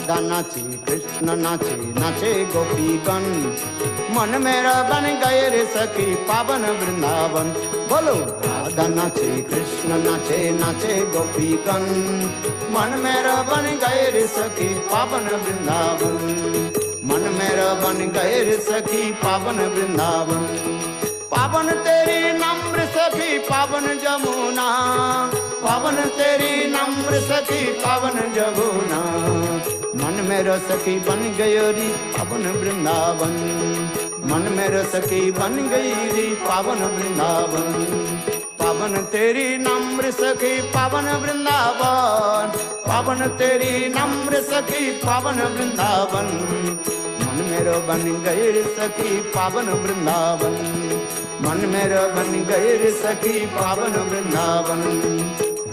राधा नाचे कृष्ण नाचे नाचे गोपीगण, मन मेरा बन गए रे सखी पावन वृंदावन। बोलो राधा नाचे कृष्ण नाचे नाचे गोपीगण, मन मेरा बन गए रे सखी पावन वृंदावन। मन मेरा बन गए रे सखी पावन वृंदावन। पावन तेरी नम्र सखी पावन जमुना, पावन तेरी नम्र सखी पावन जमुना। मन मेरा सखी बन गयो री पावन वृंदावन, मन मेरा सखी बन गई री पावन वृंदावन। पावन तेरी नम्र सखी पावन वृंदावन, पावन तेरी नम्र सखी पावन वृंदावन। मन मेरा बन गए रे सखी पावन वृंदावन, मन मेरा बन गए रे सखी पावन वृंदावन।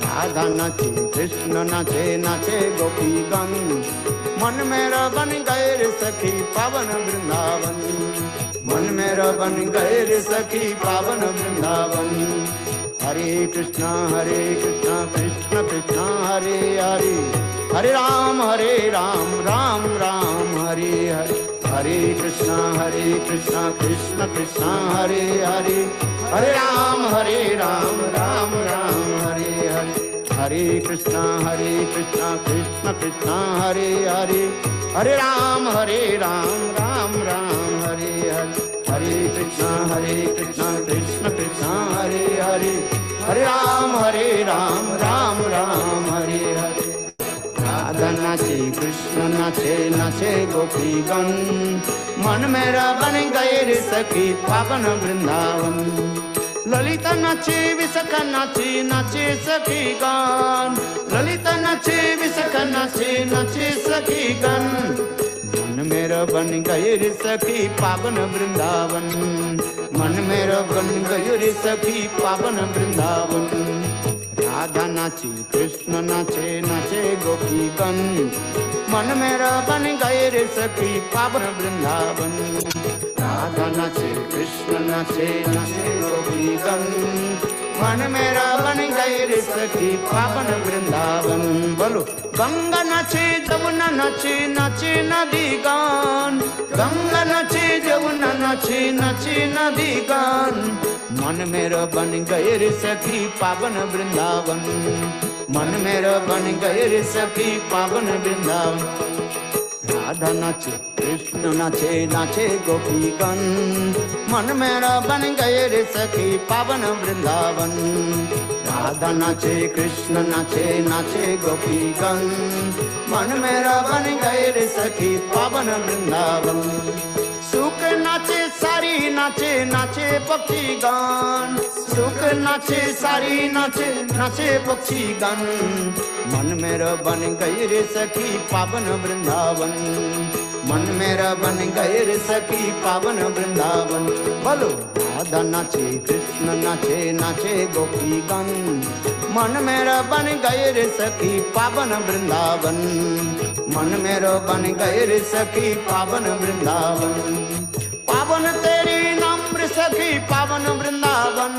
राधा नाचे कृष्ण नाचे नाचे गोपीगण, मन मेरा बन गए रे सखी पावन वृंदावन। मन मेरा बन गए रे सखी पावन वृंदावन। हरे कृष्णा कृष्ण कृष्ण हरे हरे, हरे राम राम राम हरे हरे। हरे कृष्णा कृष्ण कृष्ण हरे हरे, हरे राम राम राम हरे हरे। हरे कृष्णा कृष्ण कृष्ण हरे हरे, हरे राम राम राम हरे हरे। हरे कृष्णा कृष्ण कृष्ण हरे हरे, हरे राम राम राम हरे हरे। राधा नाचे कृष्ण नाचे नाचे गोपीगण, मन मेरा बन गए रे सखी पावन वृंदावन। ललिता नाचे विशाखा नाचे नाचे सखी गण, ललिता नाचे विशाखा नाचे नाचे सखी गण। मन मेरा बन गए रे सखी पावन वृंदावन, मन मेरा बन गए रे सखी पावन वृंदावन। राधा नाचे कृष्ण नाचे नाचे गोपीगण, मन मेरा बन गए रे सखी पावन वृंदावन। राधा नाचे कृष्ण नाचे नाचे गोपीगण, मन मेरा बन गए रे सखी पावन वृंदावन। बोलो गंगा नाचे जमुना नाचे नाचे नदी गान, गंगा नाचे जमुना नाचे नाचे नदी गान। मन मेरा बन गए रे सखी पावन वृंदावन, मन मेरा बन गए रे सखी पावन वृंदावन। राधा नाचे कृष्ण नाचे नाचे गोपीगण, मन मेरा बन गए रे सखी पावन वृंदावन। राधा नाचे कृष्ण नाचे नाचे गोपीगण, मन मेरा बन गए रे सखी पावन वृंदावन। सुख नाचे सारी नाचे नाचे पक्षी गान, सुख नाचे सारी नाचे नाचे पक्षी गान। मन मेरा बन गए रे सखी पावन वृंदावन, मन मेरा बन गए रे सखी पावन वृंदावन। बोलो राधा नाचे कृष्ण नाचे नाचे गोपीगण, मन मेरा बन गए रे सखी पावन वृंदावन। मन मेरा बन गए रे सखी पावन वृंदावन। पावन तेरी नम्र सखी पावन वृंदावन,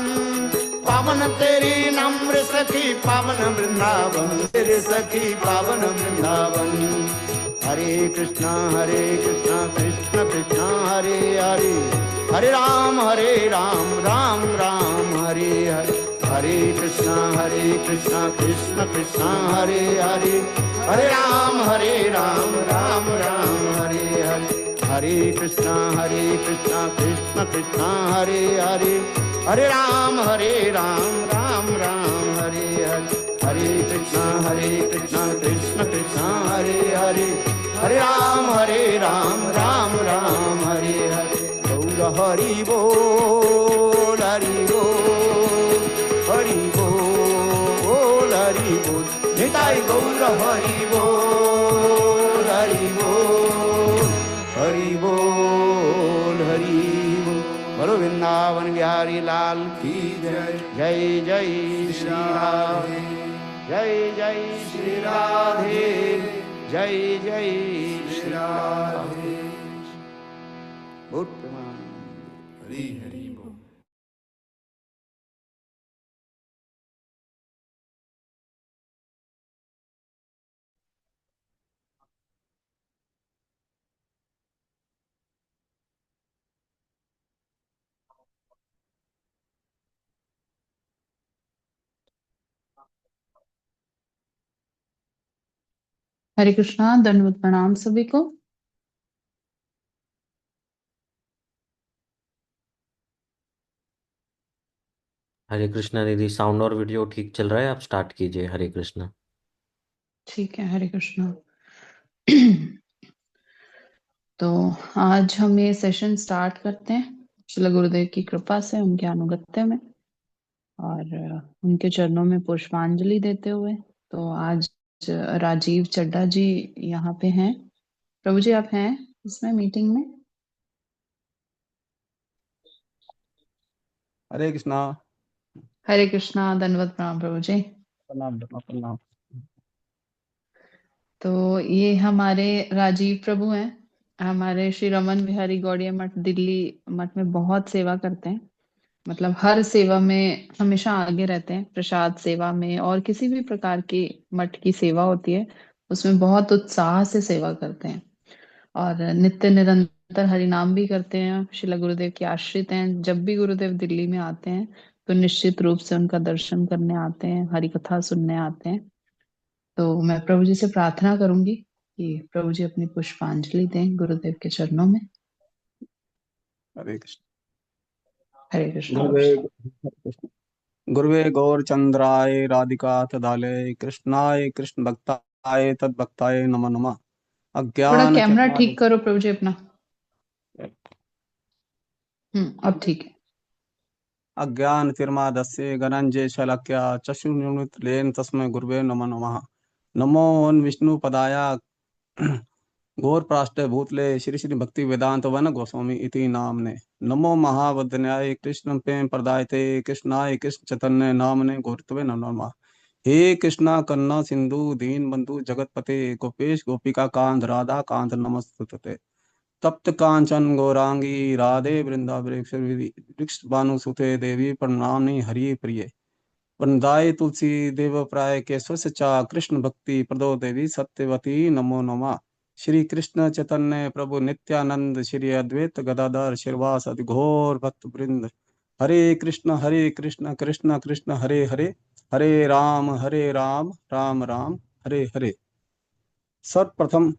पावन तेरी नम्र सखी पावन वृंदावन। तेरे सखी पावन वृंदावन। हरे कृष्णा कृष्ण कृष्ण हरे हरे, हरे राम राम राम हरे हरे। हरे कृष्णा कृष्ण कृष्ण हरे हरे, हरे राम राम राम हरे हरे। हरे कृष्णा कृष्ण कृष्ण हरे हरे, हरे राम राम राम हरे हरे। हरे कृष्णा कृष्ण कृष्ण हरे हरे, हरे राम राम राम हरे हरे। गौर हरि बोल हरि बोल, हरि बोल हरि बोल। निताई गौर हरि बोल हरि बोल, हरि बोल हरि बोल। बोलो वृंदावन बिहारी लाल की जय। जय जय श्री राधे, जय जय श्री राधे, जय जय श्री राधे। हरि हरि। हरे कृष्णा, दंडवत प्रणाम सभी को। हरे कृष्णा दीदी, साउंड और वीडियो ठीक चल रहा है? आप स्टार्ट कीजिए। हरे कृष्णा। ठीक है, हरे कृष्णा। तो आज हम ये सेशन स्टार्ट करते हैं श्रील गुरुदेव की कृपा से, उनके अनुगत्य में और उनके चरणों में पुष्पांजलि देते हुए। तो आज राजीव चड्ढा जी यहाँ पे हैं। प्रभु जी, आप हैं इसमें मीटिंग में? हरे कृष्णा। हरे कृष्णा, दंडवत प्रणाम प्रभु जी। प्रणाम प्रणाम। तो ये हमारे राजीव प्रभु हैं। हमारे श्री रमन बिहारी गौड़िया मठ दिल्ली मठ में बहुत सेवा करते हैं। मतलब हर सेवा में हमेशा आगे रहते हैं। प्रसाद सेवा में और किसी भी प्रकार की मठ की सेवा होती है उसमें बहुत उत्साह से सेवा करते हैं। और नित्य निरंतर हरिनाम भी करते हैं। शिला गुरुदेव के आश्रित हैं। जब भी गुरुदेव दिल्ली में आते हैं तो निश्चित रूप से उनका दर्शन करने आते हैं, हरि कथा सुनने आते हैं। तो मैं प्रभु जी से प्रार्थना करूंगी कि प्रभु जी अपनी पुष्पांजलि दें गुरुदेव के चरणों में। हरे कृष्ण। हरे कृष्णा प्रभु गुरुवे जी। हरे कृष्ण। गुरुवे गौरचंद्राय राधिका तदालय कृष्णाय कृष्ण भक्ताय तद भक्ताय नमः नमः। थोड़ा अज्ञान कैमरा ठीक तिमिरान्धस्य। करो प्रभु जी अपना। अब ठीक है। अज्ञान तिर्मादस्य गणंजय शलाक्या चक्षुरुन्मीलितं तस्मै गुरुवे नमः नमः। नमो विष्णु पदाय घोर प्राष्ट भूतले श्री श्री भक्ति वेदांत वन गोस्वामी इति नामने। नमो महावदन्याय कृष्ण प्रेम प्रदायते कृष्णाय कृष्ण चैतन्य नामने गौरतवे नमो नमः। हे कृष्णा कन्ना सिंधु दीन बंधु जगतपते गोपेश गोपिका कांत राधा कांत नमस्तुते। तप्त कांचन गौरांगी राधे वृंदावनेश्वरी वृक्ष भानुसुते देवी प्रणमामि हरि प्रिय। वृंदाय तुलसी देव प्राय केशव चा कृष्ण भक्ति प्रदो देवी सत्यवती नमो नमः। श्री कृष्ण चैतन्य प्रभु नित्यानंद श्री अद्वैत गदाधर श्रीवास घोर भक्त वृंद। हरे कृष्ण कृष्ण कृष्ण हरे हरे, हरे राम राम राम हरे हरे। सर्वप्रथम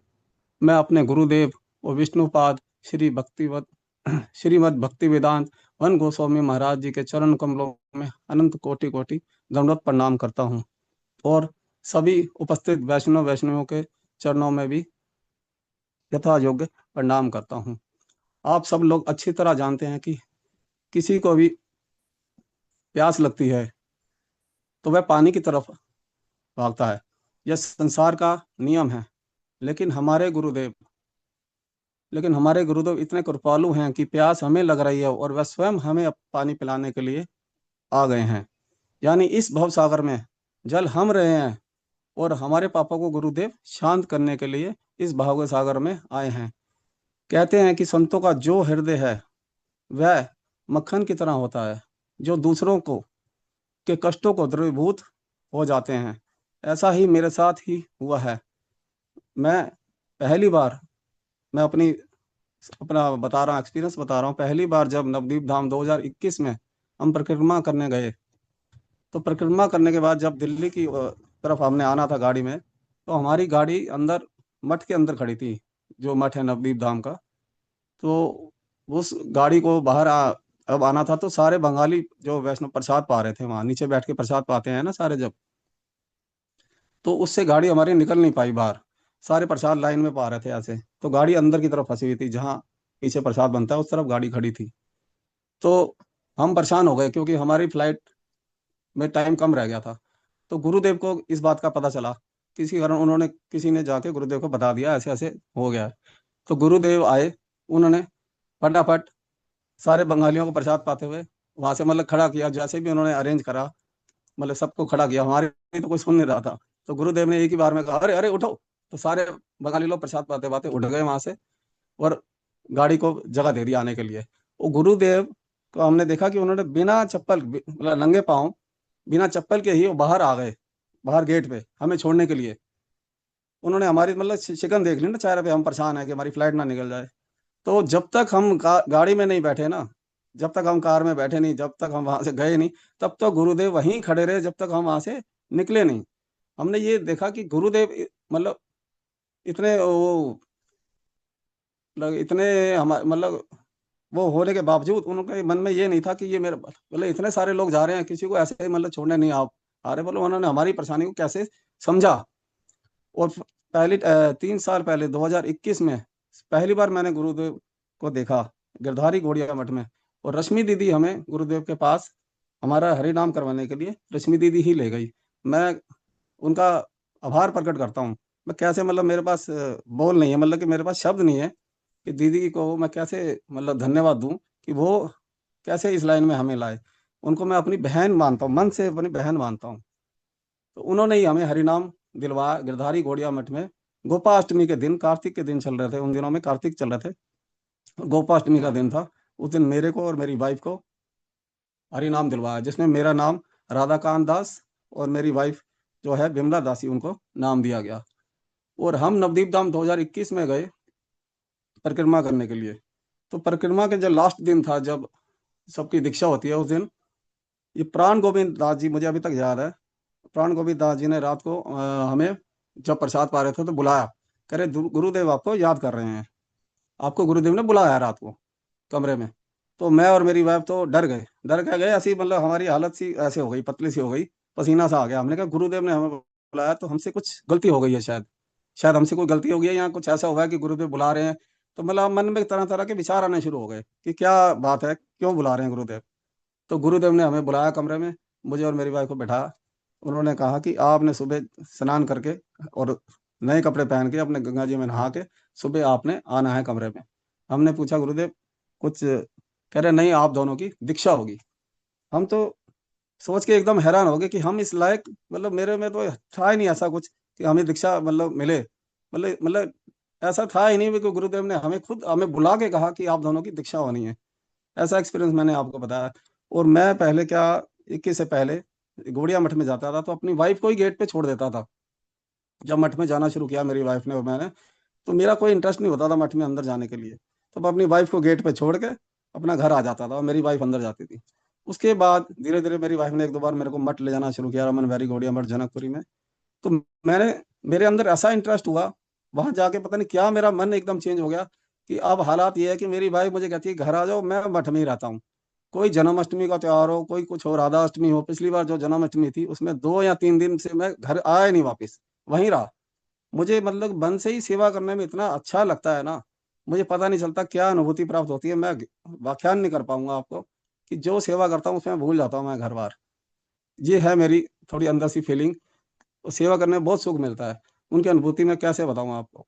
मैं अपने गुरुदेव और विष्णुपाद श्री भक्तिवत श्रीमद् भक्ति वेदांत वन गोस्वामी महाराज जी के चरण कमलों में अनंत कोटि कोटि दंडवत प्रणाम करता हूँ और सभी उपस्थित वैष्णवों के चरणों में भी यथा योग्य प्रणाम करता हूँ। आप सब लोग अच्छी तरह जानते हैं कि किसी को भी प्यास लगती है तो वह पानी की तरफ भागता है। यह संसार का नियम है। लेकिन हमारे गुरुदेव लेकिन हमारे गुरुदेव इतने कृपालु हैं कि प्यास हमें लग रही है और वह स्वयं हमें पानी पिलाने के लिए आ गए हैं। यानी इस भव सागर में जल हम रहे हैं और हमारे पापा को गुरुदेव शांत करने के लिए इस भाव सागर में आए हैं। कहते हैं कि संतों का जो हृदय है वह मक्खन की तरह होता है, जो दूसरों को के कष्टों को द्रवीभूत हो जाते हैं। ऐसा ही मेरे साथ ही हुआ है। मैं पहली बार मैं अपना बता रहा हूँ, एक्सपीरियंस बता रहा हूँ। पहली बार जब नवदीप धाम 2021 में हम परिक्रमा करने गए, तो परिक्रमा करने के बाद जब दिल्ली की तरफ हमने आना था गाड़ी में, तो हमारी गाड़ी अंदर मठ के अंदर खड़ी थी, जो मठ है नवदीप धाम का। तो उस गाड़ी को अब आना था, तो सारे बंगाली जो वैष्णव प्रसाद पा रहे थे, वहां नीचे बैठ के प्रसाद पाते हैं ना सारे जब, तो उससे गाड़ी हमारी निकल नहीं पाई बाहर। सारे प्रसाद लाइन में पा रहे थे ऐसे, तो गाड़ी अंदर की तरफ फंसी हुई थी, जहाँ पीछे प्रसाद बनता है उस तरफ गाड़ी खड़ी थी। तो हम परेशान हो गए क्योंकि हमारी फ्लाइट में टाइम कम रह गया था। तो गुरुदेव को इस बात का पता चला, किसी कारण उन्होंने किसी ने जाके गुरुदेव को बता दिया ऐसे ऐसे हो गया है। तो गुरुदेव आए, उन्होंने फटाफट सारे बंगालियों को प्रसाद पाते हुए वहां से मतलब खड़ा किया, जैसे भी उन्होंने अरेंज करा, मतलब सबको खड़ा किया। हमारे तो कोई सुन नहीं रहा था। तो गुरुदेव ने एक ही बार में कहा, अरे अरे उठो। तो सारे बंगाली लोग प्रसाद पाते पाते उठ गए वहां से और गाड़ी को जगह दे दी आने के लिए। वो गुरुदेव को हमने देखा कि उन्होंने बिना चप्पल मतलब नंगे पाँव बिना चप्पल के ही वो बाहर आ गए, बाहर गेट पे हमें छोड़ने के लिए। उन्होंने हमारी मतलब शिकन देख ली ना चेहरे पे, हम परेशान है कि हमारी फ्लाइट ना निकल जाए। तो जब तक हम गाड़ी में नहीं बैठे ना, जब तक हम कार में बैठे नहीं, जब तक हम वहां से गए नहीं, तब तक गुरुदेव वहीं खड़े रहे, जब तक हम वहां से निकले नहीं। हमने ये देखा कि गुरुदेव मतलब इतने वो इतने मतलब वो होने के बावजूद उनके मन में ये नहीं था कि ये मेरा मतलब इतने सारे लोग जा रहे हैं, किसी को ऐसे ही मतलब छोड़ने नहीं आ रहे, बोलो उन्होंने हमारी परेशानी को कैसे समझा। और पहली 3 साल पहले 2021 में पहली बार मैंने गुरुदेव को देखा गिरधारी गौड़िया मठ में। और रश्मि दीदी हमें गुरुदेव के पास हमारा हरि नाम करवाने के लिए रश्मि दीदी ही ले गई। मैं उनका आभार प्रकट करता हूँ। मैं कैसे मतलब मेरे पास बोल नहीं है, मतलब कि मेरे पास शब्द नहीं है कि दीदी को मैं कैसे मतलब धन्यवाद दूं कि वो कैसे इस लाइन में हमें लाए। उनको मैं अपनी बहन मानता हूँ, मन से अपनी बहन मानता हूँ। तो उन्होंने ही हमें हरिनाम दिलवाया गिरधारी गौड़िया मठ में। गोपाष्टमी के दिन, कार्तिक के दिन चल रहे थे, उन दिनों में कार्तिक चल रहे थे, गोपाष्टमी का दिन था। उस दिन मेरे को और मेरी वाइफ को हरिनाम दिलवाया, जिसमें मेरा नाम राधाकांत दास और मेरी वाइफ जो है विमला दासी, उनको नाम दिया गया। और हम नवदीप धाम 2021 में गए परिक्रमा करने के लिए। तो परिक्रमा के जो लास्ट दिन था, जब सबकी दीक्षा होती है, उस दिन ये प्राण गोविंद दास जी, मुझे अभी तक याद है, प्राण गोविंद दास जी ने रात को हमें जब प्रसाद पा रहे थे तो बुलाया, कह रहे गुरुदेव आपको याद कर रहे हैं, आपको गुरुदेव ने बुलाया रात को कमरे में। तो मैं और मेरी वाइफ तो डर के गए, ऐसी मतलब हमारी हालत सी ऐसे हो गई, पतली सी हो गई, पसीना सा आ गया। हमने कहा गुरुदेव ने हमें बुलाया तो हमसे कुछ गलती हो गई है, शायद शायद हमसे कोई गलती हो गई है, या कुछ ऐसा हुआ है कि गुरुदेव बुला रहे हैं। तो मतलब मन में तरह तरह के विचार आने शुरू हो गए कि क्या बात है, क्यों बुला रहे हैं गुरुदेव। तो गुरुदेव ने हमें बुलाया कमरे में, मुझे और मेरी वाइफ को बैठाया। उन्होंने कहा कि आपने सुबह स्नान करके और नए कपड़े पहन के अपने गंगा जी में नहा के सुबह आपने आना है कमरे में। हमने पूछा गुरुदेव कुछ, कह रहे नहीं, आप दोनों की दीक्षा होगी। हम तो सोच के एकदम हैरान हो गए कि हम इस लायक, मतलब मेरे में तो था ही नहीं ऐसा कुछ कि हमें दीक्षा मतलब मिले। मतलब ऐसा था ही नहीं कि गुरुदेव ने हमें खुद हमें बुला के कहा कि आप दोनों की दीक्षा होनी है। ऐसा एक्सपीरियंस मैंने आपको बताया। और मैं पहले क्या, 21 से पहले गौड़िया मठ में जाता था तो अपनी वाइफ को ही गेट पे छोड़ देता था। जब मठ में जाना शुरू किया मेरी वाइफ ने और मैंने, तो मेरा कोई इंटरेस्ट नहीं होता था मठ में अंदर जाने के लिए। तो मैं अपनी वाइफ को गेट पे छोड़ के अपना घर आ जाता था और मेरी वाइफ अंदर जाती थी। उसके बाद धीरे धीरे मेरी वाइफ ने 1-2 बार मेरे को मठ ले जाना शुरू किया, रमन बिहारी गौड़िया मठ जनकपुरी में। तो मैंने मेरे अंदर ऐसा इंटरेस्ट हुआ, वहां जाके पता नहीं क्या मेरा मन एकदम चेंज हो गया कि अब हालात ये है कि मेरी वाइफ मुझे कहती है घर आ जाओ, मैं मठ में ही रहता हूँ। कोई जन्माष्टमी का त्योहार हो, कोई कुछ हो, राधा अष्टमी हो, पिछली बार जो जन्माष्टमी थी उसमें 2 या 3 दिन से मैं घर आया नहीं, वापस वहीं रहा। मुझे मतलब मन से ही सेवा करने में इतना अच्छा लगता है ना, मुझे पता नहीं चलता क्या अनुभूति प्राप्त होती है। मैं व्याख्यान नहीं कर पाऊंगा आपको कि जो सेवा करता हूँ उसमें भूल जाता हूँ मैं घर बार। ये है मेरी थोड़ी अंदर सी फीलिंग। सेवा करने में बहुत सुख मिलता है, उनकी अनुभूति में कैसे बताऊं आपको।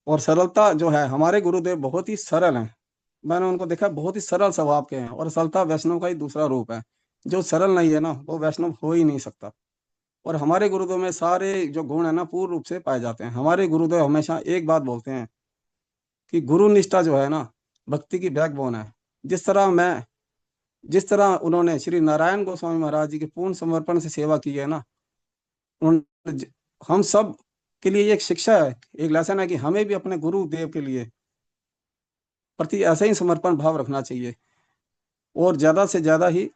और सरलता जो है, हमारे गुरुदेव बहुत ही सरल हैं। मैंने उनको देखा, बहुत ही सरल स्वभाव के हैं। और सरलता वैष्णव का ही दूसरा रूप है। जो सरल नहीं है ना, वो वैष्णव हो ही नहीं सकता। और हमारे गुरुदेव में सारे जो गुण है ना पूर्ण रूप से पाए जाते हैं। हमारे गुरुदेव हमेशा एक बात बोलते हैं कि गुरु निष्ठा जो है ना, भक्ति की बैकबोन है। जिस तरह उन्होंने श्री नारायण गोस्वामी महाराज जी के पूर्ण समर्पण से सेवा की है ना, उन्होंने हम सब के लिए एक शिक्षा है, एक लेसन है कि हमें भी अपने गुरुदेव के लिए प्रति ऐसा ही समर्पण भाव रखना चाहिए। और ज्यादा से ज्यादा ही,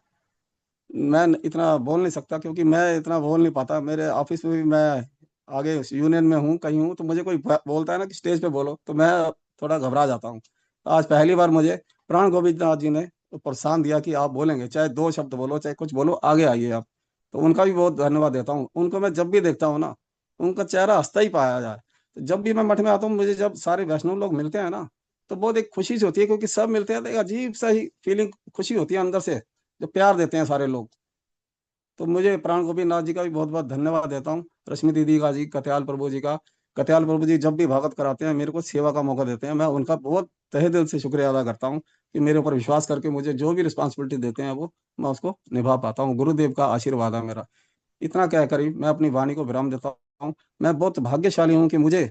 मैं इतना बोल नहीं सकता क्योंकि मैं इतना बोल नहीं पाता। मेरे ऑफिस में भी मैं आगे यूनियन में हूँ, कहीं हूँ, तो मुझे कोई बोलता है ना कि स्टेज पे बोलो तो मैं थोड़ा घबरा जाता हूँ। आज पहली बार मुझे प्राण गोविंद नाथ जी ने तो प्रोत्साहन दिया कि आप बोलेंगे, चाहे 2 शब्द बोलो, चाहे कुछ बोलो, आगे आइए आप। तो उनका भी बहुत धन्यवाद देता हूँ। उनको मैं जब भी देखता हूँ ना, उनका चेहरा हंसता ही पाया जाए। तो जब भी मैं मठ में आता हूँ, मुझे जब सारे वैष्णव लोग मिलते हैं ना, तो बहुत एक खुशी सी होती है, क्योंकि सब मिलते हैं तो एक अजीब सा ही फीलिंग, खुशी होती है अंदर से, जो प्यार देते हैं सारे लोग। तो मुझे प्राण गोविंद नाथ जी का भी बहुत बहुत धन्यवाद देता हूँ, रश्मि दीदी का जी, कत्याल प्रभु जी का। कत्याल प्रभु जी जब भी भागवत कराते हैं, मेरे को सेवा का मौका देते हैं, मैं उनका बहुत तहे दिल से शुक्रिया अदा करता हूँ कि मेरे ऊपर विश्वास करके मुझे जो भी रिस्पॉन्सिबिलिटी देते हैं वो मैं उसको निभा पाता हूँ। गुरुदेव का आशीर्वाद है मेरा। इतना कहकर ही मैं अपनी वाणी को विराम देता हूँ। मैं बहुत भाग्यशाली हूँ कि मुझे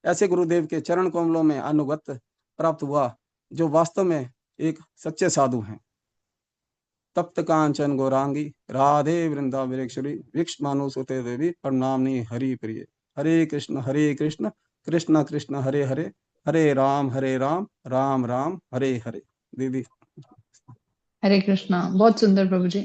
ऐसे गुरुदेव के चरण कमलों में अनुगत प्राप्त हुआ, जो वास्तव में एक सच्चे साधु हैं। तप्त कांचन गौरांगी राधे वृंदावनेश्वरी वृक्ष मानुसुते देवी प्रणामनी हरि प्रिय। हरे कृष्ण कृष्ण कृष्ण हरे हरे, हरे राम राम राम हरे हरे। दीदी। हरे कृष्णा, बहुत सुंदर प्रभु जी।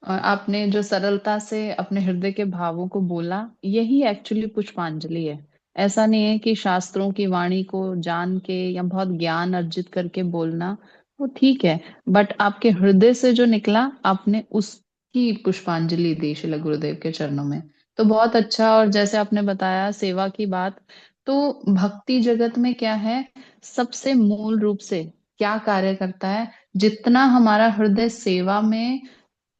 और आपने जो सरलता से अपने हृदय के भावों को बोला, यही एक्चुअली पुष्पांजलि है। ऐसा नहीं है कि शास्त्रों की वाणी को जान के या बहुत ज्ञान अर्जित करके बोलना, वो ठीक है, बट आपके हृदय से जो निकला, आपने उसकी पुष्पांजलि दी श्रील गुरुदेव के चरणों में। तो बहुत अच्छा। और जैसे आपने बताया सेवा की बात, तो भक्ति जगत में क्या है, सबसे मूल रूप से क्या कार्य करता है, जितना हमारा हृदय सेवा में,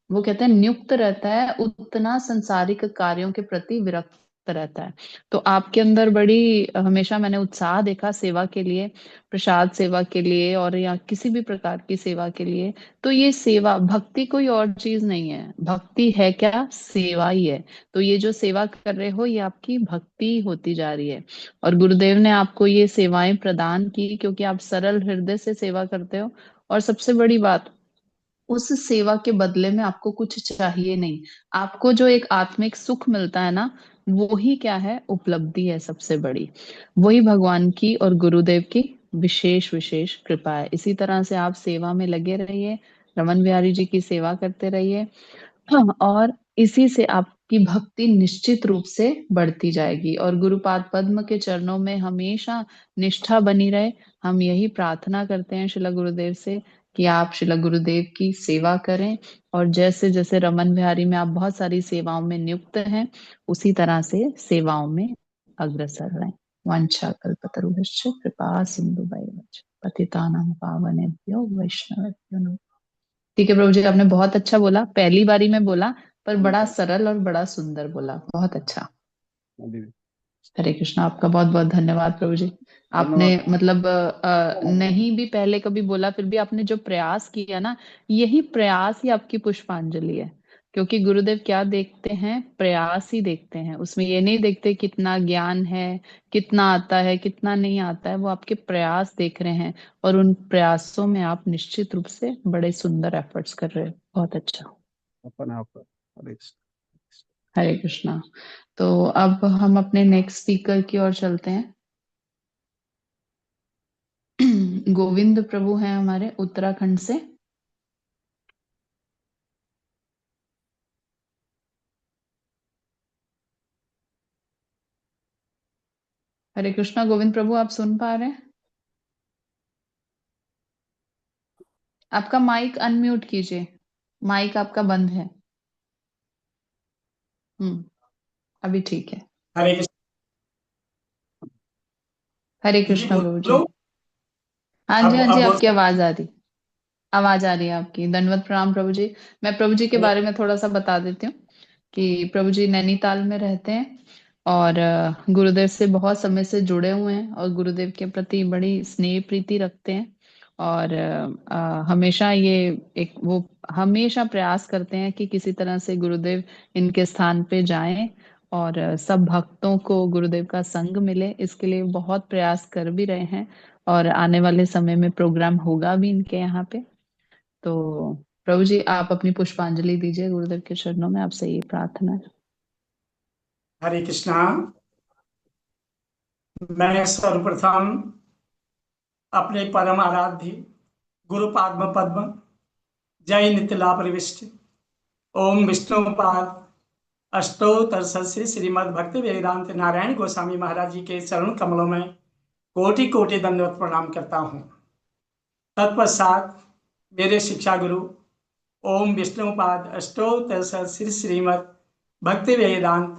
वो कहते हैं, नियुक्त रहता है, उतना संसारिक कार्यों के प्रति विरक्त रहता है। तो आपके अंदर बड़ी हमेशा मैंने उत्साह देखा सेवा के लिए, प्रसाद सेवा के लिए और या किसी भी प्रकार की सेवा के लिए। तो ये सेवा भक्ति कोई और चीज नहीं है, भक्ति है क्या, सेवा ही है। तो ये जो सेवा कर रहे हो, ये आपकी भक्ति होती जा रही है। और गुरुदेव ने आपको ये सेवाएं प्रदान की क्योंकि आप सरल हृदय से सेवा करते हो। और सबसे बड़ी बात, उस सेवा के बदले में आपको कुछ चाहिए नहीं। आपको जो एक आत्मिक सुख मिलता है ना, वो ही क्या है, उपलब्धि है सबसे बड़ी। वही भगवान की और गुरुदेव की विशेष विशेष कृपा है। इसी तरह से आप सेवा में लगे रहिए, रमन बिहारी जी की सेवा करते रहिए। हाँ, और इसी से आपकी भक्ति निश्चित रूप से बढ़ती जाएगी और गुरुपाद पद्म के चरणों में हमेशा निष्ठा बनी रहे। हम यही प्रार्थना करते हैं शिला गुरुदेव से कि आप शिला गुरुदेव की सेवा करें, और जैसे जैसे रमन बिहारी में आप बहुत सारी सेवाओं में नियुक्त हैं, उसी तरह से सेवाओं में अग्रसर रहें। वांछा कल्पतरुभ्यश्च कृपा सिंधुभैर्वच पतितानां पावनेभ्यो वैष्णवेभ्यो नमः। ठीक है प्रभु जी, आपने बहुत अच्छा बोला, पहली बारी में बोला, पर बड़ा सरल और बड़ा सुंदर बोला, बहुत अच्छा। हरे कृष्णा, आपका बहुत बहुत धन्यवाद प्रभु जी। आपने धन्यवाद। मतलब नहीं भी पहले कभी बोला, फिर भी आपने जो प्रयास किया ना, यही प्रयास ही आपकी पुष्पांजलि है। क्योंकि गुरुदेव क्या देखते हैं, प्रयास ही देखते हैं, उसमें ये नहीं देखते कितना ज्ञान है, कितना आता है, कितना नहीं आता है, वो आपके प्रयास देख रहे हैं। और उन प्रयासों में आप निश्चित रूप से बड़े सुंदर एफर्ट्स कर रहे हो, बहुत अच्छा। अपन आप हरे कृष्ण। हरे कृष्णा। तो अब हम अपने नेक्स्ट स्पीकर की ओर चलते हैं। गोविंद प्रभु हैं हमारे उत्तराखंड से। हरे कृष्णा गोविंद प्रभु, आप सुन पा रहे हैं? आपका माइक अनम्यूट कीजिए, माइक आपका बंद है। अभी ठीक है। हरे कृष्ण हरे जी, कृष्णा प्रभु जी। बोलो। हाँ जी, हाँ अब जी, बोल आपकी आवाज आ रही, आवाज आ रही है आपकी। दंडवत प्रणाम प्रभु जी। मैं प्रभु जी के बारे में थोड़ा सा बता देती हूँ कि प्रभु जी नैनीताल में रहते हैं और गुरुदेव से बहुत समय से जुड़े हुए हैं और गुरुदेव के प्रति बड़ी स्नेह प्रीति रखते हैं। और हमेशा ये एक वो हमेशा प्रयास करते हैं कि किसी तरह से गुरुदेव इनके स्थान पे जाएं और सब भक्तों को गुरुदेव का संग मिले, इसके लिए बहुत प्रयास कर भी रहे हैं। और आने वाले समय में प्रोग्राम होगा भी इनके यहाँ पे। तो प्रभु जी, आप अपनी पुष्पांजलि दीजिए गुरुदेव के चरणों में, आपसे ये प्रार्थना है। हरे कृष्णा। मैं सर्वप्रथम अपने परम आराध्य गुरु पाद्म पद्म जय नित्यला प्रविष्ट ओम विष्णुपाद अष्टोत्तर सदस्य श्रीमद भक्ति वेदांत नारायण गोस्वामी महाराज जी के चरण कमलों में कोटि कोटि दंडवत प्रणाम करता हूँ। तत्पश्चात मेरे शिक्षा गुरु ओम विष्णुपाद अष्टोत्तर सदस्य श्रीमद भक्ति वेदांत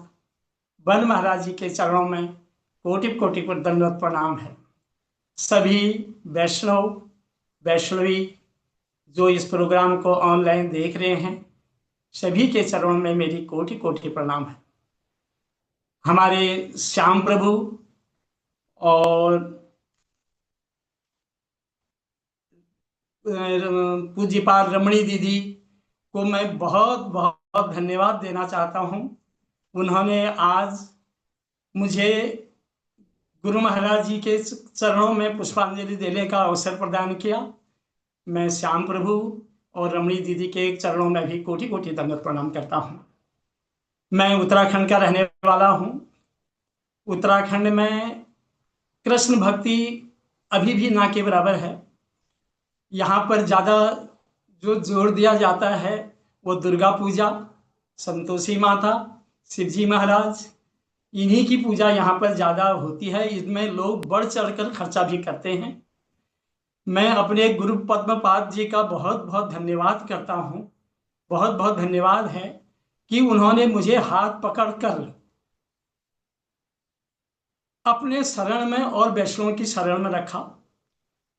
वन महाराज जी के चरणों में कोटि कोटि पर दंडवत प्रणाम है। सभी वैष्णव वैष्णवी जो इस प्रोग्राम को ऑनलाइन देख रहे हैं, सभी के चरणों में मेरी कोटि कोटि प्रणाम है। हमारे श्याम प्रभु और पूज्यपाल रमणी दीदी को मैं बहुत बहुत धन्यवाद देना चाहता हूँ। उन्होंने आज मुझे गुरु महाराज जी के चरणों में पुष्पांजलि देने का अवसर प्रदान किया। मैं श्याम प्रभु और रमणी दीदी के चरणों में भी कोटि कोटि दंडवत प्रणाम करता हूँ। मैं उत्तराखंड का रहने वाला हूँ। उत्तराखंड में कृष्ण भक्ति अभी भी ना के बराबर है। यहाँ पर ज़्यादा जो जोर दिया जाता है वो दुर्गा पूजा, संतोषी माता, शिवजी महाराज, इन्हीं की पूजा यहाँ पर ज़्यादा होती है। इसमें लोग बढ़ चढ़कर खर्चा भी करते हैं। मैं अपने गुरु पद्मपाद जी का बहुत बहुत धन्यवाद करता हूँ। बहुत बहुत धन्यवाद है कि उन्होंने मुझे हाथ पकड़कर अपने शरण में और वैष्णव की शरण में रखा।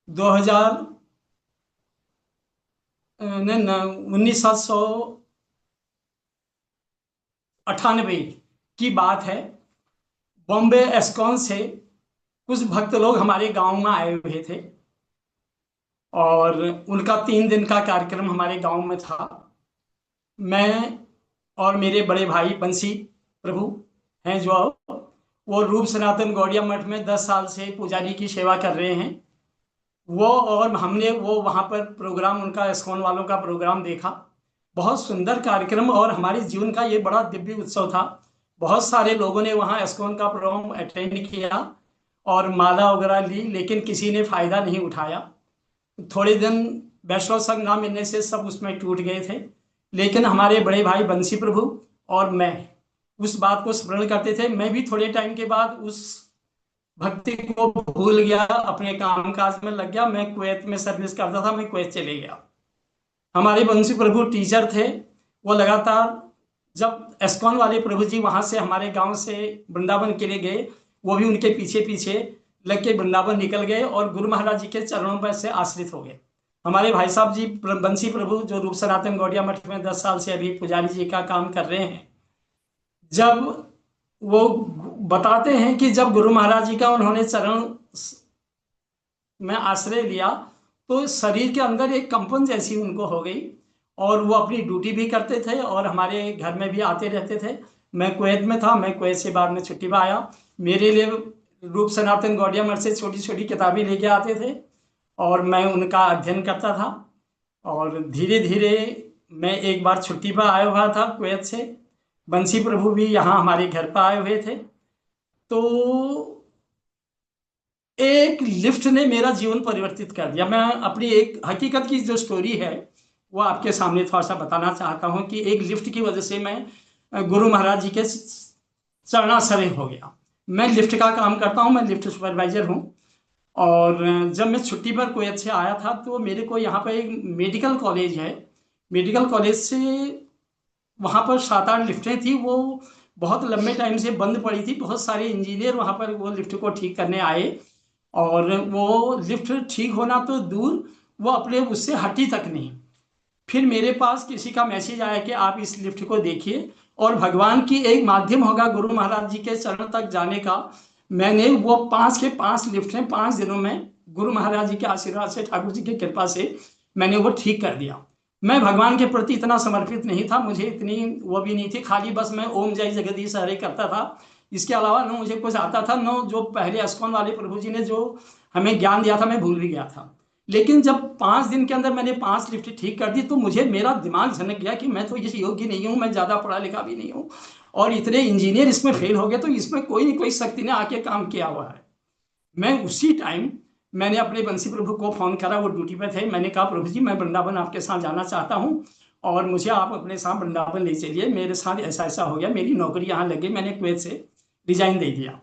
1998 की बात है। बॉम्बे एस्कॉन से कुछ भक्त लोग हमारे गांव में आए हुए थे और उनका 3 दिन का कार्यक्रम हमारे गांव में था। मैं और मेरे बड़े भाई बंसी प्रभु हैं, जो वो रूप सनातन गौड़िया मठ में 10 साल से पुजारी की सेवा कर रहे हैं। वो और हमने वो वहाँ पर प्रोग्राम, उनका एस्कॉन वालों का प्रोग्राम देखा। बहुत सुंदर कार्यक्रम और हमारे जीवन का ये बड़ा दिव्य उत्सव था। बहुत सारे लोगों ने वहाँ एस्कॉन का प्रोग्राम अटेंड किया और माला वगैरह ली, लेकिन किसी ने फायदा नहीं उठाया। थोड़े दिन वैष्णव संघ ना मिलने से सब उसमें टूट गए थे। लेकिन हमारे बड़े भाई बंसी प्रभु और मैं उस बात को स्मरण करते थे। मैं भी थोड़े टाइम के बाद उस भक्ति को भूल गया, अपने काम काज में लग गया। मैं कुवैत में सर्विस करता था, मैं कुवैत चले गया। हमारे बंसी प्रभु टीचर थे। वो लगातार जब एस्कॉन वाले प्रभु जी वहां से हमारे गांव से वृंदावन के लिए गए, वो भी उनके पीछे पीछे लग के वृंदावन निकल गए और गुरु महाराज जी के चरणों पर से आश्रित हो गए। हमारे भाई साहब जी बंसी प्रभु जो रूप सनातन गौड़िया मठ में 10 साल से अभी पुजारी जी का काम कर रहे हैं, जब वो बताते हैं कि जब गुरु महाराज जी का उन्होंने चरण में आश्रय लिया तो शरीर के अंदर एक कंपन जैसी उनको हो गई और वो अपनी ड्यूटी भी करते थे और हमारे घर में भी आते रहते थे। मैं कुवैत में था, मैं कुवैत से बाद में छुट्टी पर आया। मेरे लिए रूप सनातन गौड़िया मठ से छोटी छोटी किताबें लेके आते थे और मैं उनका अध्ययन करता था। और धीरे धीरे मैं एक बार छुट्टी पर आया हुआ था कुवैत से। बंसी प्रभु भी यहाँ हमारे घर पर आए हुए थे। तो एक लिफ्ट ने मेरा जीवन परिवर्तित कर दिया। मैं अपनी एक हकीकत की जो स्टोरी है वो आपके सामने थोड़ा सा बताना चाहता हूँ कि एक लिफ्ट की वजह से मैं गुरु महाराज जी के चरणाश्रय हो गया। मैं लिफ्ट का काम करता हूँ, मैं लिफ्ट सुपरवाइजर हूँ। और जब मैं छुट्टी पर कुवैत से आया था तो मेरे को यहाँ पर एक मेडिकल कॉलेज है, मेडिकल कॉलेज से वहाँ पर 7-8 लिफ्टें थी। वो बहुत लंबे टाइम से बंद पड़ी थी। बहुत सारे इंजीनियर वहाँ पर वो लिफ्ट को ठीक करने आए और वो लिफ्ट ठीक होना तो दूर, वो अपने उससे हटी तक नहीं। फिर मेरे पास किसी का मैसेज आया कि आप इस लिफ्ट को देखिए और भगवान की एक माध्यम होगा गुरु महाराज जी के चरण तक जाने का। मैंने वो 5 के 5 लिफ्टें 5 दिनों में गुरु महाराज जी के आशीर्वाद से, ठाकुर जी की कृपा से मैंने वो ठीक कर दिया। मैं भगवान के प्रति इतना समर्पित नहीं था, मुझे इतनी वो भी नहीं थी। खाली बस मैं ओम जय जगदीश हरे करता था। इसके अलावा न मुझे कुछ आता था, न जो पहले एस्कॉन वाले प्रभु जी ने जो हमें ज्ञान दिया था मैं भूल भी गया था। लेकिन जब 5 दिन के अंदर मैंने 5 लिफ्ट ठीक कर दी तो मुझे मेरा दिमाग झनक गया कि मैं तो इस योग्य नहीं हूँ, मैं ज़्यादा पढ़ा लिखा भी नहीं हूँ और इतने इंजीनियर इसमें फेल हो गए, तो इसमें कोई नहीं कोई शक्ति ने आके काम किया हुआ है। मैं उसी टाइम मैंने अपने बंसी प्रभु को फ़ोन करा, वो ड्यूटी पे थे। मैंने कहा प्रभु जी मैं वृंदावन आपके साथ जाना चाहता हूँ और मुझे आप अपने साथ वृंदावन ले चलिए। मेरे साथ ऐसा ऐसा हो गया, मेरी नौकरी यहाँ लग गई, मैंने कुवैत से रिजाइन दे दिया।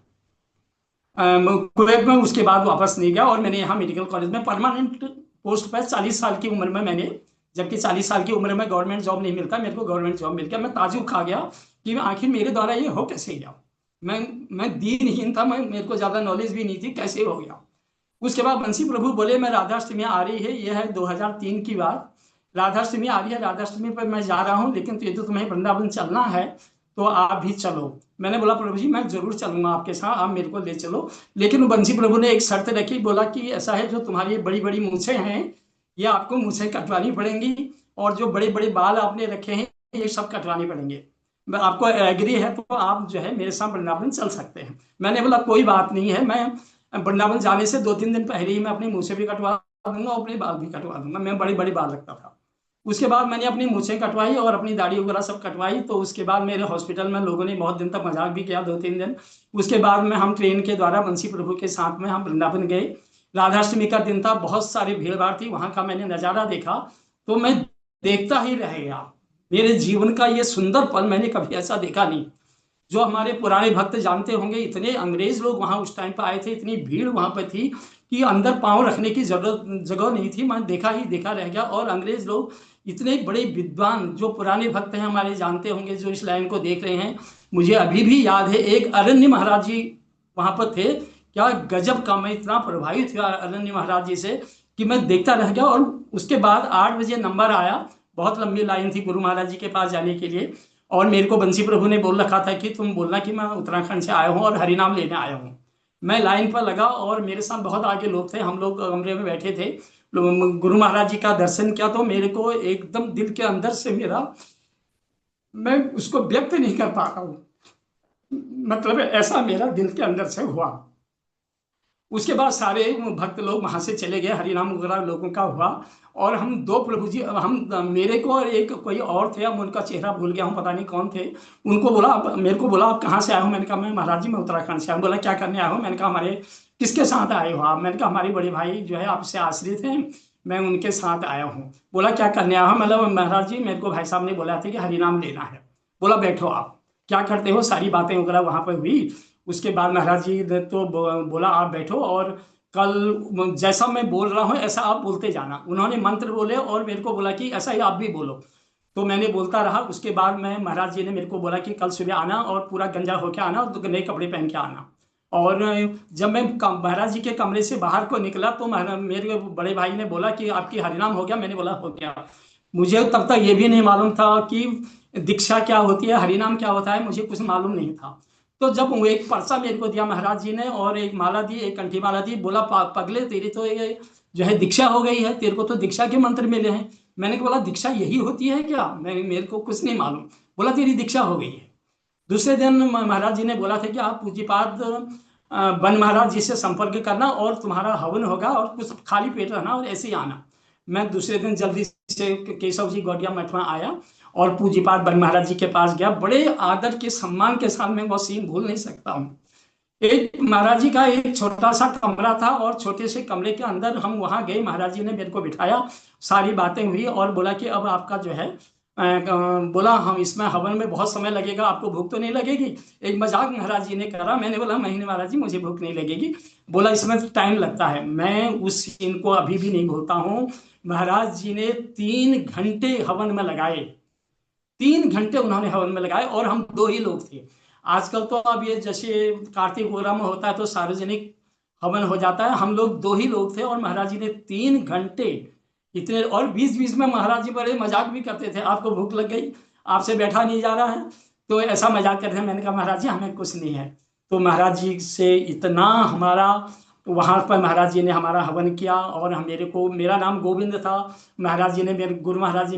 कुवैत में उसके बाद वापस नहीं गया और मैंने यहाँ मेडिकल कॉलेज में परमानेंट पोस्ट पर 40 साल की उम्र में मैंने, जबकि 40 साल की उम्र में गवर्नमेंट जॉब नहीं मिलता, मेरे को गवर्नमेंट जॉब मिल गया। मैं ताजुब खा गया कि आखिर मेरे द्वारा ये हो कैसे गया। मैं दीनहीन था, मेरे को ज़्यादा नॉलेज भी नहीं थी, कैसे हो गया। उसके बाद बंसी प्रभु बोले मैं राधाष्टमी आ रही है, यह है 2003 की बात, राधाष्टमी आ रही है, राधाष्टमी पर मैं जा रहा हूँ, लेकिन तो तुम्हें वृंदावन चलना है तो आप भी चलो। मैंने बोला प्रभु जी मैं जरूर चलूंगा आपके साथ, आप मेरे को ले चलो। लेकिन बंसी प्रभु ने एक शर्त रखी, बोला कि ऐसा है जो तुम्हारी बड़ी बड़ी मूछें हैं ये आपको मूछें कटवानी पड़ेंगी और जो बड़े बड़े बाल आपने रखे हैं ये सब कटवाने पड़ेंगे। आपको एग्री है तो आप जो है मेरे साथ वृंदावन चल सकते हैं। मैंने बोला कोई बात नहीं है, मैं वृंदावन जाने से 2-3 दिन पहले ही मैं अपनी मूछें भी कटवा दूंगा और अपने बाल भी कटवा दूंगा। मैं बड़े बड़े बाल रखता था। उसके बाद मैंने अपनी मूछें कटवाई और अपनी दाढ़ी वगैरह सब कटवाई। तो उसके बाद मेरे हॉस्पिटल में लोगों ने बहुत दिन तक मजाक भी किया, 2-3 दिन। उसके बाद में हम ट्रेन के द्वारा बंसी प्रभु के साथ में हम वृंदावन गए। राधाष्टमी का दिन था, बहुत सारी भीड़ भाड़ थी, वहाँ का मैंने नज़ारा देखा तो मैं देखता ही रह गया। मेरे जीवन का ये सुंदर पल मैंने कभी ऐसा देखा नहीं। जो हमारे पुराने भक्त जानते होंगे, इतने अंग्रेज लोग वहां उस टाइम पर आए थे, इतनी भीड़ वहां पर थी कि अंदर पांव रखने की जगह नहीं थी। मैं देखा ही देखा रह गया। और अंग्रेज लोग इतने बड़े विद्वान, जो पुराने भक्त हैं हमारे जानते होंगे, जो इस लाइन को देख रहे हैं, मुझे अभी भी याद है एक अरण्य महाराज जी वहां पर थे। क्या गजब का, मैं इतना प्रभावित हुआ अरण्य महाराज जी से कि मैं देखता रह गया। और उसके बाद 8 बजे नंबर आया, बहुत लंबी लाइन थी गुरु महाराज जी के पास जाने के लिए। और मेरे को बंसी प्रभु ने बोल रखा था कि तुम बोलना कि मैं उत्तराखंड से आया हूँ और हरिनाम लेने आया हूँ। मैं लाइन पर लगा और मेरे साथ बहुत आगे लोग थे, हम लोग कमरे में बैठे थे। गुरु महाराज जी का दर्शन किया तो मेरे को एकदम दिल के अंदर से मेरा, मैं उसको व्यक्त नहीं कर पा रहा हूँ, मतलब ऐसा मेरा दिल के अंदर से हुआ। उसके बाद सारे भक्त लोग वहां से चले गए, हरिनाम वगैरह लोगों का हुआ। और हम दो प्रभु जी, हम मेरे को और एक कोई और थे, हम उनका चेहरा भूल गया हूँ, पता नहीं कौन थे। उनको बोला, मेरे को बोला आप कहाँ से आए हो? मैंने कहा मैं महाराज जी मैं उत्तराखंड से आया हूँ। बोला क्या करने आए हो? मैंने कहा हमारे किसके साथ आए हो आप? मैंने कहा हमारे बड़े भाई जो है आपसे आश्रित हैं, मैं उनके साथ आया हूँ। बोला क्या करने आया हो? मतलब महाराज जी मेरे को भाई साहब ने बोला था कि हरिनाम लेना है। बोला बैठो, आप क्या करते हो? सारी बातें वगैरह वहां पर हुई। उसके बाद महाराज जी ने तो बोला आप बैठो और कल जैसा मैं बोल रहा हूँ ऐसा आप बोलते जाना। उन्होंने मंत्र बोले और मेरे को बोला कि ऐसा ही आप भी बोलो। तो मैंने बोलता रहा। उसके बाद मैं, महाराज जी ने मेरे को बोला कि कल सुबह आना और पूरा गंजा होके आना और नए कपड़े पहन के आना। और जब मैं महाराज जी के कमरे से बाहर को निकला तो मेरे बड़े भाई ने बोला कि आपकी हरिनाम हो गया? मैंने बोला हो गया। मुझे तब तक ये भी नहीं मालूम था कि दीक्षा क्या होती है, हरिनाम क्या होता है, मुझे कुछ मालूम नहीं था। तो जब वो एक पर्चा मेरे को दिया महाराज जी ने और एक माला दी, एक कंठी माला दी, बोला पगले तेरी तो ये जो है दीक्षा हो गई है, तेरे को तो दीक्षा के मंत्र मिले हैं। मैंने बोला दीक्षा यही होती है क्या? मेरे को कुछ नहीं मालूम। बोला तेरी दीक्षा हो गई है। दूसरे दिन महाराज जी ने बोला था कि आप पूज्यपाद बन महाराज जी से संपर्क करना और तुम्हारा हवन होगा और कुछ खाली पेट रहना और ऐसे ही आना। मैं दूसरे दिन जल्दी से केशव जी गौड़िया मठ में आया और पूज्यपाद बन महाराज जी के पास गया। बड़े आदर के सम्मान के साथ मैं वो सीन भूल नहीं सकता हूँ। एक महाराज जी का एक छोटा सा कमरा था और छोटे से कमरे के अंदर हम वहां गए। महाराज जी ने मेरे को बिठाया, सारी बातें हुई और बोला कि अब आपका जो है बोला हम इसमें हवन में बहुत समय लगेगा, आपको भूख तो नहीं लगेगी? एक मजाक महाराज जी ने करा। मैंने बोला नहीं महाराज जी मुझे भूख नहीं लगेगी। बोला इसमें टाइम लगता है। मैं उस सीन को अभी भी नहीं भूलता हूँ। महाराज जी ने 3 घंटे हवन में लगाए, 3 घंटे उन्होंने हवन में लगाए और हम 2 ही लोग थे। आजकल तो अब ये जैसे कार्तिक वगैरह में होता है तो सार्वजनिक हवन हो जाता है, हम लोग 2 ही लोग थे और महाराज जी ने 3 घंटे इतने। और बीच बीच में महाराज जी बड़े मजाक भी करते थे, आपको भूख लग गई, आपसे बैठा नहीं जा रहा है, तो ऐसा मजाक करते थे। मैंने कहा महाराज जी हमें कुछ नहीं है। तो महाराज जी से इतना हमारा, वहां पर महाराज जी ने हमारा हवन किया और मेरे को, मेरा नाम गोविंद था, महाराज जी ने मेरे गुरु महाराज जी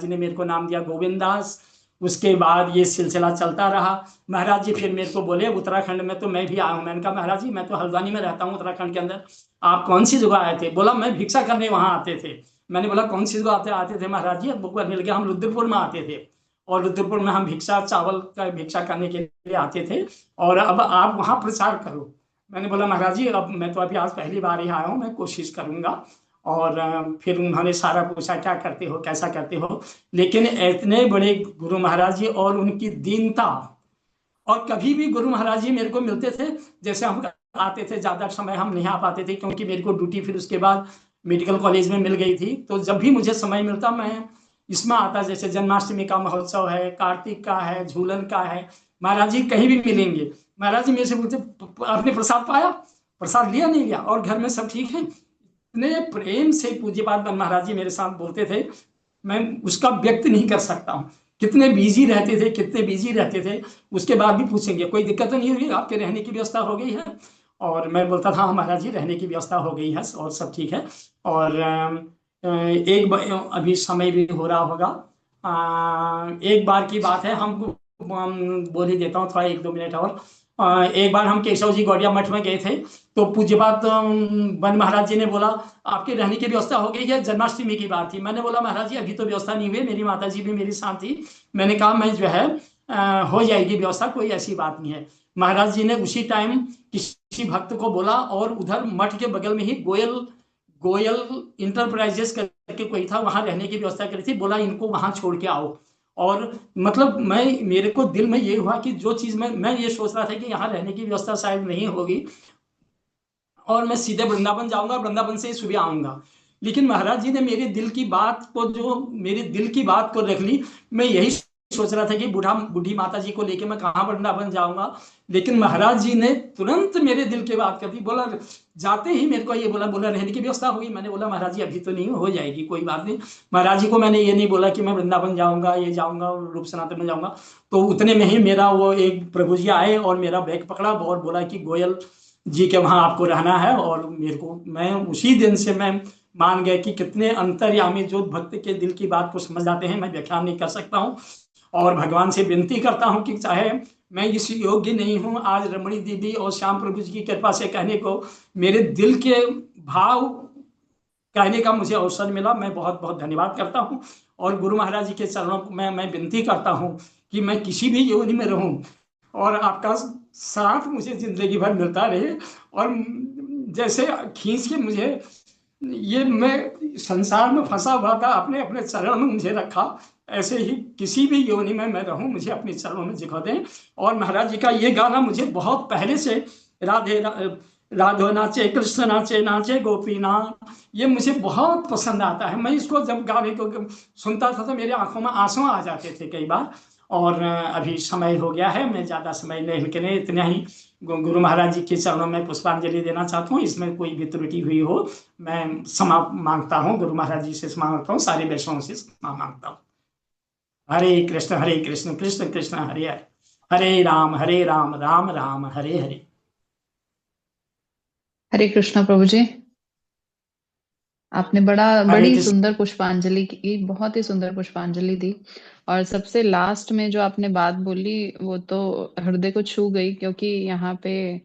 ने मेरे को नाम दिया गोविंद दास। उसके बाद ये सिलसिला चलता रहा। महाराज जी फिर मेरे को बोले उत्तराखंड में तो मैं भी आया हूँ। मैंने कहा महाराज जी मैं तो हल्द्वानी में रहता हूँ उत्तराखंड के अंदर, आप कौन सी जगह आए थे? बोला मैं भिक्षा करने वहां आते थे। मैंने बोला कौन सी जगह आते थे महाराज जी? बुक मिल गया, हम रुद्रपुर में आते थे और रुद्रपुर में हम भिक्षा चावल का भिक्षा करने के लिए आते थे और अब आप वहां प्रचार करो। मैंने बोला महाराज जी अब मैं तो अभी आज पहली बार ही आया हूँ, मैं कोशिश करूंगा। और फिर उन्होंने सारा पूछा क्या करते हो, कैसा करते हो। लेकिन इतने बड़े गुरु महाराज जी और उनकी दीनता, और कभी भी गुरु महाराज जी मेरे को मिलते थे, जैसे हम आते थे, ज्यादा समय हम नहीं आ पाते थे क्योंकि मेरे को ड्यूटी फिर उसके बाद मेडिकल कॉलेज में मिल गई थी। तो जब भी मुझे समय मिलता मैं इसमें आता, जैसे जन्माष्टमी का महोत्सव है, कार्तिक का है, झूलन का है, महाराज जी कहीं भी मिलेंगे। महाराज जी मेरे से पूछते आपने प्रसाद पाया, प्रसाद लिया नहीं लिया, और घर में सब ठीक है। इतने प्रेम से पूज्यपाद बन महाराज जी मेरे साथ बोलते थे, मैं उसका व्यक्त नहीं कर सकता हूँ। कितने बिजी रहते थे। उसके बाद भी पूछेंगे कोई दिक्कत तो नहीं हुई, आपके रहने की व्यवस्था हो गई है? और मैं बोलता था महाराज जी रहने की व्यवस्था हो गई है और सब ठीक है। और एक अभी समय भी हो रहा होगा, एक बार की बात है, हम बोल ही देता हूँ थोड़ा 1-2 मिनट और। एक बार हम केशव जी गौड़िया मठ में गए थे तो पूज्यपाद बन महाराज जी ने बोला आपके रहने की व्यवस्था हो गई है? जन्माष्टमी की बात थी। मैंने बोला महाराज जी अभी तो व्यवस्था नहीं हुई, मेरी माता जी भी मेरे साथ थी। मैंने कहा मैं जो है हो जाएगी व्यवस्था, कोई ऐसी बात नहीं है। महाराज जी ने उसी टाइम किसी भक्त को बोला और उधर मठ के बगल में ही गोयल इंटरप्राइजेस करके कोई था, वहां रहने की व्यवस्था करी थी। बोला इनको वहां छोड़ के आओ। और मतलब मैं, मेरे को दिल में ये हुआ कि जो चीज़ मैं ये सोच रहा था कि यहाँ रहने की व्यवस्था शायद नहीं होगी और मैं सीधे वृंदावन जाऊंगा, वृंदावन से ही सुबह आऊंगा, लेकिन महाराज जी ने मेरे दिल की बात को, जो मेरे दिल की बात को रख ली। मैं यही सोच रहा था कि बूढ़ी माता जी को लेके मैं कहाँ वृंदावन जाऊंगा, लेकिन महाराज जी ने तुरंत मेरे दिल की बात कर दी। बोला, जाते ही मेरे को ये बोला रहने की व्यवस्था होगी। मैंने बोला महाराज जी अभी तो नहीं, हो जाएगी, कोई बात नहीं। महाराज जी को मैंने ये नहीं बोला कि मैं वृंदावन जाऊंगा, ये जाऊंगा, रूप सनातन में जाऊंगा। तो उतने में ही मेरा वो एक प्रभु जी आए और मेरा बैग पकड़ा और बोला कि गोयल जी के वहां आपको रहना है। और मेरे को, मैं उसी दिन से मैं मान गया कि कितने अंतर्यामी जो भक्त के दिल की बात को समझ जाते हैं, मैं व्याख्यान नहीं कर सकता हूँ। और भगवान से विनती करता हूँ कि चाहे मैं इस योग्य नहीं हूँ आज रमणी दीदी और श्याम प्रभु जी की कृपा से कहने को, मेरे दिल के भाव कहने का मुझे अवसर मिला। मैं बहुत बहुत धन्यवाद करता हूँ और गुरु महाराज जी के चरणों में मैं विनती करता हूँ कि मैं किसी भी योनि में रहूं और आपका साथ मुझे जिंदगी भर मिलता रहे। और जैसे खींच के मुझे ये, मैं संसार में फंसा हुआ था, अपने अपने चरण में मुझे रखा, ऐसे ही किसी भी योनि में मैं रहूं मुझे अपने चरणों में जिखा दें। और महाराज जी का ये गाना मुझे बहुत पहले से, राधे राधो नाचे कृष्ण नाचे नाचे गोपीनाथ, ये मुझे बहुत पसंद आता है। मैं इसको जब गाने को सुनता था तो मेरे आंखों में आंसू आ जाते थे कई बार। और अभी समय हो गया है, मैं ज़्यादा समय नहीं लेकिन इतना ही गुरु महाराज जी के चरणों में पुष्पांजलि देना चाहता हूँ। इसमें कोई भी त्रुटि हुई हो मैं क्षमा मांगता हूँ, गुरु महाराज जी से क्षमा मांगता हूँ, सारे वैष्णवों से क्षमा मांगता हूँ। हरे कृष्ण कृष्ण कृष्ण हरे हरे, हरे राम राम राम हरे हरे। हरे कृष्णा प्रभु जी, आपने हरे बड़ी कृष्ण। सुंदर पुष्पांजलि की, बहुत ही सुंदर पुष्पांजलि दी। और सबसे लास्ट में जो आपने बात बोली वो तो हृदय को छू गई, क्योंकि यहाँ पे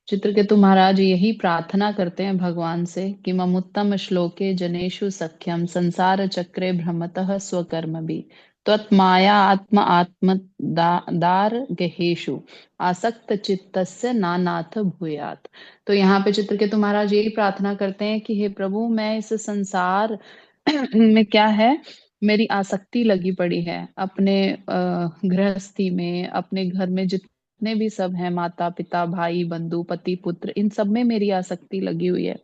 चित्रकेतु महाराज यही प्रार्थना करते हैं भगवान से कि ममुत्तम श्लोके जनेषु सख्यम संसार चक्रे भ्रमतः स्वकर्म भी त्वत्माया आत्म दार गेहेषु आसक्त चित्तस्य नानाथ भूयात्। तो यहाँ पे चित्रकेतु महाराज यही प्रार्थना करते हैं कि हे प्रभु, मैं इस संसार में क्या है, मेरी आसक्ति लगी पड़ी है अपने गृहस्थी में, अपने घर में जितने भी सब हैं, माता पिता भाई बंधु पति पुत्र, इन सब में मेरी आसक्ति लगी हुई है।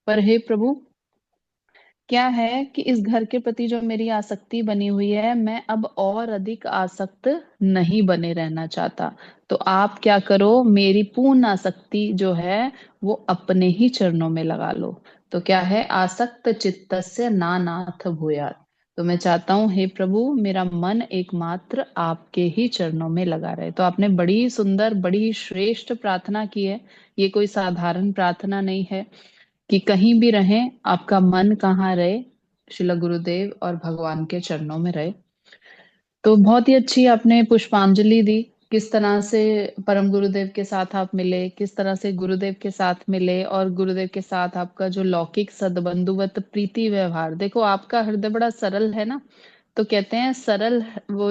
पर हे प्रभु, क्या है कि इस घर के प्रति जो मेरी आसक्ति बनी हुई है, मैं अब और अधिक आसक्त नहीं बने रहना चाहता। तो आप क्या करो, मेरी पूर्ण आसक्ति जो है वो अपने ही चरणों में लगा लो। तो क्या है, आसक्त चित्तस्य नानाथ भूयात्। तो मैं चाहता हूँ हे प्रभु, मेरा मन एकमात्र आपके ही चरणों में लगा रहे। तो आपने बड़ी सुंदर, बड़ी श्रेष्ठ प्रार्थना की है। ये कोई साधारण प्रार्थना नहीं है कि कहीं भी रहें, आपका मन कहाँ रहे, शिला गुरुदेव और भगवान के चरणों में रहे। तो बहुत ही अच्छी आपने पुष्पांजलि दी। किस तरह से परम गुरुदेव के साथ आप मिले, किस तरह से गुरुदेव के साथ मिले, और गुरुदेव के साथ आपका जो लौकिक सद्बंधुवत प्रीति व्यवहार, देखो आपका हृदय बड़ा सरल है ना। तो कहते हैं सरल, वो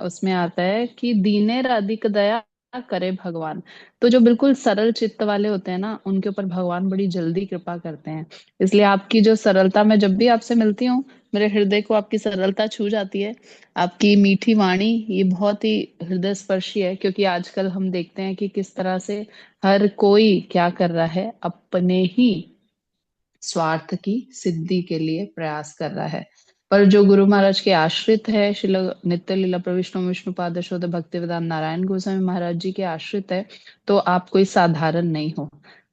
उसमें आता है कि दीनेर अधिक दया करे भगवान। तो जो बिल्कुल सरल चित्त वाले होते हैं ना, उनके ऊपर भगवान बड़ी जल्दी कृपा करते हैं। इसलिए आपकी जो सरलता, मैं जब भी आपसे मिलती हूँ मेरे हृदय को आपकी सरलता छू जाती है। आपकी मीठी वाणी ये बहुत ही हृदय स्पर्शी है, क्योंकि आजकल हम देखते हैं कि किस तरह से हर कोई क्या कर रहा है, अपने ही स्वार्थ की सिद्धि के लिए प्रयास कर रहा है। पर जो गुरु महाराज के आश्रित है, श्रील नित्य लीला प्रविष्णु विष्णुपाद शोध भक्ति वेदांत नारायण गोस्वामी महाराज जी के आश्रित है, तो आप कोई साधारण नहीं हो।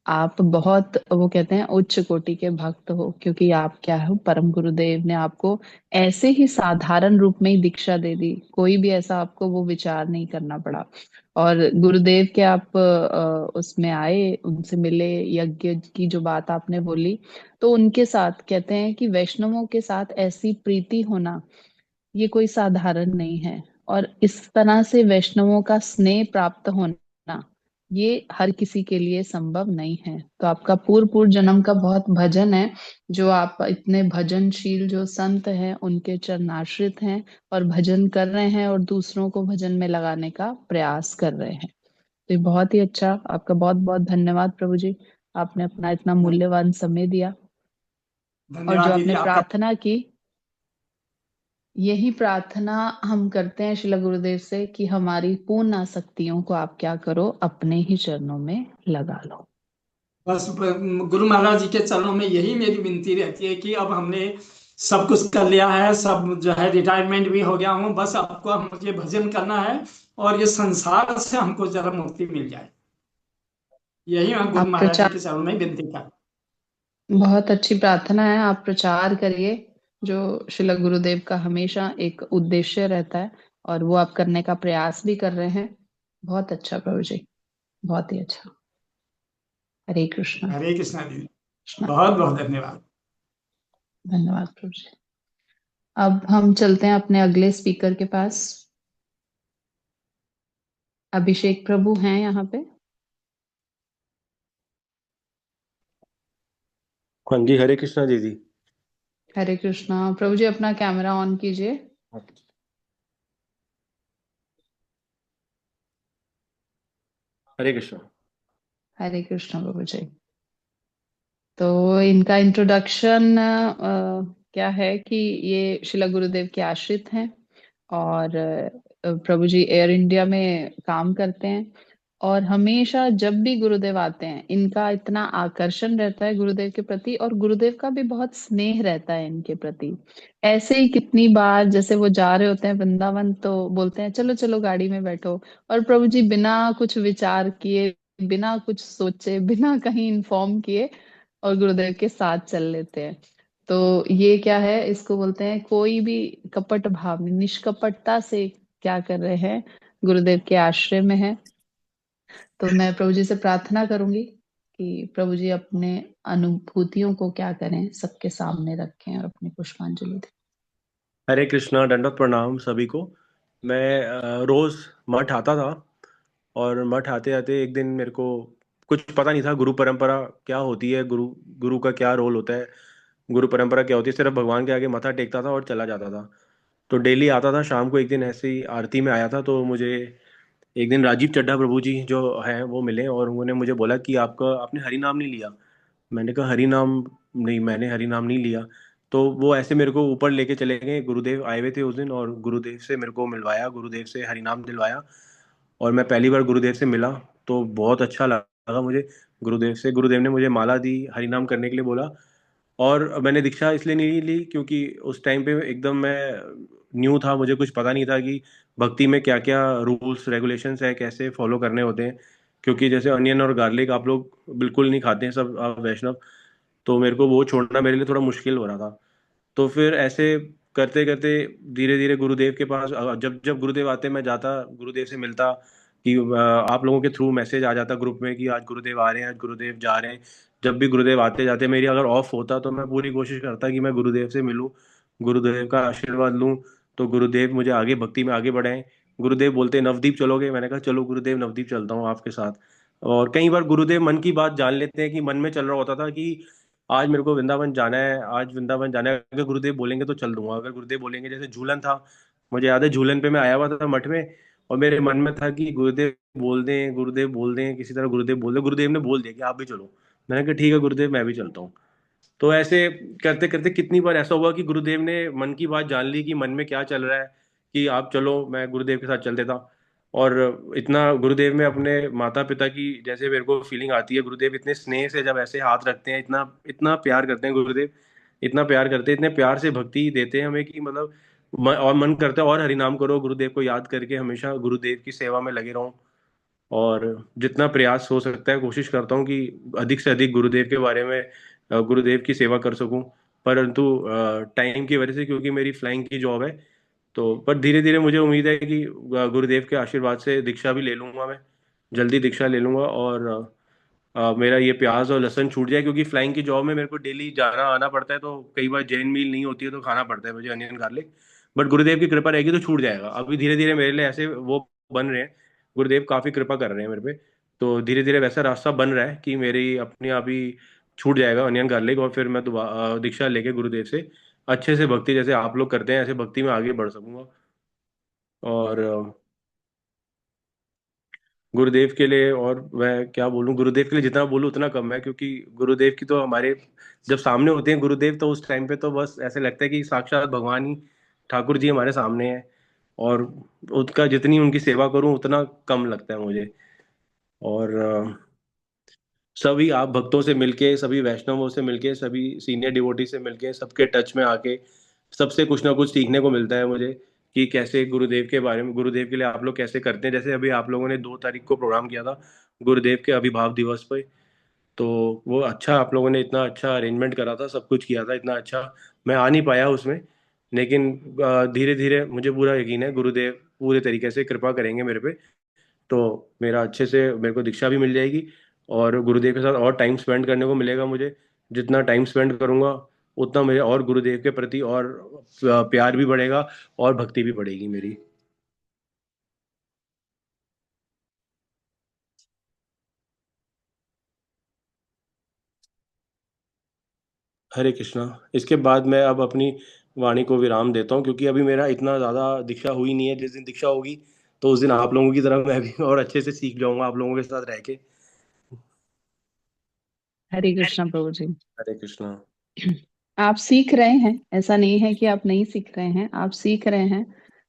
आप बहुत, वो कहते हैं, उच्च कोटि के भक्त हो, क्योंकि आप क्या हो, परम गुरुदेव ने आपको ऐसे ही साधारण रूप में ही दीक्षा दे दी। कोई भी ऐसा आपको वो विचार नहीं करना पड़ा। और गुरुदेव के आप उसमें आए, उनसे मिले, यज्ञ की जो बात आपने बोली, तो उनके साथ कहते हैं कि वैष्णवों के साथ ऐसी प्रीति होना ये कोई साधारण नहीं है। और इस तरह से वैष्णवों का स्नेह प्राप्त होना ये हर किसी के लिए संभव नहीं है। तो आपका पूर्व पूर्व जन्म का बहुत भजन है, जो आप इतने भजनशील जो संत हैं उनके चरणाश्रित हैं और भजन कर रहे हैं और दूसरों को भजन में लगाने का प्रयास कर रहे हैं। तो ये बहुत ही अच्छा, आपका बहुत बहुत धन्यवाद प्रभु जी, आपने अपना इतना मूल्यवान समय दिया। और जो धन्यवाद दीदी आपने आपका। प्रार्थना की, यही प्रार्थना हम करते हैं शिला गुरुदेव से कि हमारी पूर्ण आसक्तियों को आप क्या करो, अपने ही चरणों में लगा लो। बस गुरु महाराज जी के चरणों में यही मेरी विनती रहती है कि अब हमने सब कुछ कर लिया है, सब जो है रिटायरमेंट भी हो गया हूँ, बस आपको हम ये भजन करना है और ये संसार से हमको जरा मुक्ति मिल जाए। यही मैं गुरु आप महाराज जी प्रचार, के चरणों में विनती कर। बहुत अच्छी प्रार्थना है, आप प्रचार करिए जो शिला गुरुदेव का हमेशा एक उद्देश्य रहता है, और वो आप करने का प्रयास भी कर रहे हैं। बहुत अच्छा प्रभु जी, बहुत ही अच्छा। हरे कृष्णा। हरे कृष्णा जी, कृष्णा। बहुत बहुत धन्यवाद। धन्यवाद प्रभु जी। अब हम चलते हैं अपने अगले स्पीकर के पास। अभिषेक प्रभु हैं यहाँ पे। हाँ जी, हरे कृष्णा दीदी। हरे कृष्णा प्रभु जी, अपना कैमरा ऑन कीजिए। हरे कृष्णा। हरे कृष्णा प्रभु जी। तो इनका इंट्रोडक्शन क्या है कि ये शिला गुरुदेव के आश्रित हैं, और प्रभु जी एयर इंडिया में काम करते हैं, और हमेशा जब भी गुरुदेव आते हैं इनका इतना आकर्षण रहता है गुरुदेव के प्रति, और गुरुदेव का भी बहुत स्नेह रहता है इनके प्रति। ऐसे ही कितनी बार जैसे वो जा रहे होते हैं वृंदावन तो बोलते हैं चलो चलो गाड़ी में बैठो, और प्रभु जी बिना कुछ विचार किए, बिना कुछ सोचे, बिना कहीं इन्फॉर्म किए और गुरुदेव के साथ चल लेते हैं। तो ये क्या है, इसको बोलते हैं कोई भी कपट भाव नहीं, निष्कपटता से क्या कर रहे हैं, गुरुदेव के आश्रय में है। तो मैं प्रभु जी से प्रार्थना करूंगी कि प्रभु जी अपने अनुभूतियों को क्या करें, सबके सामने रखें और अपनी पुष्पांजलि दें। हरे कृष्णा, दंडवत प्रणाम सभी को। मैं रोज मठ आता था, और मठ आते आते एक दिन मेरे को कुछ पता नहीं था गुरु परंपरा क्या होती है, गुरु गुरु का क्या रोल होता है, गुरु परंपरा क्या होती है। सिर्फ भगवान के आगे मत्था टेकता था और चला जाता था। तो डेली आता था शाम को। एक दिन ऐसे ही आरती में आया था, तो मुझे एक दिन राजीव चड्ढा प्रभु जी जो हैं वो मिले, और उन्होंने मुझे बोला कि आपने हरि नाम नहीं लिया। मैंने कहा हरि नाम नहीं, मैंने हरि नाम नहीं लिया। तो वो ऐसे मेरे को ऊपर लेके चले गए। गुरुदेव आए हुए थे उस दिन, और गुरुदेव से मेरे को मिलवाया, गुरुदेव से हरि नाम दिलवाया। और मैं पहली बार गुरुदेव से मिला तो बहुत अच्छा लगा मुझे। गुरुदेव ने मुझे माला दी, हरि नाम करने के लिए बोला। और मैंने दीक्षा इसलिए नहीं ली क्योंकि उस टाइम पे एकदम मैं न्यू था, मुझे कुछ पता नहीं था कि भक्ति में क्या क्या रूल्स रेगुलेशंस है, कैसे फॉलो करने होते हैं। क्योंकि जैसे अनियन और गार्लिक आप लोग बिल्कुल नहीं खाते हैं, सब आप वैष्णव। तो मेरे को वो छोड़ना मेरे लिए थोड़ा मुश्किल हो रहा था। तो फिर ऐसे करते करते धीरे धीरे गुरुदेव के पास जब जब गुरुदेव आते मैं जाता, गुरुदेव से मिलता। कि आप लोगों के थ्रू मैसेज आ जाता ग्रुप में कि आज गुरुदेव आ रहे हैं, आज गुरुदेव जा रहे हैं। जब भी गुरुदेव आते जाते मेरी अगर ऑफ होता तो मैं पूरी कोशिश करता कि मैं गुरुदेव से मिलूं, गुरुदेव का आशीर्वाद लूं। तो गुरुदेव मुझे आगे भक्ति में आगे बढ़ाएं। गुरुदेव बोलते नवदीप चलोगे, मैंने कहा चलो गुरुदेव, नवदीप चलता हूँ आपके साथ। और कई बार गुरुदेव मन की बात जान लेते हैं कि मन में चल रहा होता था कि आज मेरे को वृंदावन जाना है, आज वृंदावन जाना है। अगर गुरुदेव बोलेंगे तो चल दूंगा। अगर गुरुदेव बोलेंगे, जैसे झूलन था, मुझे याद है झूलन पे मैं आया हुआ था मठ में, और मेरे मन में था कि गुरुदेव बोल दें, गुरुदेव बोल दें, किसी तरह गुरुदेव बोल दें। गुरुदेव ने बोल दिया कि आप भी चलो। मैंने कहा ठीक है गुरुदेव, मैं भी चलता हूँ। तो ऐसे करते करते कितनी बार ऐसा हुआ कि गुरुदेव ने मन की बात जान ली कि मन में क्या चल रहा है, कि आप चलो, मैं गुरुदेव के साथ चल देता। और इतना गुरुदेव में अपने माता पिता की जैसे मेरे को फीलिंग आती है। गुरुदेव इतने स्नेह से जब ऐसे हाथ रखते हैं, इतना इतना प्यार करते हैं गुरुदेव, इतना प्यार करते हैं, इतने प्यार से भक्ति देते हैं हमें कि मतलब और मन करता है और हरिनाम करो, गुरुदेव को याद करके हमेशा गुरुदेव की सेवा में लगे रहो। और जितना प्रयास हो सकता है कोशिश करता हूँ कि अधिक से अधिक गुरुदेव के बारे में, गुरुदेव की सेवा कर सकूं। परंतु टाइम की वजह से, क्योंकि मेरी फ्लाइंग की जॉब है, तो पर धीरे धीरे मुझे उम्मीद है कि गुरुदेव के आशीर्वाद से दीक्षा भी ले लूंगा मैं, जल्दी दीक्षा ले लूंगा। और मेरा ये प्याज और लहसुन छूट जाए, क्योंकि फ्लाइंग की जॉब में मेरे को डेली जाना आना पड़ता है, तो कई बार जैन मील नहीं होती है तो खाना पड़ता है मुझे अनियन गार्लिक। बट गुरुदेव की कृपा रहेगी तो छूट जाएगा। अभी धीरे धीरे मेरे लिए ऐसे वो बन रहे हैं, गुरुदेव काफी कृपा कर रहे हैं मेरे पे। तो धीरे धीरे वैसा रास्ता बन रहा है कि मेरी अपने आप ही छूट जाएगा अनियन गार्लिक, और फिर मैं दोबारा दीक्षा लेके गुरुदेव से अच्छे से भक्ति जैसे आप लोग करते हैं ऐसे भक्ति में आगे बढ़ सकूंगा। और गुरुदेव के लिए और मैं क्या बोलूं, गुरुदेव के लिए जितना बोलूं उतना कम है, क्योंकि गुरुदेव की तो हमारे जब सामने होते हैं गुरुदेव, तो उस टाइम पे तो बस ऐसे लगता है कि साक्षात भगवान ही ठाकुर जी हमारे सामने हैं, और उनका जितनी उनकी सेवा करूं उतना कम लगता है मुझे। और सभी आप भक्तों से मिलके, सभी वैष्णवों से मिलके, सभी सीनियर डिवोटी से मिलके, सबके टच में आके सबसे कुछ ना कुछ सीखने को मिलता है मुझे, कि कैसे गुरुदेव के बारे में, गुरुदेव के लिए आप लोग कैसे करते हैं। जैसे अभी आप लोगों ने 2 तारीख को प्रोग्राम किया था गुरुदेव के आविर्भाव दिवस पे, तो वो अच्छा, आप लोगों ने इतना अच्छा अरेंजमेंट करा था, सब कुछ किया था इतना अच्छा। मैं आ नहीं पाया उसमें, लेकिन धीरे धीरे मुझे पूरा यकीन है गुरुदेव पूरे तरीके से कृपा करेंगे मेरे पे, तो मेरा अच्छे से मेरे को दीक्षा भी मिल जाएगी, और गुरुदेव के साथ और टाइम स्पेंड करने को मिलेगा मुझे। जितना टाइम स्पेंड करूंगा उतना मेरे और गुरुदेव के प्रति और प्यार भी बढ़ेगा, और भक्ति भी बढ़ेगी मेरी। हरे कृष्णा। इसके बाद मैं अब अपनी वाणी को विराम देता हूँ, क्योंकि अभी मेरा इतना ज़्यादा दीक्षा हुई नहीं है। जिस दिन दीक्षा होगी तो उस दिन आप लोगों की तरह मैं भी और अच्छे से सीख जाऊंगा आप लोगों के साथ रह के। हरे कृष्णा प्रभु जी। हरे कृष्णा। आप सीख रहे हैं, ऐसा नहीं है कि आप नहीं सीख रहे हैं, आप सीख रहे हैं।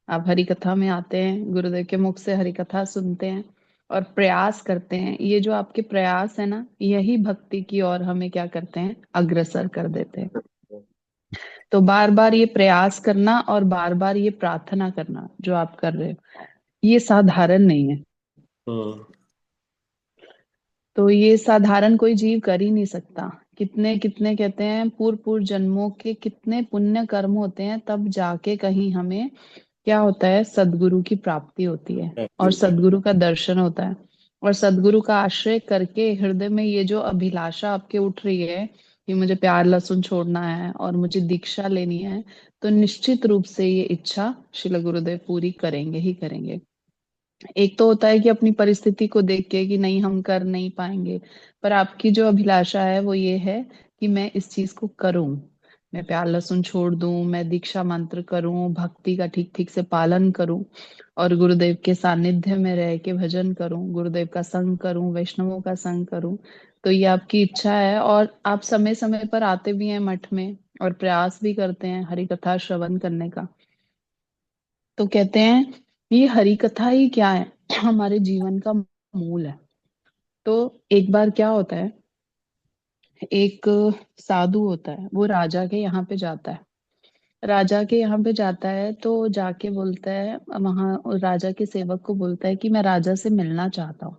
आप हरि कथा में आते हैं, गुरुदेव के मुख से हरि कथा सुनते हैं और प्रयास करते हैं। ये जो आपके प्रयास है ना, यही भक्ति की ओर हमें क्या करते हैं, अग्रसर कर देते हैं। तो बार बार ये प्रयास करना और बार बार ये प्रार्थना करना जो आप कर रहे हो, ये साधारण नहीं है। हम्म। तो ये साधारण कोई जीव कर ही नहीं सकता। कितने कितने कहते हैं, पूर्व पूर्व जन्मों के कितने पुण्य कर्म होते हैं, तब जाके कहीं हमें क्या होता है, सदगुरु की प्राप्ति होती है और होती है। सदगुरु का दर्शन होता है। और सदगुरु का आश्रय करके हृदय में ये जो अभिलाषा आपके उठ रही है कि मुझे प्यार लहसुन छोड़ना है और मुझे दीक्षा लेनी है, तो निश्चित रूप से ये इच्छा श्रील गुरुदेव पूरी करेंगे ही करेंगे। एक तो होता है कि अपनी परिस्थिति को देख के कि नहीं हम कर नहीं पाएंगे, पर आपकी जो अभिलाषा है वो ये है कि मैं इस चीज को करूं, मैं प्यार लहसुन छोड़ दूं, मैं दीक्षा मंत्र करूं, भक्ति का ठीक ठीक से पालन करूं और गुरुदेव के सानिध्य में रह के भजन करूं, गुरुदेव का संग करूं, वैष्णवों का संग करूं। तो ये आपकी इच्छा है और आप समय समय पर आते भी हैं मठ में और प्रयास भी करते हैं हरि कथा श्रवण करने का। तो कहते हैं ये हरि कथा ही क्या है, हमारे जीवन का मूल है। तो एक बार क्या होता है, एक साधु होता है, वो राजा के यहाँ पे जाता है। राजा के यहाँ पे जाता है तो जाके बोलता है, वहां राजा के सेवक को बोलता है कि मैं राजा से मिलना चाहता हूँ।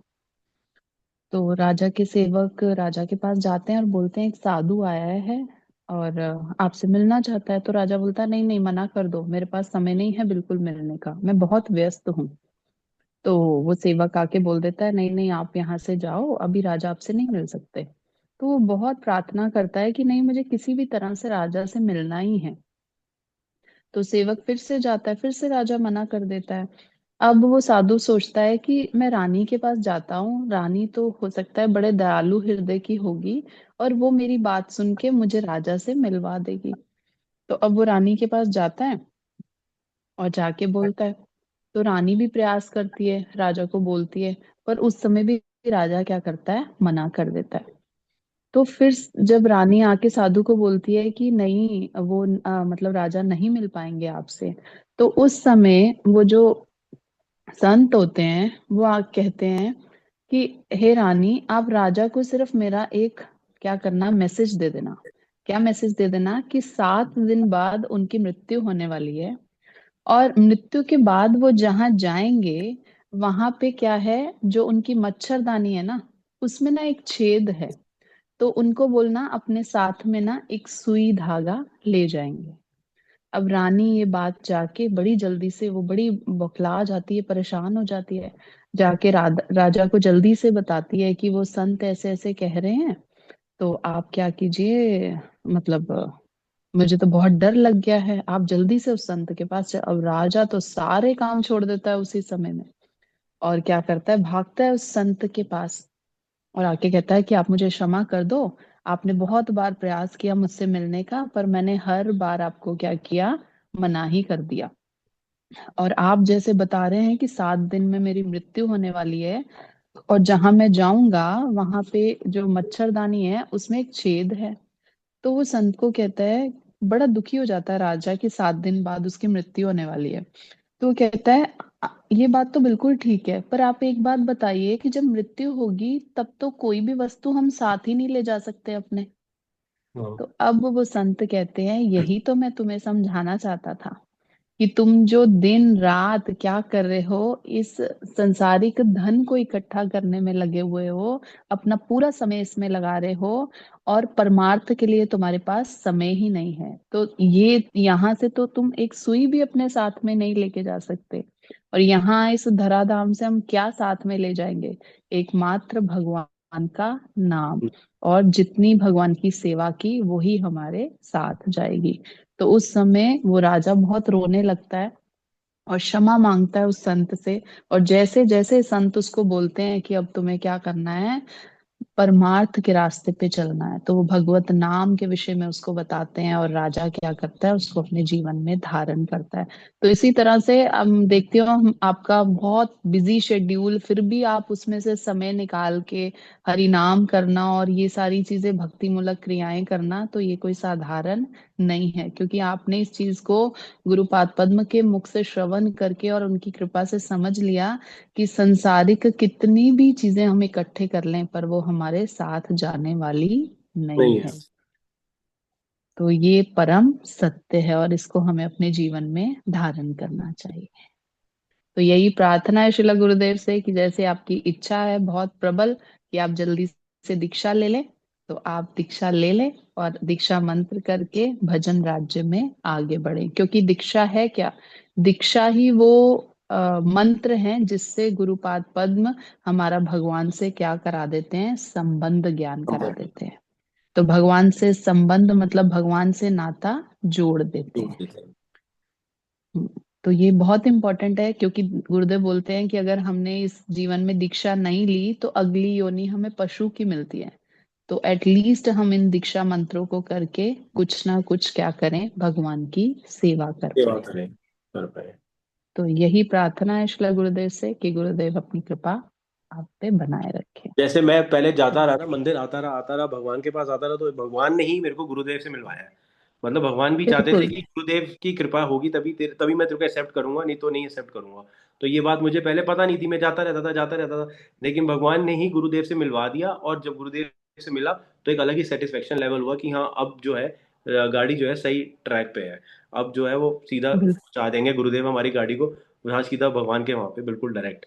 तो राजा के सेवक राजा के पास जाते हैं और बोलते हैं एक साधु आया है और आपसे मिलना चाहता है। तो राजा बोलता है नहीं नहीं, मना कर दो, मेरे पास समय नहीं है बिल्कुल मिलने का, मैं बहुत व्यस्त हूँ। तो वो सेवक आके बोल देता है नहीं नहीं, आप यहाँ से जाओ, अभी राजा आपसे नहीं मिल सकते। तो वो बहुत प्रार्थना करता है कि नहीं, मुझे किसी भी तरह से राजा से मिलना ही है। तो सेवक फिर से जाता है, फिर से राजा मना कर देता है। अब वो साधु सोचता है कि मैं रानी के पास जाता हूँ, रानी तो हो सकता है बड़े दयालु हृदय की होगी और वो मेरी बात सुन के मुझे राजा से मिलवा देगी। तो अब वो रानी के पास जाता है और जाके बोलता है। तो रानी भी प्रयास करती है, राजा को बोलती है, पर उस समय भी राजा क्या करता है, मना कर देता है। तो फिर जब रानी आके साधु को बोलती है कि नहीं वो मतलब राजा नहीं मिल पाएंगे आपसे, तो उस समय वो जो संत होते हैं वो कहते हैं कि हे रानी, आप राजा को सिर्फ मेरा एक क्या करना, मैसेज दे देना। क्या मैसेज दे देना कि 7 दिन बाद उनकी मृत्यु होने वाली है और मृत्यु के बाद वो जहां जाएंगे वहां पे क्या है, जो उनकी मच्छरदानी है ना, उसमें ना एक छेद है। तो उनको बोलना अपने साथ में ना एक सुई धागा ले जाएंगे। अब रानी ये बात जाके बड़ी जल्दी से, वो बड़ी बौखला जाती है, परेशान हो जाती है, जाके राजा को जल्दी से बताती है कि वो संत ऐसे ऐसे कह रहे हैं, तो आप क्या कीजिए, मतलब मुझे तो बहुत डर लग गया है, आप जल्दी से उस संत के पास जाओ। अब राजा तो सारे काम छोड़ देता है उसी समय में और क्या करता है, भागता है उस संत के पास और आके कहता है कि आप मुझे क्षमा कर दो, आपने बहुत बार प्रयास किया मुझसे मिलने का, पर मैंने हर बार आपको क्या किया, मना ही कर दिया। और आप जैसे बता रहे हैं कि 7 दिन में मेरी मृत्यु होने वाली है और जहां मैं जाऊंगा वहां पे जो मच्छरदानी है उसमें एक छेद है। तो वो संत को कहता है बड़ा दुखी हो जाता है राजा कि 7 दिन बाद उसकी मृत्यु होने वाली है। तो वो कहता है, ये बात तो बिल्कुल ठीक है, पर आप एक बात बताइए कि जब मृत्यु होगी तब तो कोई भी वस्तु हम साथ ही नहीं ले जा सकते अपने। हाँ। तो अब वो संत कहते हैं, यही तो मैं तुम्हें समझाना चाहता था कि तुम जो दिन रात क्या कर रहे हो, इस संसारिक धन को इकट्ठा करने में लगे हुए हो, अपना पूरा समय इसमें लगा रहे हो, और परमार्थ के लिए तुम्हारे पास समय ही नहीं है। तो ये यहाँ से तो तुम एक सुई भी अपने साथ में नहीं लेके जा सकते, और यहाँ इस धराधाम से हम क्या साथ में ले जाएंगे? एकमात्र भगवान का नाम, और जितनी भगवान की सेवा की वही हमारे साथ जाएगी। तो उस समय वो राजा बहुत रोने लगता है और क्षमा मांगता है उस संत से। और जैसे जैसे संत उसको बोलते हैं कि अब तुम्हें क्या करना है, परमार्थ के रास्ते पे चलना है, तो वो भगवत नाम के विषय में उसको बताते हैं, और राजा क्या करता है, उसको अपने जीवन में धारण करता है। तो इसी तरह से हम देखते हो, हम आपका बहुत बिजी शेड्यूल, फिर भी आप उसमें से समय निकाल के हरि नाम करना और ये सारी चीजें भक्ति मूलक क्रियाएं करना, तो ये कोई साधारण नहीं है, क्योंकि आपने इस चीज को गुरुपाद पद्म के मुख से श्रवण करके और उनकी कृपा से समझ लिया कि संसारिक कितनी भी चीजें हम इकट्ठे कर लें, पर वो हमारे साथ जाने वाली नहीं नहीं है। है। तो ये परम सत्य है, और इसको हमें अपने जीवन में धारण करना चाहिए। तो यही प्रार्थना है शिला गुरुदेव से कि जैसे आपकी इच्छा है बहुत प्रबल कि आप जल्दी से दीक्षा ले लें, तो आप दीक्षा ले लें और दीक्षा मंत्र करके भजन राज्य में आगे बढ़े। क्योंकि दीक्षा है क्या? दीक्षा ही वो मंत्र है जिससे गुरुपाद पद्म हमारा भगवान से क्या करा देते हैं, संबंध ज्ञान करा देते हैं। तो भगवान से संबंध मतलब भगवान से नाता जोड़ देते हैं। हम्म, तो ये बहुत इंपॉर्टेंट है, क्योंकि गुरुदेव बोलते हैं कि अगर हमने इस जीवन में दीक्षा नहीं ली तो अगली योनि हमें पशु की मिलती है। तो एटलीस्ट हम इन दीक्षा मंत्रों को करके कुछ ना कुछ क्या करें, भगवान की सेवा कर सेवा पाए। करें, कर पाए। तो यही प्रार्थना है श्रील गुरुदेव से कि गुरुदेव अपनी कृपा आप पे बनाए रखें। जैसे मैं पहले जाता रहा ना, मंदिर आता रहा, भगवान के पास आता रहा, तो भगवान ने ही मेरे को गुरुदेव से मिलवाया है। मतलब भगवान भी चाहते थे बिल्कुल कि गुरुदेव की कृपा होगी तभी मैं तेरे को एक्सेप्ट करूंगा, नहीं तो नहीं एक्सेप्ट करूंगा। तो ये बात मुझे पहले पता नहीं थी, मैं जाता रहता था, लेकिन भगवान ने ही गुरुदेव से मिलवा दिया। और जब गुरुदेव से मिला तो एक अलग ही सेटिस्फेक्शन लेवल हुआ कि हाँ, अब जो है गाड़ी जो है सही ट्रैक पे है। अब जो है वो सीधा बिल्कुल। पहुंचा देंगे गुरुदेव हमारी गाड़ी को, वहाँ सीधा भगवान के वहां पे बिल्कुल डायरेक्ट।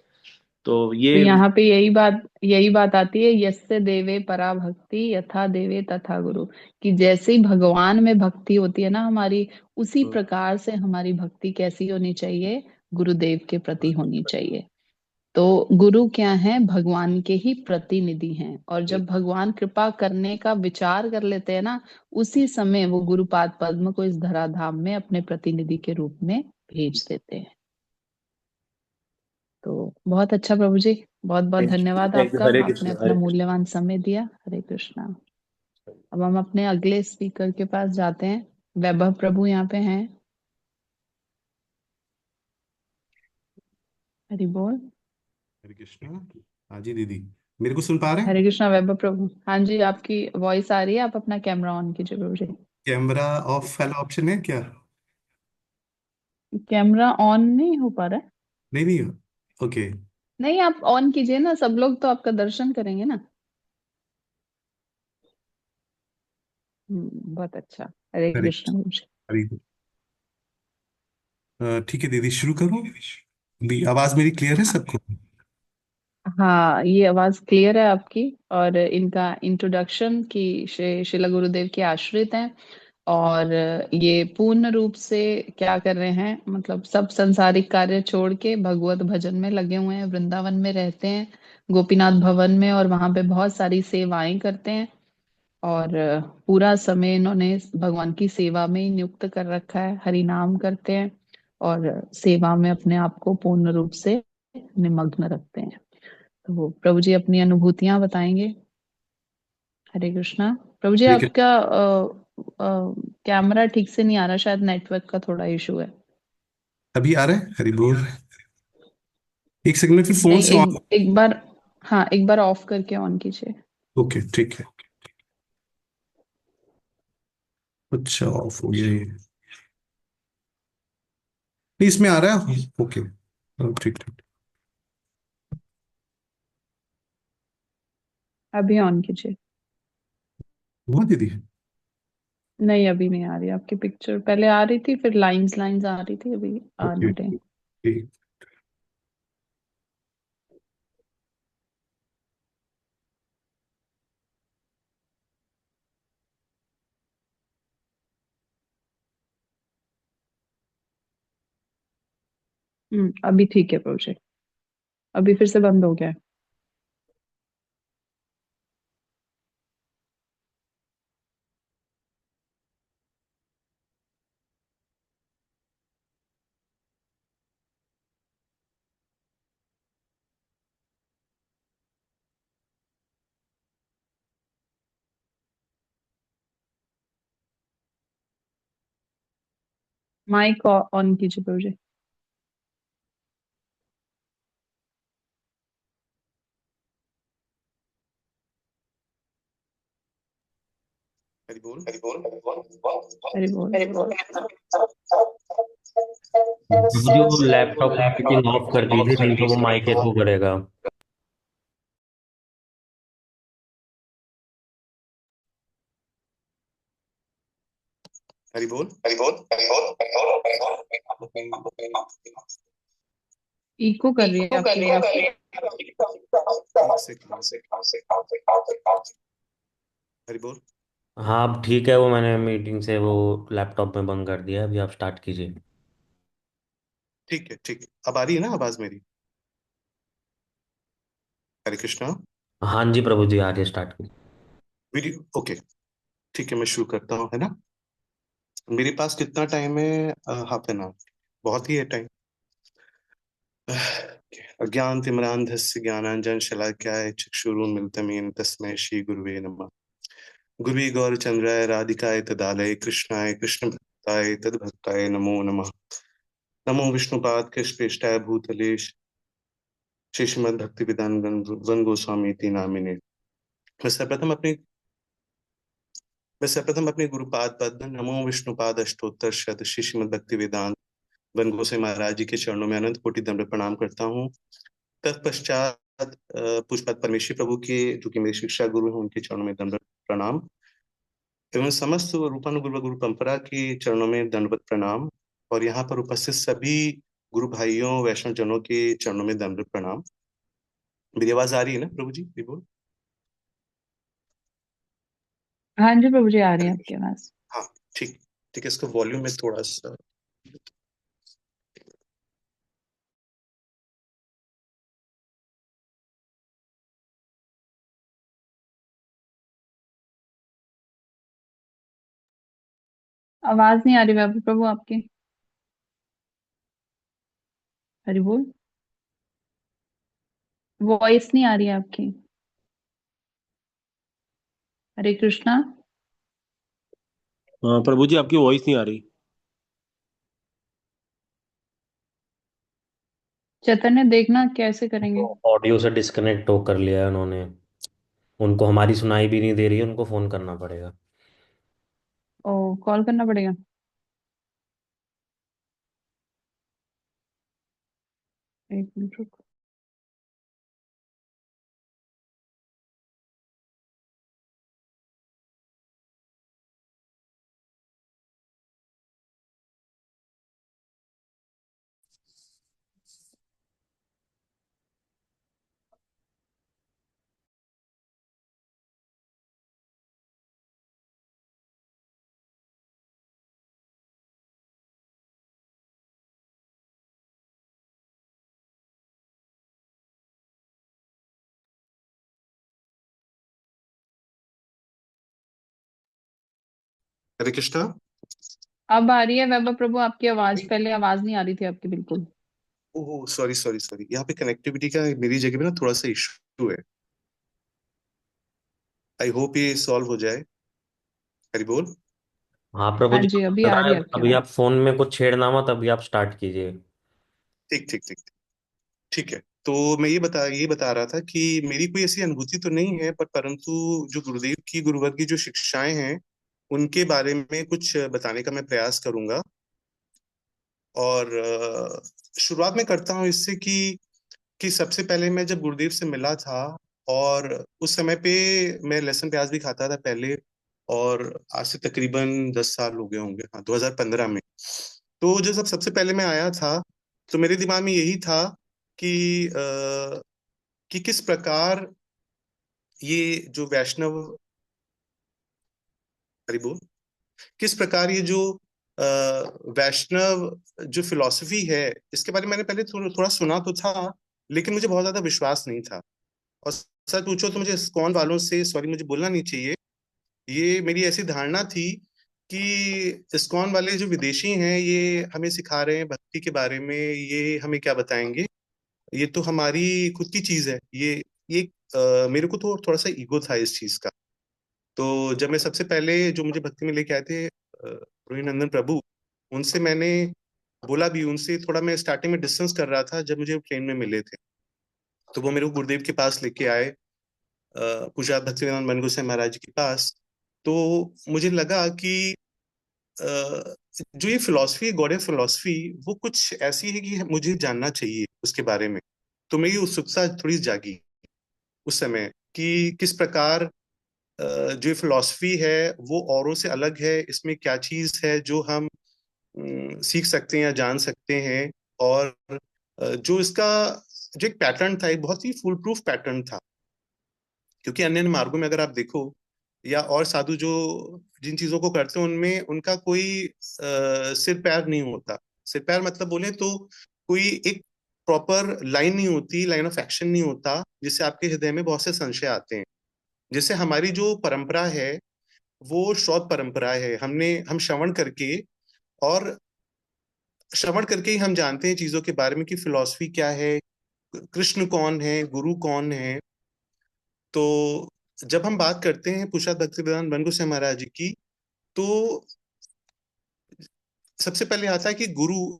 तो तो ये यहाँ पे यही बात आती है, यस्य देवे परा भक्ति यथा देवे तथा गुरु। कि जैसे ही भगवान में भक्ति होती है ना हमारी, उसी प्रकार से हमारी भक्ति कैसी होनी चाहिए, गुरुदेव के प्रति होनी चाहिए। तो गुरु क्या है, भगवान के ही प्रतिनिधि हैं, और जब भगवान कृपा करने का विचार कर लेते हैं ना, उसी समय वो गुरुपाद पद्म को इस धराधाम में अपने प्रतिनिधि के रूप में भेज देते हैं। तो बहुत अच्छा प्रभु जी, बहुत बहुत धन्यवाद आपका, हरे आपने कृष्ण, अपना हरे कृष्ण। मूल्यवान समय दिया। हरे कृष्णा। अब हम अपने अगले स्पीकर के पास जाते हैं। वैभव प्रभु यहाँ पे हैं। हरि बोल। हरे कृष्णा। हाँ जी दीदी, मेरे को सुन पा रहे हैं? हरे कृष्णा वैभव प्रभु, हाँ जी आपकी वॉइस आ रही है, आप अपना कैमरा ऑन कीजिए प्रभु जी। कैमरा ऑफ वाला ऑप्शन है क्या? कैमरा ऑन नहीं हो पा रहा है। नहीं नहीं। ओके। नहीं, आप ऑन कीजिए ना, सब लोग तो आपका दर्शन करेंगे ना। बहुत अच्छा। हरे हरे कृष्ण प्रभु जी। हरी। ठीक है दीदी, शुरू करो। भी आवाज मेरी क्लियर है सबको? हाँ, ये आवाज क्लियर है आपकी, और इनका इंट्रोडक्शन की श्रील गुरुदेव के आश्रित हैं, और ये पूर्ण रूप से क्या कर रहे हैं, मतलब सब संसारिक कार्य छोड़ के भगवत भजन में लगे हुए हैं। वृंदावन में रहते हैं, गोपीनाथ भवन में, और वहां पे बहुत सारी सेवाएं करते हैं, और पूरा समय इन्होंने भगवान की सेवा में ही नियुक्त कर रखा है। हरि नाम करते हैं और सेवा में अपने आप को पूर्ण रूप से निमग्न रखते हैं। तो वो प्रभु जी अपनी अनुभूतियां बताएंगे। हरे कृष्णा। प्रभु जी हरे कृष्ण। आपका कैमरा ठीक से नहीं आ रहा, शायद नेटवर्क का थोड़ा इशू है। अभी आ रहा है? हरी बोल। एक सेकंड में फिर फोन नहीं, से ऑन। एक बार, हाँ एक बार ऑफ करके ऑन कीजिए। ओके ठीक है। अच्छा, ऑफ हो गया ये। नहीं, इसमें आ रहा है। ओके, ठीक ठीक। अभी ऑन कीजिए। हुआ दीदी? नहीं, अभी नहीं आ रही आपकी पिक्चर। पहले आ रही थी, फिर लाइंस लाइंस आ रही थी, अभी आ ओके नहीं रही। ठीक। अभी ठीक है प्रोजेक्ट। अभी फिर से बंद हो गया है। माइक ऑन कीजिए प्रोजेक्ट। हरि बोल। अरे बोल। प्रभु जी वो लैपटॉप मीटिंग ऑफ कर दीजिए, नहीं तो वो माइक एको करेगा। हरि बोल। इको कर रही है आपकी वॉइस। हरि बोल। हाँ अब ठीक है, वो मैंने मीटिंग से वो लैपटॉप में बंद कर दिया। अभी आप स्टार्ट कीजिए। ठीक है ठीक है, अब आ रही है ना आवाज मेरी? हरे कृष्णा। हाँ जी प्रभु जी, आगे स्टार्ट कीजिए। Video okay. ठीक है, मैं शुरू करता हूँ, है ना? मेरे पास कितना टाइम है? हाफ एन आवर, बहुत ही है टाइम। अज्ञान तिमिरान्धस्य ज्ञानांजन शलाकाय चक्षुरुन्मिलितं तस्मै श्री गुरुवे नमः। गुरुवे गौरचंद्राय राधिकाय तदालय कृष्णाय कृष्ण भक्ताय तद्भक्ताय नमो नमः। नमो विष्णुपाद कृष्णेष्ठाय भूतले श्री श्रीमद् भक्ति वेदांत वन गोस्वामी इति नामिने। मैं सर्वप्रथम अपने गुरुपाद पद्म नमो विष्णुपाद अष्टोत्तर शत श्री श्रीमद् भक्ति वेदांत वन गोसाई महाराज जी के चरणों में अनंत कोटि दंड प्रणाम करता हूँ। तत्पश्चात पुष्पत परमेश्वरी प्रभु के, जो कि मेरे शिक्षा गुरु हैं, उनके चरणों में दंडवत प्रणाम, एवं समस्त रूपानुगुरु गुरु परंपरा के चरणों में दंडवत प्रणाम, और यहाँ पर उपस्थित सभी गुरु भाइयों वैष्णव जनों के चरणों में दंडवत प्रणाम। मेरी आवाज आ रही है ना प्रभु जी? बोल। हाँ जी प्रभु जी, आ रही हरे है आपकी कृष्ण। आवाज। हाँ ठीक। ठीक है, इसका वॉल्यूम में थोड़ा सा। आवाज नहीं आ रही बाबू प्रभु आपकी। हरि बोल। वॉइस नहीं आ रही है आपकी। हरे कृष्णा। हाँ प्रभु जी, आपकी वॉइस नहीं आ रही। चैतन्य, देखना कैसे करेंगे। ऑडियो से डिस्कनेक्ट हो कर लिया है उन्होंने। उनको हमारी सुनाई भी नहीं दे रही है, उनको फोन करना पड़ेगा। ओ, कॉल करना पड़ेगा। एक मिनट रुको। हरे कृष्णा। अब आ रही है वैभव प्रभु आपकी आवाज। पहले आवाज नहीं आ रही थी आपकी बिल्कुल। ओह सॉरी सॉरी सॉरी, यहाँ पे कनेक्टिविटी का मेरी जगह पे ना थोड़ा सा इशू है। आई होप ये सॉल्व हो जाए। हरि बोल। हाँ प्रभु हाँ जी, जी, अभी चल आ रहा रही है। है आपकी अभी आवाज। आप फोन में कुछ छेड़ना मत, अभी आप स्टार्ट कीजिए। ठीक ठीक ठीक। ठीक है, तो मैं ये बता रहा था कि मेरी कोई ऐसी अनुभूति तो नहीं है, पर परंतु जो गुरुदेव की गुरुवर की जो शिक्षाएं हैं, उनके बारे में कुछ बताने का मैं प्रयास करूंगा। और शुरुआत में करता हूँ इससे कि सबसे पहले मैं जब गुरुदेव से मिला था, और उस समय पे मैं लहसुन प्याज भी खाता था पहले, और आज से तकरीबन 10 साल हो गए होंगे, हाँ 2015 में। तो जो सबसे पहले मैं आया था, तो मेरे दिमाग में यही था कि किस प्रकार ये जो वैष्णव, हरि बोल, किस प्रकार ये जो वैष्णव जो फिलॉसफी है, इसके बारे में मैंने पहले थोड़ा सुना तो था, लेकिन मुझे बहुत ज्यादा विश्वास नहीं था। और सच पूछो तो मुझे इस्कॉन वालों से, सॉरी मुझे बोलना नहीं चाहिए, ये मेरी ऐसी धारणा थी कि इस्कॉन वाले जो विदेशी हैं ये हमें सिखा रहे हैं भक्ति के बारे में, ये हमें क्या बताएंगे, ये तो हमारी खुद की चीज है। ये मेरे को तो थोड़ा सा ईगो था इस चीज का। तो जब मैं सबसे पहले जो मुझे भक्ति में लेके आए थे रोहित नंदन प्रभु, उनसे मैंने बोला भी, उनसे थोड़ा मैं स्टार्टिंग में डिस्टेंस कर रहा था जब मुझे ट्रेन में मिले थे। तो वो मेरे को गुरुदेव के पास लेके आए, पूजा भक्तिवेदांत मन गोसाई महाराज जी के पास। तो मुझे लगा कि जो ये फिलॉसफी है, गॉड फिलॉसफी, वो कुछ ऐसी है कि मुझे जानना चाहिए उसके बारे में। तो मेरी उत्सुकता थोड़ी जागी उस समय कि किस प्रकार जो ये फिलॉसफी है वो औरों से अलग है, इसमें क्या चीज है जो हम सीख सकते हैं या जान सकते हैं। और जो इसका जो एक पैटर्न था, एक बहुत ही फुल प्रूफ पैटर्न था, क्योंकि अन्य मार्गों में अगर आप देखो या और साधु जो जिन चीजों को करते हैं उनमें उनका कोई सिर पैर नहीं होता। सिर पैर मतलब बोले तो कोई एक प्रॉपर लाइन नहीं होती, लाइन ऑफ एक्शन नहीं होता, जिससे आपके हृदय में बहुत से संशय आते हैं। जैसे हमारी जो परंपरा है वो श्रौत परंपरा है, हम श्रवण करके ही हम जानते हैं चीजों के बारे में कि फिलॉसफी क्या है, कृष्ण कौन है, गुरु कौन है। तो जब हम बात करते हैं पूषा भक्तिवेदांत मन गोसाई महाराज जी की, तो सबसे पहले आता है कि गुरु,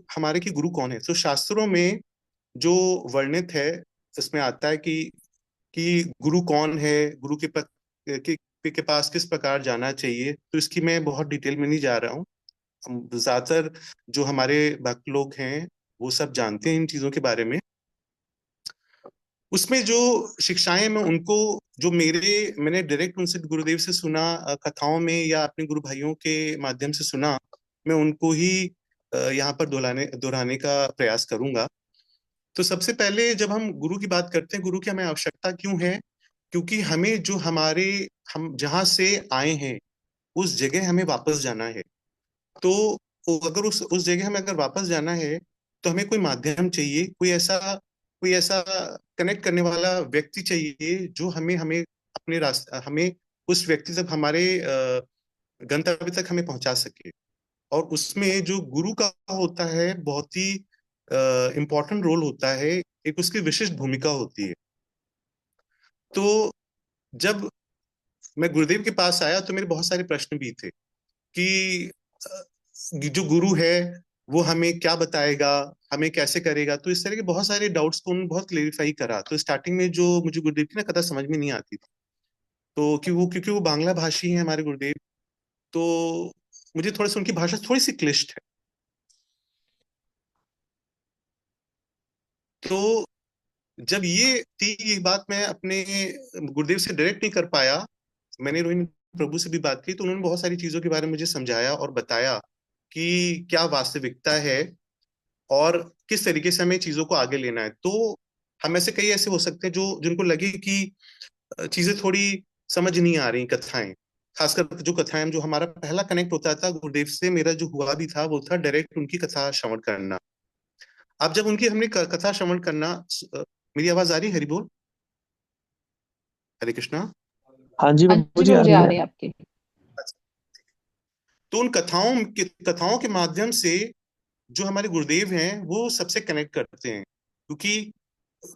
हमारे की गुरु कौन है। तो शास्त्रों में जो वर्णित है इसमें आता है कि गुरु कौन है, गुरु के पास किस प्रकार जाना चाहिए। तो इसकी मैं बहुत डिटेल में नहीं जा रहा हूँ, ज्यादातर जो हमारे भक्त लोग हैं वो सब जानते हैं इन चीजों के बारे में। उसमें जो शिक्षाएं मैं उनको, जो मैंने डायरेक्ट उनसे गुरुदेव से सुना, कथाओं में या अपने गुरु भाइयों के माध्यम से सुना, मैं उनको ही यहाँ पर दोहराने का प्रयास करूंगा। तो सबसे पहले जब हम गुरु की बात करते हैं, गुरु की हमें आवश्यकता क्यों है? क्योंकि हमें जो हम जहाँ से आए हैं उस जगह हमें वापस जाना है। तो अगर उस जगह हमें अगर वापस जाना है तो हमें कोई माध्यम चाहिए, कोई ऐसा कनेक्ट करने वाला व्यक्ति चाहिए जो हमें हमें अपने रास्ते, हमें उस व्यक्ति तक, हमारे गंतव्य तक हमें पहुंचा सके। और उसमें जो गुरु का होता है बहुत ही इम्पोर्टेंट रोल होता है, एक उसकी विशिष्ट भूमिका होती है। तो जब मैं गुरुदेव के पास आया तो मेरे बहुत सारे प्रश्न भी थे कि जो गुरु है वो हमें क्या बताएगा, हमें कैसे करेगा। तो इस तरह के बहुत सारे डाउट्स को उन्होंने बहुत क्लेरिफाई करा। तो स्टार्टिंग में जो मुझे गुरुदेव की ना कथा समझ में नहीं आती थी, तो क्योंकि वो बांग्ला भाषी हैं हमारे गुरुदेव, तो मुझे थोड़ा सा उनकी भाषा थोड़ी सी क्लिष्ट है। तो जब ये बात मैं अपने गुरुदेव से डायरेक्ट नहीं कर पाया, मैंने रोहिणी प्रभु से भी बात की, तो उन्होंने बहुत सारी चीजों के बारे में मुझे समझाया और बताया कि क्या वास्तविकता है और किस तरीके से हमें चीजों को आगे लेना है। तो हम ऐसे कई ऐसे हो सकते हैं जो जिनको लगे कि चीजें थोड़ी समझ नहीं आ रही, कथाएं, खासकर जो कथाएं, जो हमारा पहला कनेक्ट होता था गुरुदेव से, मेरा जो हुआ भी था वो था डायरेक्ट उनकी कथा श्रवण करना। अब जब हमने कथा श्रवण करना, मेरी आवाज आ रही है? हरि बोल, हरे कृष्णा। हाँ जी हाँ बाबू जी जी, आ बाबू जी, रही आ है। रही है आपकी। तो उन कथाओं के माध्यम से जो हमारे गुरुदेव हैं वो सबसे कनेक्ट करते हैं, क्योंकि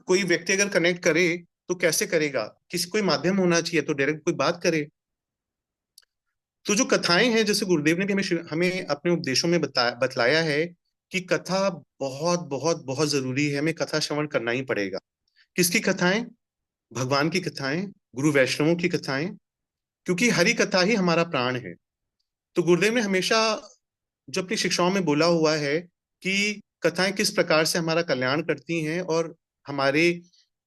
कोई व्यक्ति अगर कनेक्ट करे तो कैसे करेगा, किसी कोई माध्यम होना चाहिए, तो डायरेक्ट कोई बात करे। तो जो कथाएं हैं, जैसे गुरुदेव ने भी हमें अपने उपदेशों में बतलाया है कि कथा बहुत बहुत बहुत जरूरी है, हमें कथा श्रवण करना ही पड़ेगा। किसकी कथाएं? भगवान की कथाएं, गुरु वैष्णवों की कथाएं। क्योंकि हरि कथा ही हमारा प्राण है। तो गुरुदेव ने हमेशा जो अपनी शिक्षाओं में बोला हुआ है कि कथाएं किस प्रकार से हमारा कल्याण करती हैं, और हमारे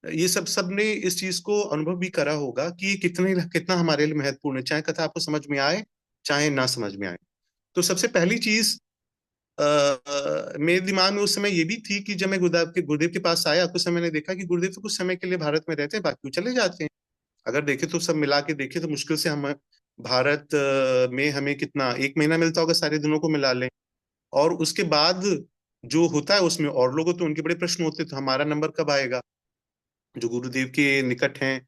ये सब ने इस चीज को अनुभव भी करा होगा कि ये कितना हमारे लिए महत्वपूर्ण है, चाहे कथा आपको समझ में आए चाहे ना समझ में आए। तो सबसे पहली चीज मेरे दिमाग में उस समय ये भी थी कि जब मैं गुरुदेव के पास आया, कुछ समय मैंने देखा कि गुरुदेव तो कुछ समय के लिए भारत में रहते हैं, बाकी वो चले जाते हैं। अगर देखे तो सब मिला के देखे तो मुश्किल से हम भारत में हमें कितना 1 महीना मिलता होगा, सारे दिनों को मिला लें। और उसके बाद जो होता है उसमें और लोगों तो उनके बड़े प्रश्न होते, तो हमारा नंबर कब आएगा। जो गुरुदेव के निकट हैं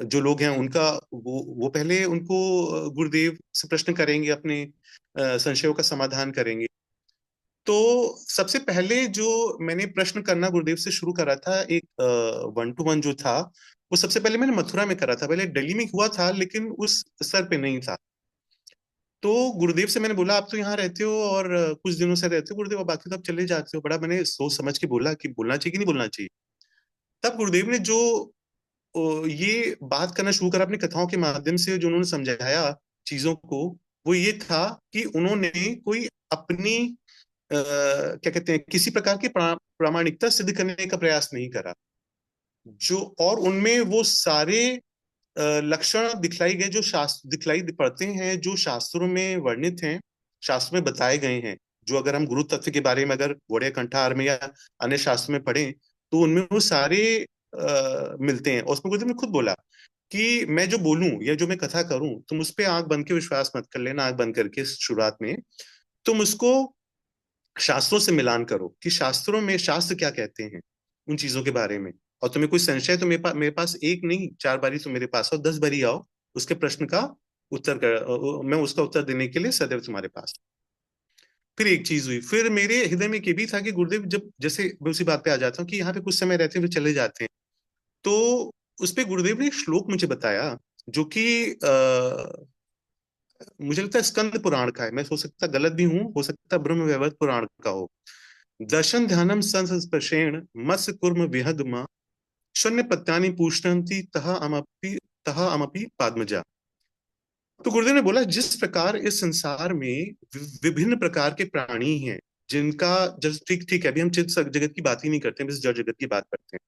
जो लोग हैं, उनका वो पहले उनको गुरुदेव से प्रश्न करेंगे, अपने संशयों का समाधान करेंगे। तो सबसे पहले जो मैंने प्रश्न करना गुरुदेव से शुरू करा था, एक 1-to-1 जो था, वो सबसे पहले मैंने मथुरा में करा था। पहले दिल्ली में हुआ था लेकिन उस स्तर पे नहीं था। तो गुरुदेव से मैंने बोला, आप तो यहाँ रहते हो और कुछ दिनों से रहते हो गुरुदेव, और बाकी तो आप चले जाते हो। बड़ा मैंने सोच समझ के बोला कि बोलना चाहिए कि नहीं बोलना चाहिए। तब गुरुदेव ने जो ये बात करना शुरू करा अपनी कथाओं के माध्यम से, जो उन्होंने समझाया चीजों को, वो ये था कि उन्होंने कोई अपनी क्या कहते हैं, किसी प्रकार की प्रामाणिकता सिद्ध करने का प्रयास नहीं करा। जो और उनमें वो सारे लक्षण दिखलाई गए जो शास्त्र दिखलाई पड़ते हैं, जो शास्त्रों में वर्णित हैं, शास्त्र में बताए गए हैं। जो अगर हम गुरु तत्व के बारे में अगर गौड़ीय कंठार में या अन्य शास्त्र में पढ़ें तो उनमें वो सारे मिलते हैं। और उसमें गुरुदेव ने खुद बोला कि मैं जो बोलूं या जो मैं कथा करूं, तुम उस पर आंख बंद के विश्वास मत कर लेना, आंख बंद करके शुरुआत में तुम उसको शास्त्रों से मिलान करो कि शास्त्रों में शास्त्र क्या कहते हैं उन चीजों के बारे में। और तुम्हें कोई संशय तो मेरे पास एक नहीं 4 बारी तो मेरे पास आओ, 10 बारी आओ, उसके प्रश्न का उत्तर मैं उसका उत्तर देने के लिए सदैव तुम्हारे पास। फिर एक चीज हुई, फिर मेरे हृदय में ये भी था कि गुरुदेव जब, जैसे मैं उसी बात पे आ जाता हूँ कि यहाँ पे कुछ समय रहते हैं फिर चले जाते हैं, तो उस पे गुरुदेव ने एक श्लोक मुझे बताया जो कि मुझे लगता है स्कंद पुराण का है। मैं हो सकता गलत भी हूँ, हो सकता ब्रह्म वैवर्त पुराण का हो। दर्शन ध्यानम संस्पर्शेण मत्स्य कुर्म विहगमा शून्य पत्यानि पूषणंती तह अमपि पाद्मजा। तो गुरुदेव ने बोला, जिस प्रकार इस संसार में विभिन्न प्रकार के प्राणी हैं, जिनका ठीक ठीक है, अभी हम चित्त जगत की बात ही नहीं करते, बस जड़ जगत की बात करते हैं।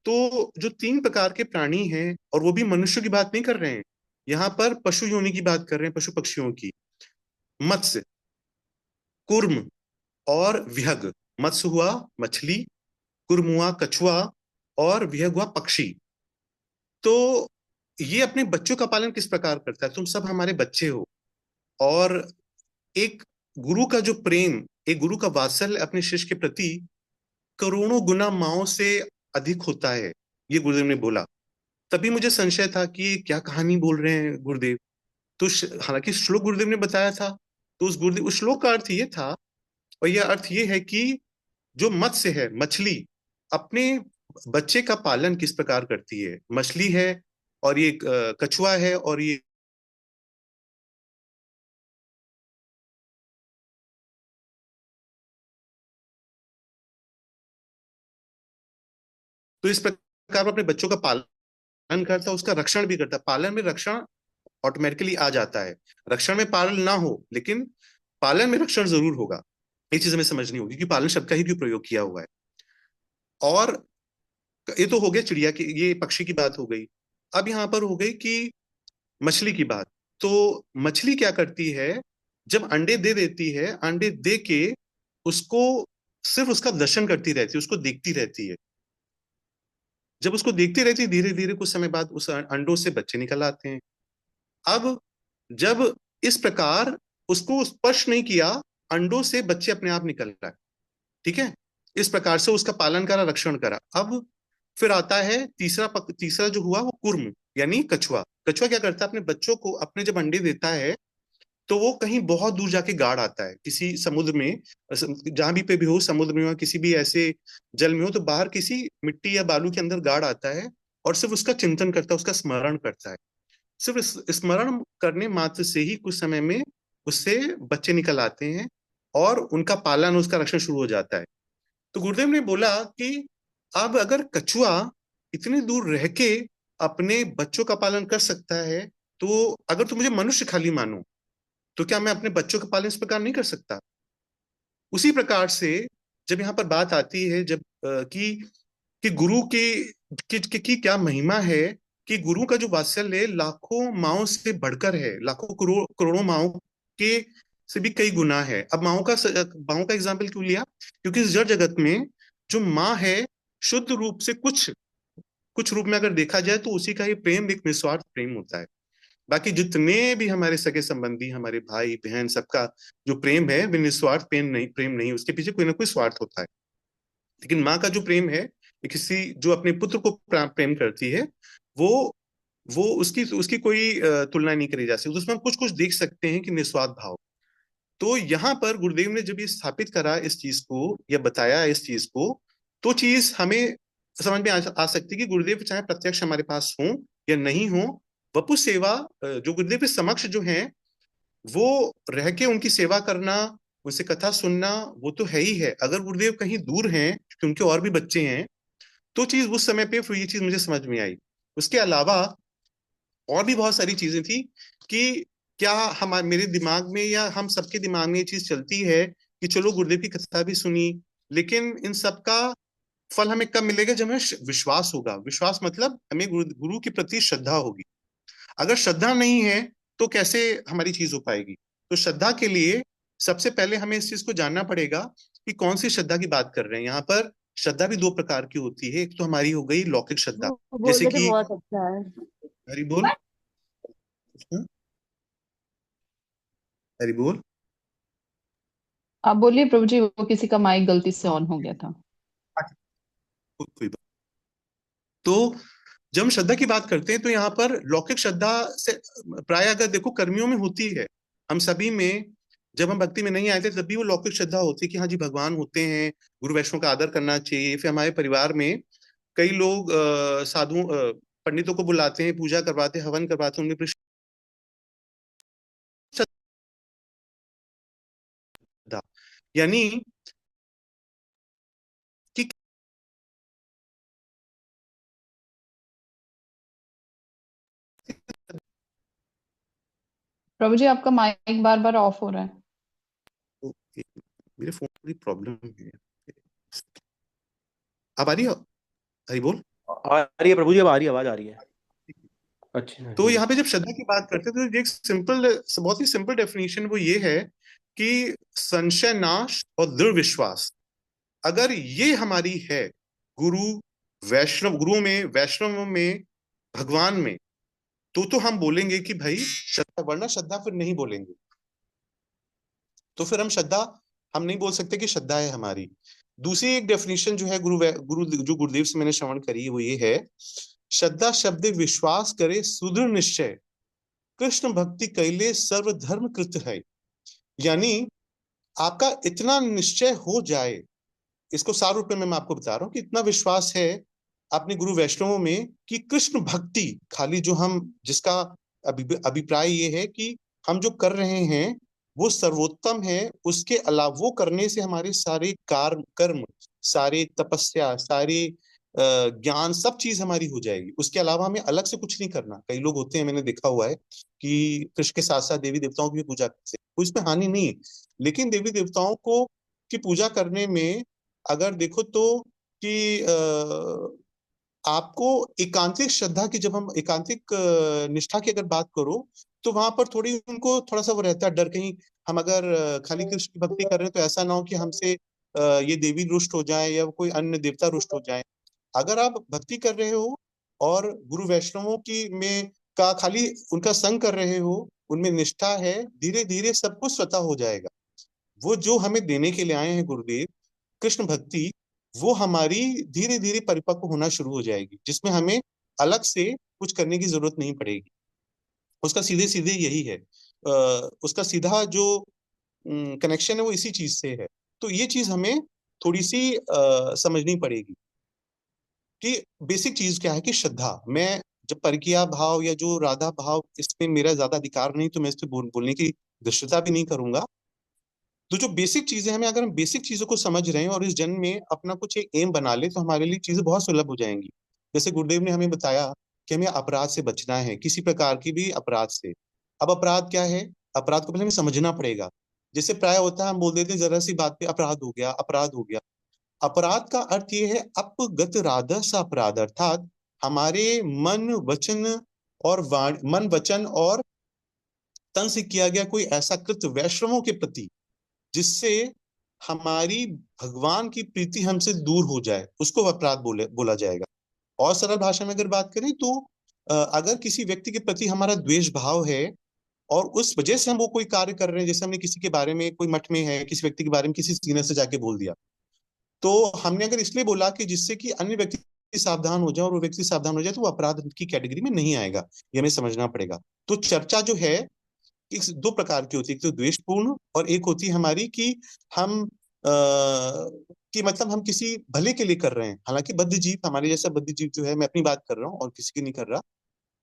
तो जो 3 प्रकार के प्राणी हैं, और वो भी मनुष्य की बात नहीं कर रहे हैं, यहाँ पर पशु योनि की बात कर रहे हैं, पशु पक्षियों की। मत्स्य, कुर्म और विहग। मत्स्य हुआ मछली, कुर्म हुआ कछुआ, और विहग हुआ पक्षी। तो ये अपने बच्चों का पालन किस प्रकार करता है। तुम सब हमारे बच्चे हो, और एक गुरु का जो प्रेम, एक गुरु का वात्सल्य अपने शिष्य के प्रति करोड़ों गुना माओ से अधिक होता है, ये गुरुदेव ने बोला। तभी मुझे संशय था कि क्या कहानी बोल रहे हैं गुरुदेव। तो हालांकि श्लोक गुरुदेव ने बताया था, तो उस श्लोक का अर्थ ये था, और यह अर्थ ये है कि जो मत्स्य है, मछली, अपने बच्चे का पालन किस प्रकार करती है। मछली है और ये कछुआ है और ये तो इस प्रकार वो अपने बच्चों का पालन करता है, उसका रक्षण भी करता है। पालन में रक्षण ऑटोमेटिकली आ जाता है। रक्षण में पालन ना हो लेकिन पालन में रक्षण जरूर होगा। ये चीज हमें समझनी होगी कि पालन शब्द का ही क्यों प्रयोग किया हुआ है। और ये तो हो गया चिड़िया की, ये पक्षी की बात हो गई। अब यहाँ पर हो गई कि मछली की बात। तो मछली क्या करती है, जब अंडे दे देती है, अंडे दे के उसको सिर्फ उसका दर्शन करती रहती है, उसको देखती रहती है। जब उसको देखती रहती है, धीरे धीरे कुछ समय बाद उस अंडों से बच्चे निकल आते हैं। अब जब इस प्रकार उसको स्पर्श नहीं किया, अंडों से बच्चे अपने आप निकल रहा है, ठीक है। इस प्रकार से उसका पालन करा, रक्षण करा। अब फिर आता है तीसरा जो हुआ वो कुर्म यानी कछुआ। कछुआ क्या करता है, अपने बच्चों को, अपने जब अंडे देता है तो वो कहीं बहुत दूर जाके गाड़ आता है, किसी समुद्र में, जहां भी हो, समुद्र में हो, किसी भी ऐसे जल में हो, तो बाहर किसी मिट्टी या बालू के अंदर गाड़ आता है और सिर्फ उसका चिंतन करता है, उसका स्मरण करता है। सिर्फ स्मरण करने मात्र से ही कुछ समय में उससे बच्चे निकल आते हैं और उनका पालन, उसका रक्षण शुरू हो जाता है। तो गुरुदेव ने बोला कि अब अगर कछुआ इतनी दूर रह के अपने बच्चों का पालन कर सकता है, तो अगर तुम मुझे मनुष्य खाली मानो तो क्या मैं अपने बच्चों का पालन इस प्रकार नहीं कर सकता? उसी प्रकार से जब यहाँ पर बात आती है जब कि गुरु की क्या महिमा है, कि गुरु का जो वात्सल्य लाखों माओं से बढ़कर है, लाखों करोड़ों माओं के से भी कई गुना है। अब माओं का एग्जाम्पल क्यों लिया? क्योंकि इस जड़ जगत में जो माँ है, शुद्ध रूप से कुछ रूप में अगर देखा जाए तो उसी का ही प्रेम एक निस्वार्थ प्रेम होता है। बाकी जितने भी हमारे सगे संबंधी, हमारे भाई बहन, सबका जो प्रेम है वो निस्वार्थ प्रेम नहीं, उसके पीछे कोई ना कोई स्वार्थ होता है। लेकिन माँ का जो प्रेम है, किसी जो अपने पुत्र को प्रेम करती है, वो उसकी कोई तुलना नहीं करी जा सकती। उसमें हम कुछ कुछ देख सकते हैं कि निस्वार्थ भाव। तो यहाँ पर गुरुदेव ने जब ये स्थापित करा इस चीज को या बताया इस चीज को, तो चीज हमें समझ में आ सकती है कि गुरुदेव चाहे प्रत्यक्ष हमारे पास हो या नहीं हो, वपु सेवा जो गुरुदेव के समक्ष जो है वो रह के उनकी सेवा करना, उनसे कथा सुनना, वो तो है ही है। अगर गुरुदेव कहीं दूर हैं क्योंकि उनके और भी बच्चे हैं, तो चीज उस समय पे फिर ये चीज मुझे समझ में आई। उसके अलावा और भी बहुत सारी चीजें थी कि क्या मेरे दिमाग में या हम सबके दिमाग में ये चीज चलती है कि चलो गुरुदेव की कथा भी सुनी, लेकिन इन सब का फल हमें कब मिलेगा? जब हमें विश्वास होगा। विश्वास मतलब हमें गुरु के प्रति श्रद्धा होगी। अगर श्रद्धा नहीं है तो कैसे हमारी चीज हो पाएगी? तो श्रद्धा के लिए सबसे पहले हमें इस चीज को जानना पड़ेगा कि कौन सी श्रद्धा की बात कर रहे हैं। यहाँ पर श्रद्धा भी दो प्रकार की होती है। एक तो हमारी हो गई लौकिक श्रद्धा, जैसे बोल के कि बहुत अच्छा है। हरि बोल, हरि बोल। आप बोलिए प्रभु जी, वो किसी का माइक गलती से ऑन हो गया था। कोई बात। तो जब हम श्रद्धा की बात करते हैं तो यहाँ पर लौकिक श्रद्धा से प्राय अगर देखो कर्मियों में होती है, हम सभी में, जब हम भक्ति में नहीं आए थे तब भी वो लौकिक श्रद्धा होती है कि हाँ जी भगवान होते हैं, गुरु वैष्णव का आदर करना चाहिए। फिर हमारे परिवार में कई लोग साधु पंडितों को बुलाते हैं, पूजा करवाते हैं, हवन करवाते हैं, उनमें श्रद्धा यानी कि प्रभु जी, आपका माइक बार बार ऑफ हो रहा है। मेरे फोन की प्रॉब्लम है। अब आ रही है? हरि बोल। आ रही है प्रभु जी, अब आ रही है, आवाज आ रही है। अच्छा तो जी। यहाँ पे जब श्रद्धा की बात करते हैं तो एक बहुत ही सिंपल डेफिनेशन वो ये है कि संशय नाश और दृढ़ विश्वास, अगर ये हमारी है गुरु में, वैष्णव में, भगवान में, तो हम बोलेंगे कि भाई श्रद्धा, वरना श्रद्धा फिर नहीं बोलेंगे। तो फिर हम नहीं बोल सकते कि श्रद्धा है हमारी। दूसरी एक डेफिनेशन जो है जो गुरुदेव से मैंने श्रवण करी वो ये है, श्रद्धा शब्द विश्वास करे सुदृढ़ निश्चय, कृष्ण भक्ति कैले सर्व धर्म कृत है। यानी आपका इतना निश्चय हो जाए, इसको सार रूप में मैं आपको बता रहा हूं कि इतना विश्वास है अपने गुरु वैष्णवों में कि कृष्ण भक्ति खाली जो हम, जिसका अभिप्राय ये है कि हम जो कर रहे हैं वो सर्वोत्तम है, उसके अलावा वो करने से हमारे सारे कर्म, सारे तपस्या, सारे ज्ञान, सब चीज हमारी हो जाएगी। उसके अलावा हमें अलग से कुछ नहीं करना। कई लोग होते हैं, मैंने देखा हुआ है कि कृष्ण के साथ साथ देवी देवताओं की भी पूजा करते हैं, कोई इसमें हानि नहीं है। लेकिन देवी देवताओं को की पूजा करने में अगर देखो तो कि आपको एकांतिक श्रद्धा की, जब हम एकांतिक निष्ठा की अगर बात करो तो वहां पर उनको थोड़ा सा वो रहता है डर, कहीं हम अगर खाली कृष्ण की भक्ति कर रहे हैं तो ऐसा ना हो कि हमसे ये देवी रुष्ट हो जाए या कोई अन्य देवता रुष्ट हो जाए। अगर आप भक्ति कर रहे हो और गुरु वैष्णवों की में का खाली उनका संग कर रहे हो, उनमें निष्ठा है, धीरे धीरे सब कुछ स्वतः हो जाएगा। वो जो हमें देने के लिए आए हैं गुरुदेव, कृष्ण भक्ति, वो हमारी धीरे धीरे परिपक्व होना शुरू हो जाएगी, जिसमें हमें अलग से कुछ करने की जरूरत नहीं पड़ेगी। उसका सीधे सीधे यही है, उसका सीधा जो कनेक्शन है वो इसी चीज से है। तो ये चीज हमें थोड़ी सी समझनी पड़ेगी कि बेसिक चीज क्या है कि श्रद्धा। मैं जब परकीय भाव या जो राधा भाव, इसमें मेरा ज्यादा अधिकार नहीं, तो मैं इस पे बोलने की दृष्टता भी नहीं करूंगा। तो जो बेसिक चीजें हमें, अगर हम बेसिक चीजों को समझ रहे हैं और इस जन्म में अपना कुछ एक एम बना ले तो हमारे लिए चीजें बहुत सुलभ हो जाएंगी। जैसे गुरुदेव ने हमें बताया कि हमें अपराध से बचना है, किसी प्रकार की भी अपराध से। अब अपराध क्या है? अपराध को पहले हमें समझना पड़ेगा। जैसे प्राय होता है हम बोल देते हैं जरा सी बात पे अपराध हो गया, अपराध हो गया। अपराध का अर्थ ये है अपगत राधस अपराध, अर्थात हमारे मन वचन और तन से किया गया कोई ऐसा कृत्य वैष्णवों के प्रति जिससे हमारी भगवान की प्रीति हमसे दूर हो जाए, उसको अपराध बोला जाएगा। और सरल भाषा में अगर बात करें तो अगर किसी व्यक्ति के प्रति हमारा द्वेष भाव है और उस वजह से हम वो कोई कार्य कर रहे हैं, जैसे हमने किसी के बारे में, कोई मठ में है, किसी व्यक्ति के बारे में किसी सीनियर से जाके बोल दिया, तो हमने अगर इसलिए बोला कि जिससे कि अन्य व्यक्ति सावधान हो जाए और वो व्यक्ति सावधान हो जाए, तो वो अपराध की कैटेगरी में नहीं आएगा। ये हमें समझना पड़ेगा। तो चर्चा जो है इस दो प्रकार की होती है, एक तो द्वेषपूर्ण और एक होती है हमारी कि हम कि मतलब हम किसी भले के लिए कर रहे हैं। हालांकि बद्धजीव, हमारे जैसा बद्धजीव जो है, मैं अपनी बात कर रहा हूँ और किसी की नहीं कर रहा,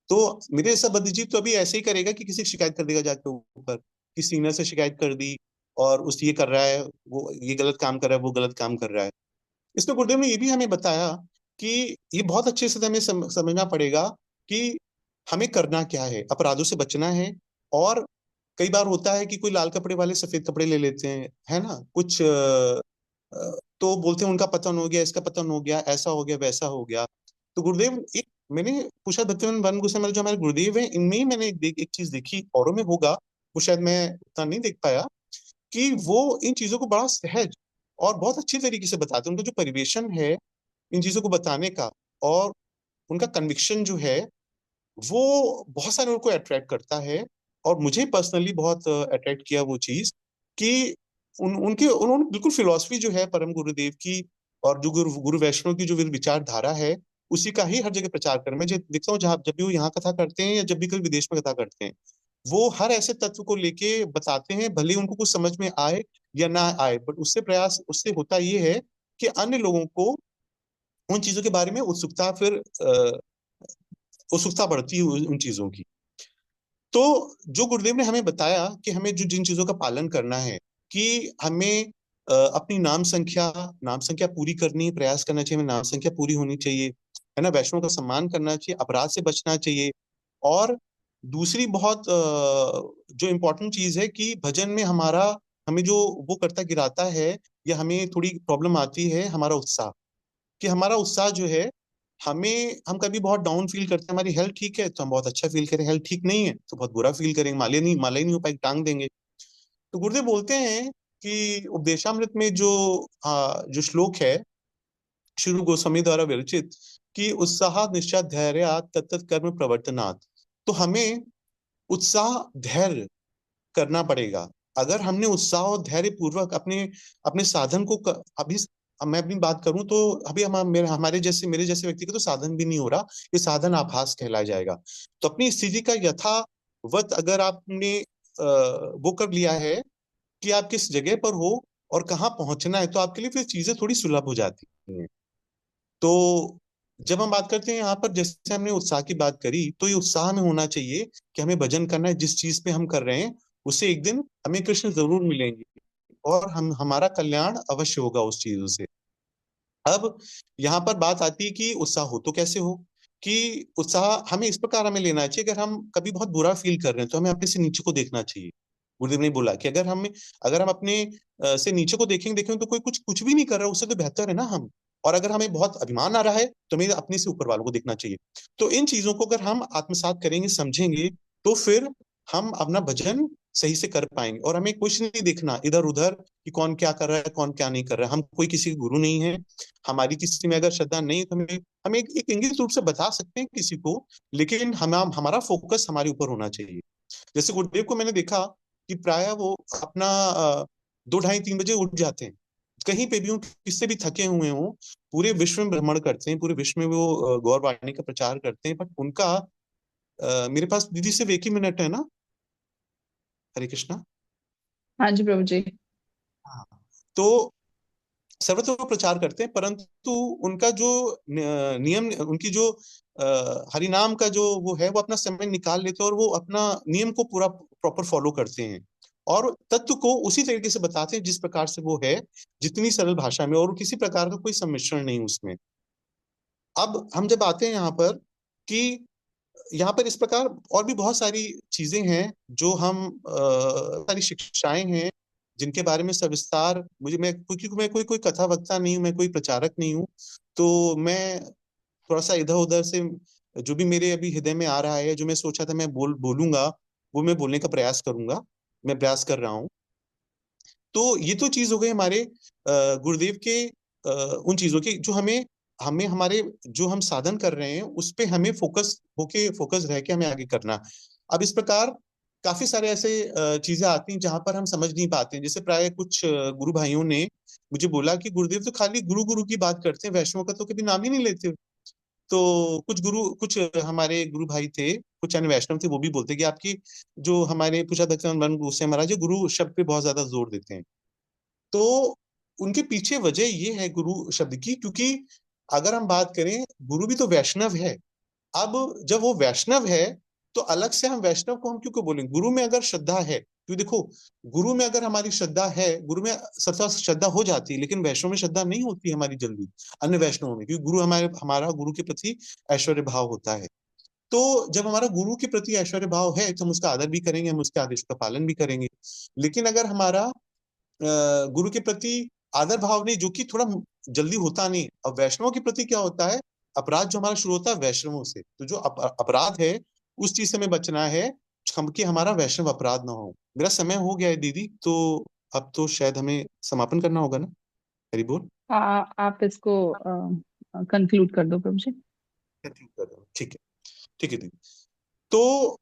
तो मेरे जैसा बद्धजीव तो अभी ऐसे ही करेगा कि किसी की शिकायत कर देगा जाके ऊपर, कि सीनियर से शिकायत कर दी और उस ये कर रहा है, वो ये गलत काम कर रहा है, वो गलत काम कर रहा है। इसमें गुरुदेव ने ये भी हमें बताया कि ये बहुत अच्छे से हमें समझना पड़ेगा कि हमें करना क्या है, अपराधों से बचना है। और कई बार होता है कि कोई लाल कपड़े वाले सफेद कपड़े ले लेते हैं, है ना, कुछ तो बोलते हैं उनका पतन हो गया, इसका पतन हो गया, ऐसा हो गया, वैसा हो गया। तो गुरुदेव, एक मैंने पूछा भक्तिवेदांत वंदना गोस्वामी जो हमारे गुरुदेव हैं, इनमें ही मैंने एक चीज देखी, औरों में होगा वो शायद मैं उतना नहीं देख पाया, कि वो इन चीजों को बड़ा सहज और बहुत अच्छी तरीके से बताते हैं। उनका जो परिवेशन है इन चीजों को बताने का और उनका कन्विक्शन जो है वो बहुत सारे लोगों को अट्रैक्ट करता है। और मुझे पर्सनली बहुत अट्रैक्ट किया वो चीज कि उन्होंने बिल्कुल फिलॉसफी जो है परम गुरुदेव की और जो गुरु वैष्णव की जो विचारधारा है उसी का ही हर जगह प्रचार कर। मैं देखता हूँ जब भी वो यहाँ कथा करते हैं या जब भी कोई विदेश में कथा करते हैं, वो हर ऐसे तत्व को लेके बताते हैं, भले उनको कुछ समझ में आए या ना आए, बट उससे होता ये है कि अन्य लोगों को उन चीजों के बारे में उत्सुकता बढ़ती है उन चीजों की। तो जो गुरुदेव ने हमें बताया कि हमें जो जिन चीजों का पालन करना है, कि हमें अपनी नाम संख्या पूरी करनी, प्रयास करना चाहिए, हमें नाम संख्या पूरी होनी चाहिए, है ना, वैष्णव का सम्मान करना चाहिए, अपराध से बचना चाहिए। और दूसरी बहुत जो इम्पोर्टेंट चीज है कि भजन में हमें जो वो करता गिराता है या हमें थोड़ी प्रॉब्लम आती है, हमारा उत्साह, कि हमारा उत्साह जो है, हम कभी बहुत डाउन फील करते हैं, हमारी हेल्थ ठीक है तो हम बहुत अच्छा फील करें, हेल्थ ठीक नहीं है तो बहुत बुरा फील करेंगे, माला ही नहीं हो पाएगी, टांग देंगे। तो गुरुदेव बोलते हैं कि उपदेशामृत में जो श्लोक है श्री गोस्वामी द्वारा विरचित, कि उत्साह निश्चय धैर्य तत्त कर्म प्रवर्तनात्, तो हमें उत्साह धैर्य करना पड़ेगा। अगर हमने उत्साह और धैर्य पूर्वक अपने अपने साधन को अभी मैं अपनी बात करूं तो अभी मेरे जैसे व्यक्ति का तो साधन भी नहीं हो रहा, ये साधन आभास कहलाया जाएगा। तो अपनी स्थिति का यथावत अगर आपने वो कर लिया है कि आप किस जगह पर हो और कहाँ पहुंचना है, तो आपके लिए फिर चीजें थोड़ी सुलभ हो जाती हैं। तो जब हम बात करते हैं यहाँ पर, जैसे हमने उत्साह की बात करी, तो ये उत्साह में होना चाहिए कि हमें भजन करना है, जिस चीज पे हम कर रहे हैं उससे एक दिन हमें कृष्ण जरूर मिलेंगे और हमारा कल्याण अवश्य होगा उस चीजों से। अब यहाँ पर बात आती है कि उत्साह हो तो कैसे हो, कि उत्साह हमें इस प्रकार हमें लेना चाहिए, अगर हम कभी बहुत बुरा फील कर रहे हैं तो हमें अपने से नीचे को देखना चाहिए। गुरुदेव ने बोला कि अगर हम अपने से नीचे को देखेंगे तो कोई कुछ भी नहीं कर रहा है, उससे तो बेहतर है ना हम। और अगर हमें बहुत अभिमान आ रहा है तो हमें अपने से ऊपर वालों को देखना चाहिए। तो इन चीजों को अगर हम आत्मसात करेंगे, समझेंगे, तो फिर हम अपना भजन सही से कर पाएंगे। और हमें कुछ नहीं देखना इधर उधर कि कौन क्या कर रहा है, कौन क्या नहीं कर रहा है। हम कोई किसी के गुरु नहीं है, हमारी किसी में अगर श्रद्धा नहीं है तो हमें एक इंगित रूप से बता सकते हैं किसी को, लेकिन हमारा फोकस हमारे ऊपर होना चाहिए। जैसे गुरुदेव को मैंने देखा कि प्राय वो अपना 2 ढाई 3 बजे उठ जाते हैं, कहीं पे भी हो, किससे भी थके हुए हो, पूरे विश्व में भ्रमण करते हैं, पूरे विश्व में वो गौरवाणी का प्रचार करते हैं। बट उनका मेरे पास दीदी सिर्फ एक ही मिनट है ना, हरे कृष्णा। हाँ जी प्रभु जी। हाँ, तो सर्वत्र वो प्रचार करते हैं, परंतु उनका जो नियम, उनकी जो हरिनाम का जो वो है, वो अपना समय निकाल लेते हैं और वो अपना नियम को पूरा प्रॉपर फॉलो करते हैं और तत्व को उसी तरीके से बताते हैं जिस प्रकार से वो है, जितनी सरल भाषा में, और किसी प्रकार का कोई सम्मिश्रण नहीं उसमें। अब हम जब आते हैं यहाँ पर कि यहाँ पर इस प्रकार और भी बहुत सारी चीजें हैं जो हम सारी शिक्षाएं हैं जिनके बारे में सविस्तार मुझे मैं क्योंकि मैं कोई कथा वक्ता नहीं हूँ, मैं कोई प्रचारक नहीं हूँ, तो मैं थोड़ा सा इधर उधर से जो भी मेरे अभी हृदय में आ रहा है, जो मैं सोचा था मैं बोलूंगा, वो मैं बोलने का प्रयास करूंगा, मैं प्रयास कर रहा हूँ। तो ये तो चीज हो गई हमारे गुरुदेव के उन चीजों की जो हमें हमें हमारे जो हम साधन कर रहे हैं उस पे हमें फोकस रह के हमें आगे करना। अब इस प्रकार काफी सारे ऐसे चीजें आती हैं जहां पर हम समझ नहीं पाते हैं। जैसे प्राय कुछ गुरु भाइयों ने मुझे बोला कि गुरुदेव तो खाली गुरु गुरु की बात करते हैं, वैष्णव का तो कभी नाम ही नहीं लेते। तो कुछ हमारे गुरु भाई थे, कुछ अन्य वैष्णव थे, वो भी बोलते कि आपकी जो हमारे कुशाध्यक्ष वन गोसाई महाराज है, गुरु शब्द पे बहुत ज्यादा जोर देते हैं। तो उनके पीछे वजह ये है गुरु शब्द की, क्योंकि अगर हम बात करें, गुरु भी तो वैष्णव है। अब जब वो वैष्णव है तो अलग से हम वैष्णव को हम क्यों बोलेंगे? गुरु में अगर श्रद्धा है, क्योंकि देखो गुरु में अगर हमारी श्रद्धा है, गुरु में सत्ता श्रद्धा हो जाती है, लेकिन वैष्णव में श्रद्धा नहीं होती हमारी जल्दी, अन्य वैष्णवों में, क्योंकि गुरु हमारा गुरु के प्रति ऐश्वर्य भाव होता है। तो जब हमारा गुरु के प्रति ऐश्वर्य भाव है तो हम उसका आदर भी करेंगे, हम उसके आदेश का पालन भी करेंगे। लेकिन अगर हमारा गुरु के प्रति आदर भाव नहीं, जो कि थोड़ा जल्दी होता नहीं। अब वैष्णवों के प्रति क्या होता है, अपराध जो हमारा शुरू होता है वैष्णवों से, तो जो अपराध है उस चीज से हमें बचना है, हम कि हमारा वैष्णव अपराध ना हो। मेरा समय हो गया है दीदी, तो अब तो शायद हमें समापन करना होगा ना? हरि बोल। आप इसको कंक्लूड कर दो प्रभु जी। ठीक कर रहा हूँ। ठीक है दीदी। तो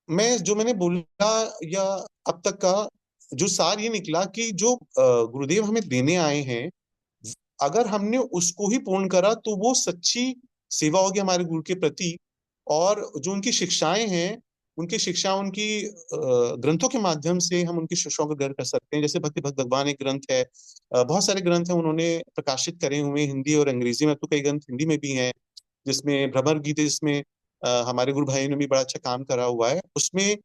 मैंने बोला या अब तक का जो सार ये निकला कि जो गुरुदेव हमें देने आए हैं, अगर हमने उसको ही पूर्ण करा तो वो सच्ची सेवा होगी हमारे गुरु के प्रति। और जो उनकी शिक्षाएं हैं, उनकी शिक्षा उनकी ग्रंथों के माध्यम से हम उनकी शिक्षाओं का ग्रहण कर सकते हैं। जैसे भक्ति भक्त भगवान एक ग्रंथ है, बहुत सारे ग्रंथ हैं उन्होंने प्रकाशित करे हुए, हिंदी और अंग्रेजी में, तो कई ग्रंथ हिंदी में भी हैं, जिसमें भ्रमर गीता, जिसमें हमारे गुरु भाई ने भी बड़ा अच्छा काम करा हुआ है। उसमें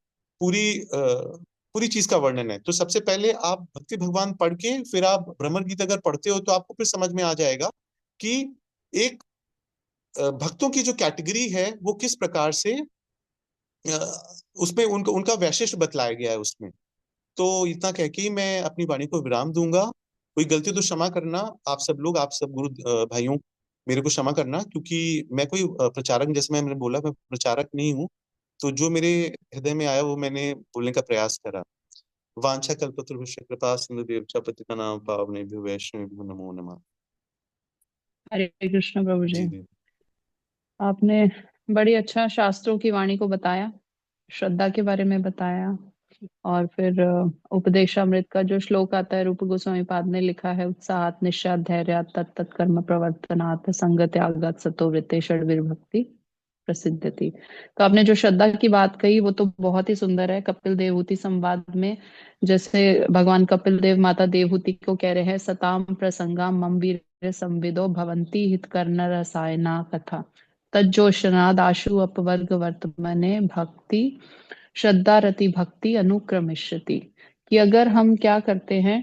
पूरी चीज का वर्णन है। तो सबसे पहले आप भक्ति भगवान पढ़ के फिर आप भ्रमर गीता अगर पढ़ते हो तो आपको फिर समझ में आ जाएगा कि एक भक्तों की जो कैटेगरी है वो किस प्रकार से उसमें उनका वैशिष्ट्य बतलाया गया है उसमें। तो इतना कह के ही मैं अपनी वाणी को विराम दूंगा। कोई गलती तो क्षमा करना, आप सब लोग, आप सब गुरु भाइयों, मेरे को क्षमा करना, क्योंकि मैं कोई प्रचारक, जैसे मैंने बोला, मैं प्रचारक नहीं हूँ। तो जो मेरे हृदय में आया वो मैंने बोलने का प्रयास करा। वांछा कल्पतरुभ्यश्च कृपा सिंधुभ्यश्च पतितानां पावनेभ्यो वैष्णवेभ्यो नमो नमः। हरे कृष्ण प्रभु जी। जी जी। आपने बड़ी अच्छा शास्त्रों की वाणी को बताया, श्रद्धा के बारे में बताया, और फिर उपदेशामृत का जो श्लोक आता है, रूप गोस्वामी पाद ने लिखा है, उत्साहात निश्चात धैर्यात तत्त कर्म प्रवर्तनात् संग त्यागात् सतो वृत्ते षड्वीर भक्ति प्रसिद्धति। तो आपने जो श्रद्धा की बात कही वो तो बहुत ही सुंदर है। कपिल देवहूति संवाद में जैसे भगवान कपिल देव माता देवहूति को कह रहे हैं, सताम प्रसंगाम मम वीर संविदो भवंती हित कर्ण रसायना कथा तज्जोषणादाशु अपवर्ग वर्तमने भक्ति श्रद्धा रति भक्ति अनुक्रमिष्यति। कि अगर हम क्या करते हैं,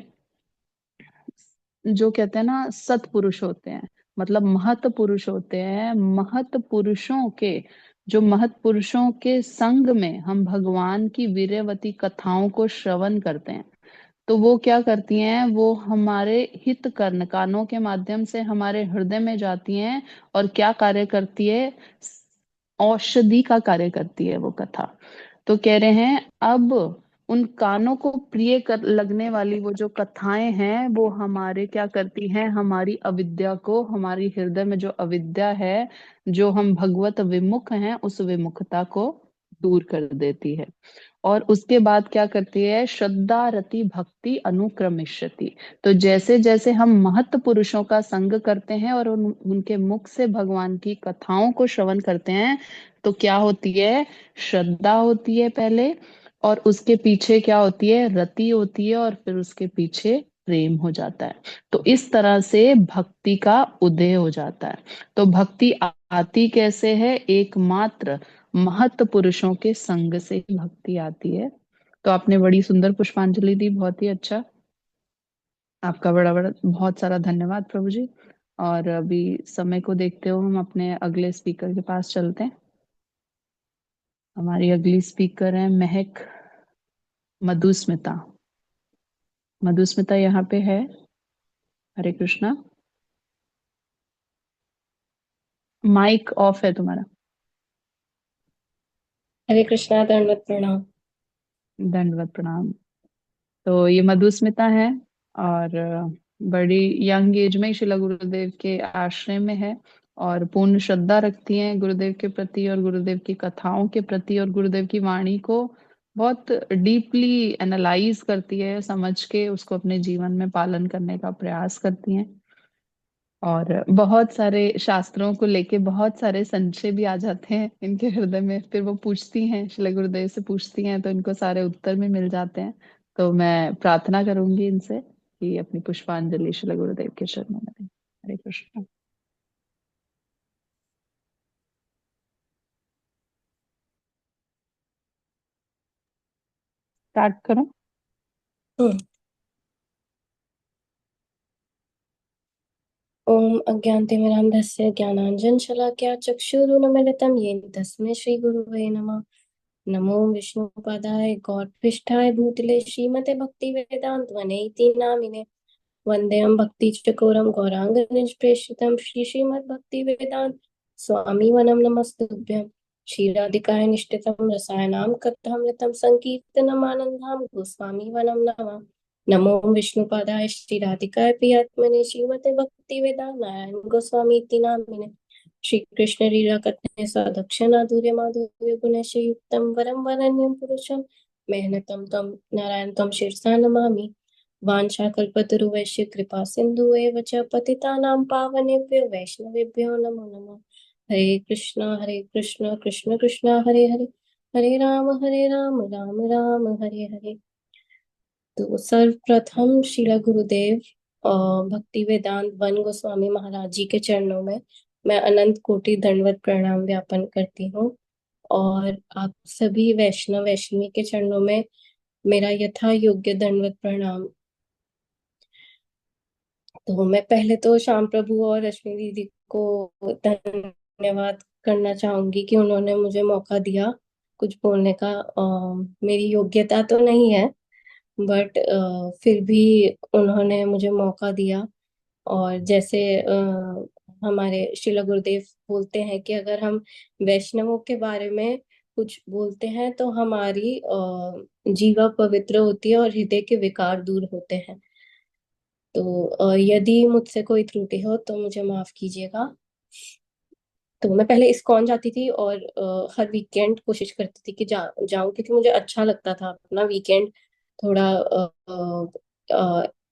जो कहते हैं ना सत्पुरुष होते हैं, मतलब महत पुरुष होते हैं, महत पुरुषों के, जो महत पुरुषों के संग में हम भगवान की वीर्यवती कथाओं को श्रवण करते हैं, तो वो क्या करती हैं, वो हमारे हित कर्ण कानों के माध्यम से हमारे हृदय में जाती हैं और क्या कार्य करती है, औषधि का कार्य करती है वो कथा। तो कह रहे हैं अब उन कानों को प्रिय कर लगने वाली वो जो कथाएं हैं वो हमारे क्या करती हैं, हमारी अविद्या को, हमारी हृदय में जो अविद्या है, जो हम भगवत विमुख हैं, उस विमुखता को दूर कर देती है। और उसके बाद क्या करती है, श्रद्धा रति भक्ति अनुक्रमिष्यति। तो जैसे जैसे हम महत पुरुषों का संग करते हैं और उनके मुख से भगवान की कथाओं को श्रवण करते हैं, तो क्या होती है, श्रद्धा होती है पहले, और उसके पीछे क्या होती है, रति होती है, और फिर उसके पीछे प्रेम हो जाता है। तो इस तरह से भक्ति का उदय हो जाता है। तो भक्ति आती कैसे है, एकमात्र महत पुरुषों के संग से ही भक्ति आती है। तो आपने बड़ी सुंदर पुष्पांजलि दी, बहुत ही अच्छा, आपका बड़ा बड़ा बहुत सारा धन्यवाद प्रभु जी। और अभी समय को देखते हुए हम अपने अगले स्पीकर के पास चलते हैं। हमारी अगली स्पीकर है महक मधुस्मिता। मधुस्मिता यहाँ पे है। हरे कृष्णा। माइक ऑफ है तुम्हारा। हरे कृष्णा, दंडवत प्रणाम। दंडवत प्रणाम। तो ये मधुस्मिता है और बड़ी यंग एज में ही शिला गुरुदेव के आश्रय में है और पूर्ण श्रद्धा रखती हैं गुरुदेव के प्रति और गुरुदेव की कथाओं के प्रति और गुरुदेव की वाणी को बहुत डीपली एनालाइज करती है, समझ के उसको अपने जीवन में पालन करने का प्रयास करती हैं। और बहुत सारे शास्त्रों को लेके बहुत सारे संशय भी आ जाते हैं इनके हृदय में, फिर वो पूछती हैं, श्री गुरुदेव से पूछती हैं तो इनको सारे उत्तर में मिल जाते हैं। तो मैं प्रार्थना करूंगी इनसे कि अपनी पुष्पांजलि श्री गुरुदेव के चरणों में दें। हरे कृष्ण। स्टार्ट करो। हम्म। ओम अज्ञानतिमिरान्धस्य ज्ञानाञ्जनशलाकया चक्षुरुन्मीलितं येन तस्मै श्रीगुरुवे नमः। नमो विष्णुपदाय गौरपृष्ठाय भूतले श्रीमते भक्तिवेदान्तवनेति नामिने। वन्देऽहं भक्तिचकोरं गौराङ्गनिष्प्रेषितं श्रीमद्भक्तिवेदान्त स्वामी वनं नमस्तुभ्यं। क्षीराधिकाय निष्ठितं रसायनां कथामृतं संकीर्तनमानन्दां गोस्वामी वनं नमः। नमो विष्णुपादाय श्रीराधिकाय प्रियात्मने श्रीमते भक्तिवेदान्त नारायण गोस्वामी इति नामिने। श्री कृष्ण लीला कथने सदक्षिणाधुर्य माधुर्य गुणेश युक्तं वरं वरण्यं पुरुषं मेहनतं तं नारायण तं शिरसा नमामि। वाञ्छाकल्पतरुवैश्य कृपा सिन्धु एव च पतितानां पावनेभ्यो वैष्णवेभ्यो नमो नमः। हरे कृष्ण कृष्ण कृष्ण हरे हरे, हरे राम राम राम हरे हरे। तो सर्वप्रथम श्रील गुरुदेव भक्ति वेदांत वन गोस्वामी महाराज जी के चरणों में मैं अनंत कोटि दंडवत प्रणाम ज्ञापन करती हूँ और आप सभी वैष्णव वैष्णवी के चरणों में मेरा यथा योग्य दंडवत प्रणाम। तो मैं पहले तो श्याम प्रभु और रश्मि दीदी को धन्यवाद करना चाहूंगी कि उन्होंने मुझे मौका दिया कुछ बोलने का। मेरी योग्यता तो नहीं है बट फिर भी उन्होंने मुझे मौका दिया। और जैसे हमारे श्रील गुरुदेव बोलते हैं कि अगर हम वैष्णवों के बारे में कुछ बोलते हैं तो हमारी जीवा पवित्र होती है और हृदय के विकार दूर होते हैं। तो यदि मुझसे कोई त्रुटि हो तो मुझे माफ कीजिएगा। तो मैं पहले इस्कॉन जाती थी और हर वीकेंड कोशिश करती थी कि जाऊं क्योंकि मुझे अच्छा लगता था अपना वीकेंड थोड़ा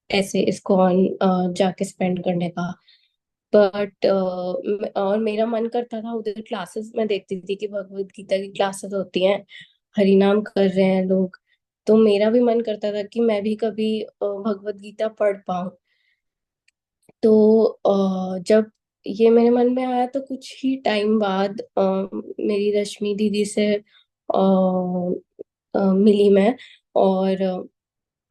ऐसे इस्कॉन जाके स्पेंड करने का। बट और मेरा मन करता था उधर क्लासेस में देखती थी कि भगवत गीता की क्लासेस होती हैं, हरि नाम कर रहे हैं लोग। तो मेरा भी मन करता था कि मैं भी कभी भगवत गीता पढ़ पाऊं। तो जब ये मेरे मन में आया तो कुछ ही टाइम बाद मेरी रश्मि दीदी से मिली मैं और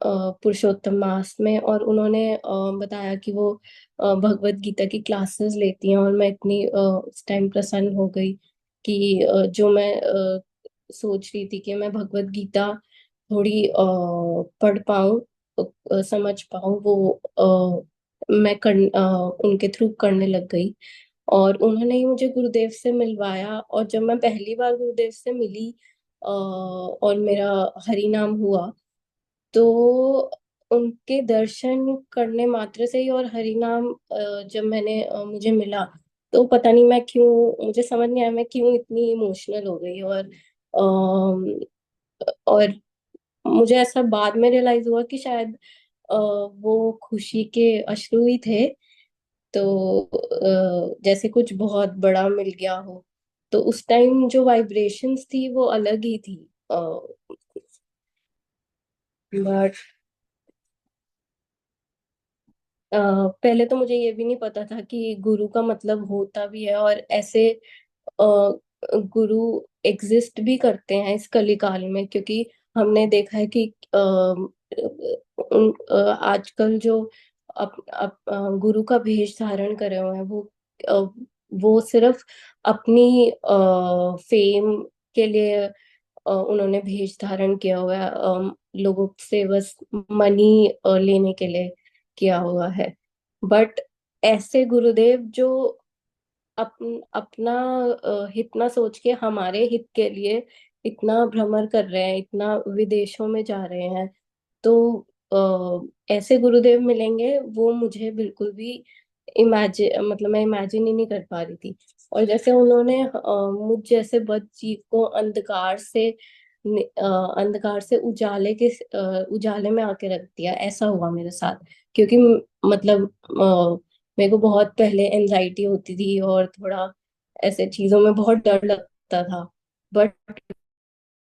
पुरुषोत्तम मास में, और उन्होंने बताया कि वो भगवत गीता की क्लासेस लेती हैं। और मैं इतनी उस टाइम प्रसन्न हो गई कि जो मैं सोच रही थी कि मैं भगवत गीता थोड़ी पढ़ पाऊं, समझ पाऊं, वो मैं उनके थ्रू करने लग गई। और उन्होंने ही मुझे गुरुदेव से मिलवाया। और जब मैं पहली बार गुरुदेव से मिली और मेरा हरि नाम हुआ तो उनके दर्शन करने मात्र से ही और हरि नाम जब मुझे मिला तो पता नहीं मैं क्यों, मुझे समझ नहीं आया मैं क्यों इतनी इमोशनल हो गई। और मुझे ऐसा बाद में रियलाइज हुआ कि शायद वो खुशी के अश्रु ही थे। तो जैसे कुछ बहुत बड़ा मिल गया हो। तो उस टाइम जो वाइब्रेशंस थी वो अलग ही थी। बट पहले तो मुझे ये भी नहीं पता था कि गुरु का मतलब होता भी है और ऐसे गुरु एग्जिस्ट भी करते हैं इस कलिकाल में। क्योंकि हमने देखा है कि आजकल जो गुरु का भेष धारण करे हुए हैं वो सिर्फ अपनी फेम के लिए उन्होंने भेष धारण किया हुआ है, लोगों से बस मनी लेने के लिए किया हुआ है। बट ऐसे गुरुदेव जो अपना हित ना सोच के हमारे हित के लिए इतना भ्रमण कर रहे हैं, इतना विदेशों में जा रहे हैं, तो ऐसे गुरुदेव मिलेंगे वो मुझे बिल्कुल भी मतलब मैं इमेजिन ही नहीं कर पा रही थी। और जैसे उन्होंने मुझ जैसे बद जीव को अंधकार से उजाले में आके रख दिया, ऐसा हुआ मेरे साथ। क्योंकि मतलब मेरे को बहुत पहले एनजाइटी होती थी और थोड़ा ऐसे चीजों में बहुत डर लगता था। बट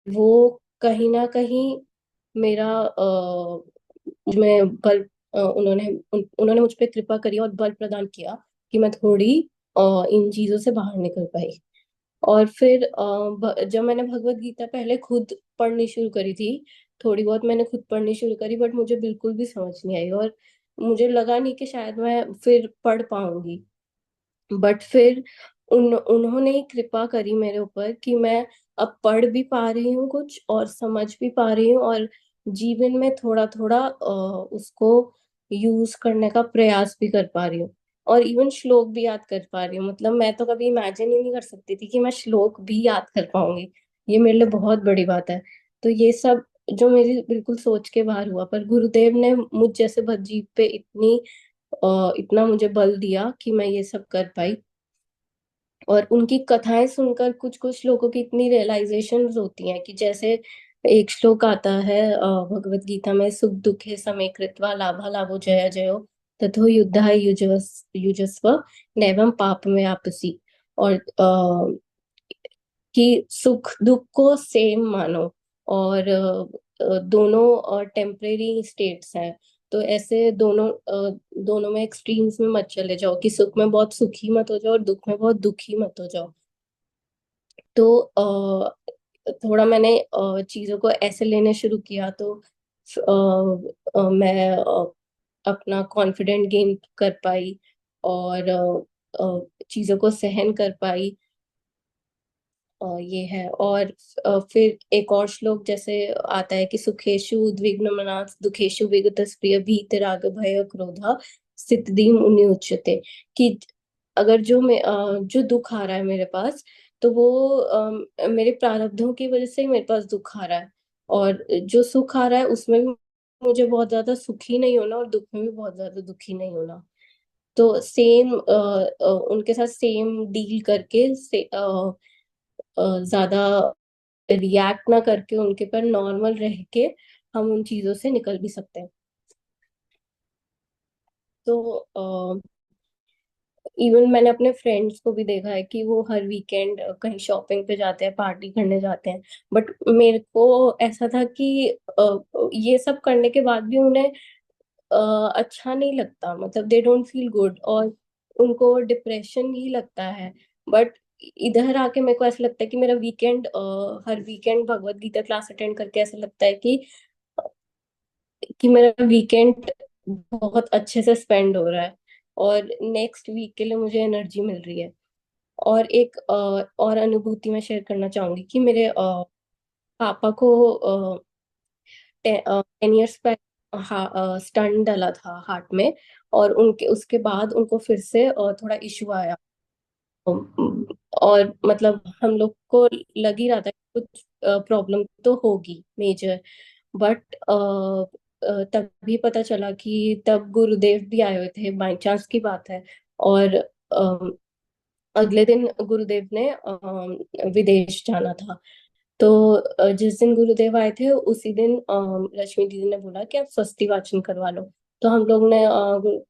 वो कहीं ना कहीं मेरा मैं बल उन्होंने मुझ पे कृपा करी और बल प्रदान किया कि मैं थोड़ी इन चीजों से बाहर निकल पाई। और फिर जब मैंने भगवत गीता पहले खुद पढ़नी शुरू करी थी, थोड़ी बहुत मैंने खुद पढ़नी शुरू करी, बट मुझे बिल्कुल भी समझ नहीं आई और मुझे लगा नहीं कि शायद मैं फिर पढ़ पाऊंगी। बट फिर उन्होंने ही कृपा करी मेरे ऊपर कि मैं अब पढ़ भी पा रही हूँ कुछ और समझ भी पा रही हूँ और जीवन में थोड़ा थोड़ा उसको यूज करने का प्रयास भी कर पा रही हूँ। और इवन श्लोक भी याद कर पा रही हूँ। मतलब मैं तो कभी इमेजिन ही नहीं कर सकती थी कि मैं श्लोक भी याद कर पाऊंगी। ये मेरे लिए बहुत बड़ी बात है। तो ये सब जो मेरी बिल्कुल सोच के बाहर हुआ, पर गुरुदेव ने मुझ जैसे भज्जीव पे इतना मुझे बल दिया कि मैं ये सब कर पाई। और उनकी कथाएं सुनकर कुछ कुछ लोगों की इतनी रियलाइजेशन होती हैं कि जैसे एक श्लोक आता है भगवत गीता में, सुख दुखे समे कृत्वा लाभा लाभो जय जयो तथो युद्धाय युजस्व नैवं पाप में आपसी। और कि सुख दुख को सेम मानो और दोनों टेम्परेरी स्टेट्स हैं। तो ऐसे दोनों में एक्सट्रीम्स में मत चले जाओ कि सुख में बहुत सुखी मत हो जाओ और दुख में बहुत दुखी मत हो जाओ। तो थोड़ा मैंने चीजों को ऐसे लेने शुरू किया तो मैं अपना कॉन्फिडेंट गेन कर पाई और चीजों को सहन कर पाई। ये है। और फिर एक और श्लोक जैसे आता है कि सुखेषु उद्विग्न मना दुखेषु विगत प्रिय भीत राग भय क्रोधा स्थितिदीन उन्हें उच्यते। कि अगर जो दुख आ रहा है मेरे पास, तो वो मेरे प्रारब्धों की वजह से ही मेरे पास दुख आ रहा है। और जो सुख आ रहा है उसमें भी मुझे बहुत ज्यादा सुखी नहीं होना और दुख में भी बहुत ज्यादा दुखी नहीं होना। तो सेम उनके साथ सेम डील करके ज्यादा रिएक्ट ना करके उनके पर नॉर्मल रह के हम उन चीजों से निकल भी सकते हैं। तो इवन मैंने अपने फ्रेंड्स को भी देखा है कि वो हर वीकेंड कहीं शॉपिंग पे जाते हैं, पार्टी करने जाते हैं। बट मेरे को ऐसा था कि ये सब करने के बाद भी उन्हें अच्छा नहीं लगता, मतलब दे डोंट फील गुड और उनको डिप्रेशन ही लगता है। बट इधर आके मेरे को ऐसा लगता है कि मेरा वीकेंड हर weekend Bhagavad Gita class attend करके ऐसा लगता है कि मेरा वीकेंड बहुत अच्छे से स्पेंड हो रहा है और नेक्स्ट वीक के लिए मुझे एनर्जी मिल रही है। और एक और अनुभूति मैं शेयर करना चाहूंगी कि मेरे पापा को 10 इयर्स पहले स्टंट डाला था हार्ट में और उनके उसके बाद उनको फिर से थोड़ा इशू आया। और मतलब हम लोग को लग ही रहा था कि कुछ प्रॉब्लम तो होगी मेजर। बट तभी पता चला कि तब गुरुदेव भी आए हुए थे, बाई चांस की बात है। और अगले दिन गुरुदेव ने विदेश जाना था। तो जिस दिन गुरुदेव आए थे उसी दिन रश्मि दीदी ने बोला कि आप स्वस्ति वाचन करवा लो। तो हम लोग ने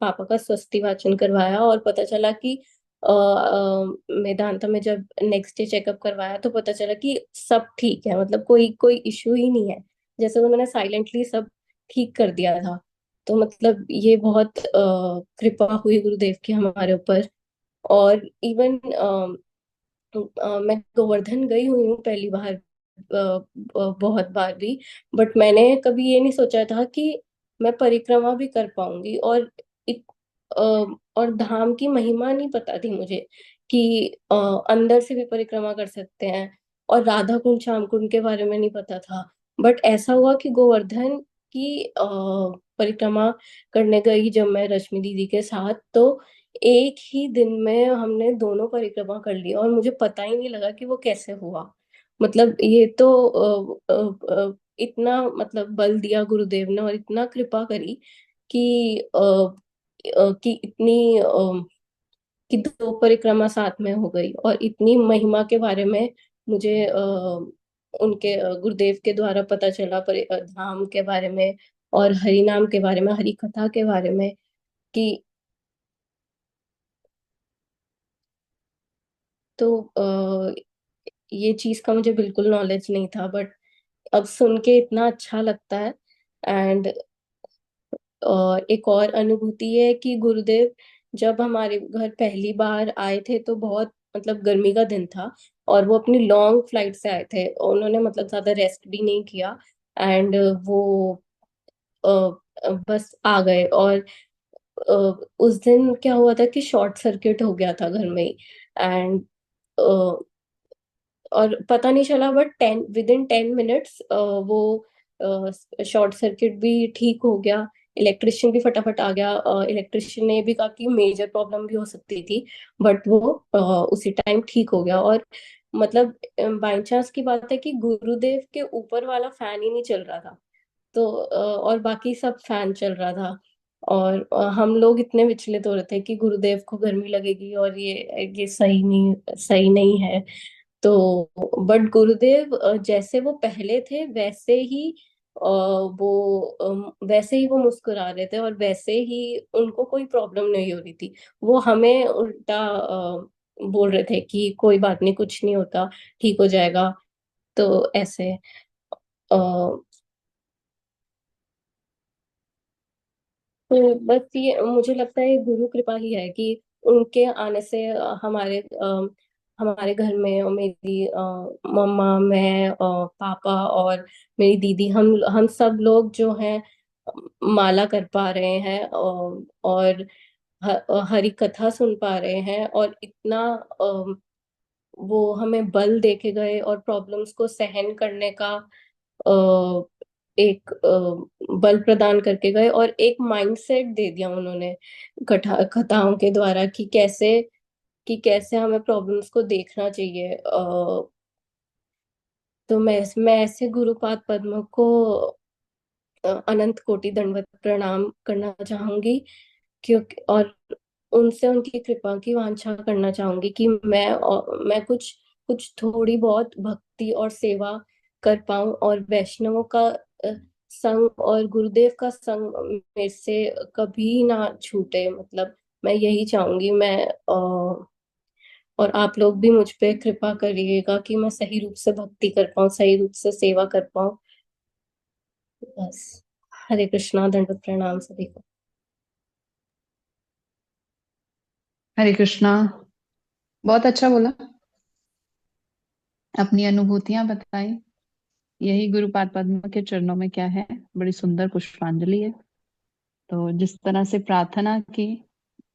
पापा का स्वस्ति वाचन करवाया और पता चला कि मेदांता में जब नेक्स्ट डे चेकअप करवाया तो पता चला कि सब ठीक है, मतलब कोई कोई इशू ही नहीं है। जैसे उन्होंने साइलेंटली सब ठीक कर दिया था। तो मतलब ये बहुत कृपा हुई गुरुदेव की हमारे ऊपर। और इवन मैं गोवर्धन गई हुई हूँ पहली बार, बहुत बार भी। बट मैंने कभी ये नहीं सोचा था कि मैं परिक्रमा भी कर पाऊंगी। अ, और धाम की महिमा नहीं पता थी मुझे कि अंदर से भी परिक्रमा कर सकते हैं। और राधा कुंड श्याम कुंड के बारे में नहीं पता था। बट ऐसा हुआ कि गोवर्धन की परिक्रमा करने गई जब मैं रश्मि दीदी के साथ, तो एक ही दिन में हमने दोनों परिक्रमा कर ली और मुझे पता ही नहीं लगा कि वो कैसे हुआ। मतलब ये तो इतना मतलब बल दिया गुरुदेव ने और इतना कृपा करी कि कि इतनी कि दो परिक्रमा साथ में हो गई, और इतनी महिमा के बारे में मुझे उनके गुरुदेव के द्वारा पता चला, धाम के बारे में और हरि नाम के बारे में, हरि कथा के बारे में, कि तो ये चीज का मुझे बिल्कुल नॉलेज नहीं था, बट अब सुन के इतना अच्छा लगता है। एंड एक और अनुभूति है कि गुरुदेव जब हमारे घर पहली बार आए थे तो बहुत मतलब गर्मी का दिन था, और वो अपनी लॉन्ग फ्लाइट से आए थे, उन्होंने मतलब ज्यादा रेस्ट भी नहीं किया। एंड वो बस आ गए, और उस दिन क्या हुआ था कि शॉर्ट सर्किट हो गया था घर में ही। एंड और पता नहीं चला, बट 10 मिनट्स वो शॉर्ट सर्किट भी ठीक हो गया। इलेक्ट्रिशियन भी फटाफट आ गया। इलेक्ट्रिशियन ने भी कहा कि मेजर प्रॉब्लम भी हो सकती थी, बट वो उसी टाइम ठीक हो गया। और मतलब बाई चांस की बात है कि गुरुदेव के ऊपर वाला फैन ही नहीं चल रहा था, तो और बाकी सब फैन चल रहा था। और हम लोग इतने विचलित हो रहे थे कि गुरुदेव को गर्मी लगेगी और ये सही नहीं है। तो बट गुरुदेव जैसे वो पहले थे वैसे ही वो मुस्कुरा रहे थे, और वैसे ही उनको कोई प्रॉब्लम नहीं हो रही थी। वो हमें उल्टा बोल रहे थे कि कोई बात नहीं, कुछ नहीं होता, ठीक हो जाएगा। तो ऐसे तो बस ये मुझे लगता है गुरु कृपा ही है कि उनके आने से हमारे घर में, और मेरी मम्मा, मैं, पापा और मेरी दीदी, हम सब लोग जो हैं माला कर पा रहे हैं, और हरि कथा सुन पा रहे हैं, और इतना वो हमें बल दे के गए और प्रॉब्लम्स को सहन करने का अ, एक बल प्रदान करके गए, और एक माइंडसेट दे दिया उन्होंने कथाओं के द्वारा कि कैसे हमें प्रॉब्लम्स को देखना चाहिए। तो मैं ऐसे गुरुपाद पद्म को अनंत कोटि दंडवत प्रणाम करना चाहूंगी, क्योंकि और उनसे उनकी कृपा की वांछा करना चाहूंगी कि मैं कुछ कुछ थोड़ी बहुत भक्ति और सेवा कर पाऊं, और वैष्णवों का संग और गुरुदेव का संग मेरे से कभी ना छूटे। मतलब मैं यही चाहूंगी। और आप लोग भी मुझ पे कृपा करिएगा कि मैं सही रूप से भक्ति कर पाऊं, सही रूप से सेवा कर पाऊं। बस। हरे कृष्णा, दंडवत प्रणाम सभी को। हरे कृष्णा। बहुत अच्छा बोला, अपनी अनुभूतियां बताई। यही गुरुपाद पद्म के चरणों में क्या है, बड़ी सुंदर पुष्पांजलि है। तो जिस तरह से प्रार्थना की,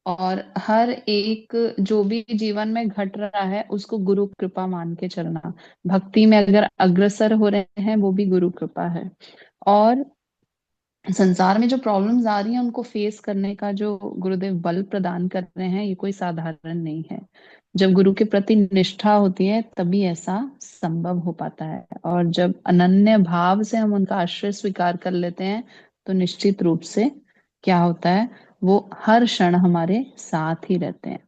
और हर एक जो भी जीवन में घट रहा है उसको गुरु कृपा मान के चलना। भक्ति में अगर अग्रसर हो रहे हैं वो भी गुरु कृपा है। और संसार में जो प्रॉब्लम्स आ रही हैं उनको फेस करने का जो गुरुदेव बल प्रदान कर रहे हैं, ये कोई साधारण नहीं है। जब गुरु के प्रति निष्ठा होती है तभी ऐसा संभव हो पाता है, और जब अनन्य भाव से हम उनका आश्रय स्वीकार कर लेते हैं तो निश्चित रूप से क्या होता है, वो हर क्षण हमारे साथ ही रहते हैं।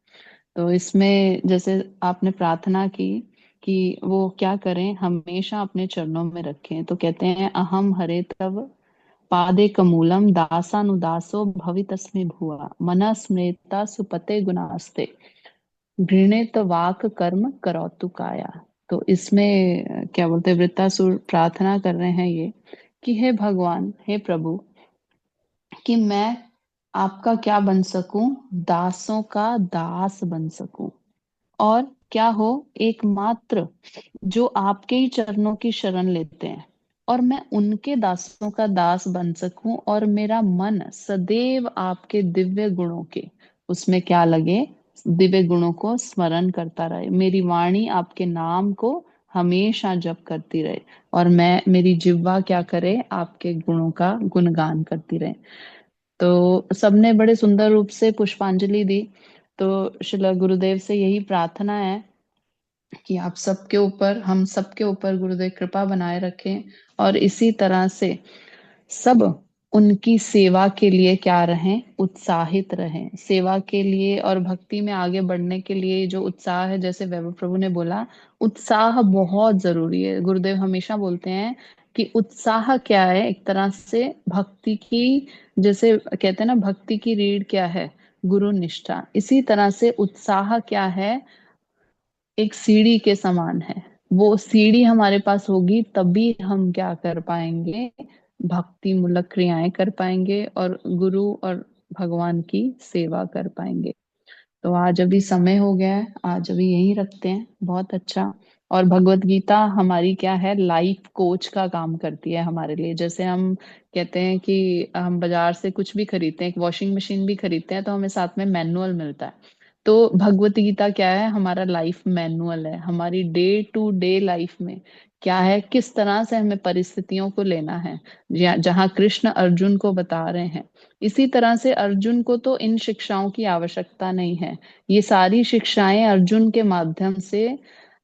तो इसमें जैसे आपने प्रार्थना की कि वो क्या करें, हमेशा अपने चरणों में रखें, तो कहते हैं अहम हरे तव पादे कमूलम दासानुदासो भवितस्मि भुवा मनः स्मृता सुपते गुणास्ते घृणित वाक कर्म करौतु काया। तो इसमें क्या बोलते हैं, वृत्तासुर प्रार्थना कर रहे हैं ये कि हे भगवान, हे प्रभु, कि मैं आपका क्या बन सकूं, दासों का दास बन सकूं, और क्या हो, एकमात्र जो आपके ही चरणों की शरण लेते हैं, और मैं उनके दासों का दास बन सकूं, और मेरा मन सदैव आपके दिव्य गुणों के उसमें क्या लगे, दिव्य गुणों को स्मरण करता रहे, मेरी वाणी आपके नाम को हमेशा जप करती रहे, और मेरी जिह्वा क्या करे, आपके गुणों का गुणगान करती रहे। तो सबने बड़े सुंदर रूप से पुष्पांजलि दी। तो श्रील गुरुदेव से यही प्रार्थना है कि आप सबके ऊपर, हम सबके ऊपर गुरुदेव कृपा बनाए रखें, और इसी तरह से सब उनकी सेवा के लिए क्या रहें, उत्साहित रहें। सेवा के लिए और भक्ति में आगे बढ़ने के लिए जो उत्साह है, जैसे वैभव प्रभु ने बोला, उत्साह बहुत जरूरी है। गुरुदेव हमेशा बोलते हैं कि उत्साह क्या है, एक तरह से भक्ति की, जैसे कहते हैं ना, भक्ति की रीढ़ क्या है, गुरु निष्ठा। इसी तरह से उत्साह क्या है, एक सीढ़ी के समान है। वो सीढ़ी हमारे पास होगी तभी हम क्या कर पाएंगे, भक्ति मूलक क्रियाएं कर पाएंगे और गुरु और भगवान की सेवा कर पाएंगे। तो आज अभी समय हो गया है, आज अभी यही रखते हैं। बहुत अच्छा। और भगवत गीता हमारी क्या है, लाइफ कोच का काम करती है हमारे लिए। जैसे हम कहते हैं कि हम बाजार से कुछ भी खरीदते हैं, एक वॉशिंग मशीन भी खरीदते हैं, तो हमें साथ में मैनुअल मिलता है। तो भगवत गीता क्या है, हमारा लाइफ मैनुअल है। हमारी डे टू डे लाइफ में क्या है, किस तरह से हमें परिस्थितियों को लेना है, जहाँ कृष्ण अर्जुन को बता रहे हैं। इसी तरह से अर्जुन को तो इन शिक्षाओं की आवश्यकता नहीं है। ये सारी शिक्षाएं अर्जुन के माध्यम से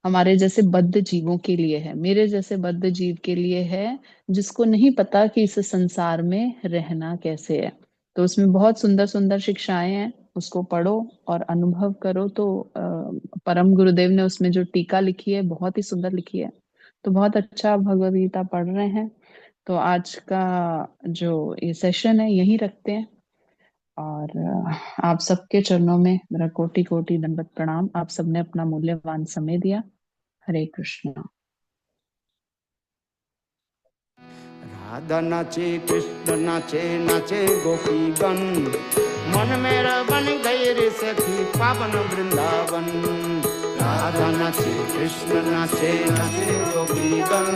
हमारे जैसे बद्ध जीवों के लिए है, मेरे जैसे बद्ध जीव के लिए है, जिसको नहीं पता कि इस संसार में रहना कैसे है। तो उसमें बहुत सुंदर सुंदर शिक्षाएं हैं, उसको पढ़ो और अनुभव करो। तो परम गुरुदेव ने उसमें जो टीका लिखी है, बहुत ही सुंदर लिखी है। तो बहुत अच्छा भगवद गीता पढ़ रहे हैं। तो आज का जो ये सेशन है यही रखते हैं, और आप सबके चरणों में मेरा कोटि कोटि दंडवत प्रणाम। आप सबने अपना मूल्यवान समय दिया। हरे कृष्ण। राधा नाचे कृष्ण नाचे, नाचे गोपीगण, मन मेरा बन गए रे सखी पावन वृंदावन। राधा नाचे कृष्ण नाचे, नाचे गोपीगण,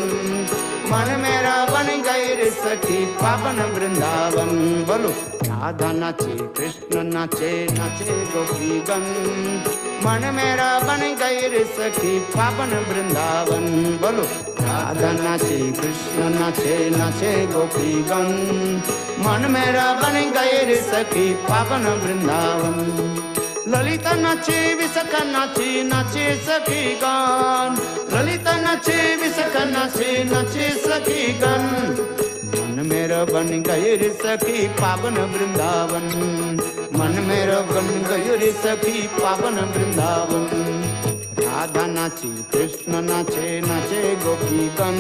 मन मेरा बन गए रे सखी पावन वृंदावन। बोलो राधा नाचे कृष्ण नाचे, नाचे गोपीगण, मन मेरा बन गए रे सखी पावन वृंदावन। बोलो राधा नाचे कृष्ण नाचे, नाचे गोपीगण, मन मेरा बन गए रे सखी पावन वृंदावन। ललिता नाचे विशाखा नाचे, नाचे सखी गण, ललिता नाचे विशाखा नाचे, नाचे सखी गण, मन मेरा बन गए रे सखी पावन वृंदावन। मन मेरा बन गए रे सखी पावन वृंदावन। राधा नाचे कृष्ण नाचे, नाचे गोपीगण,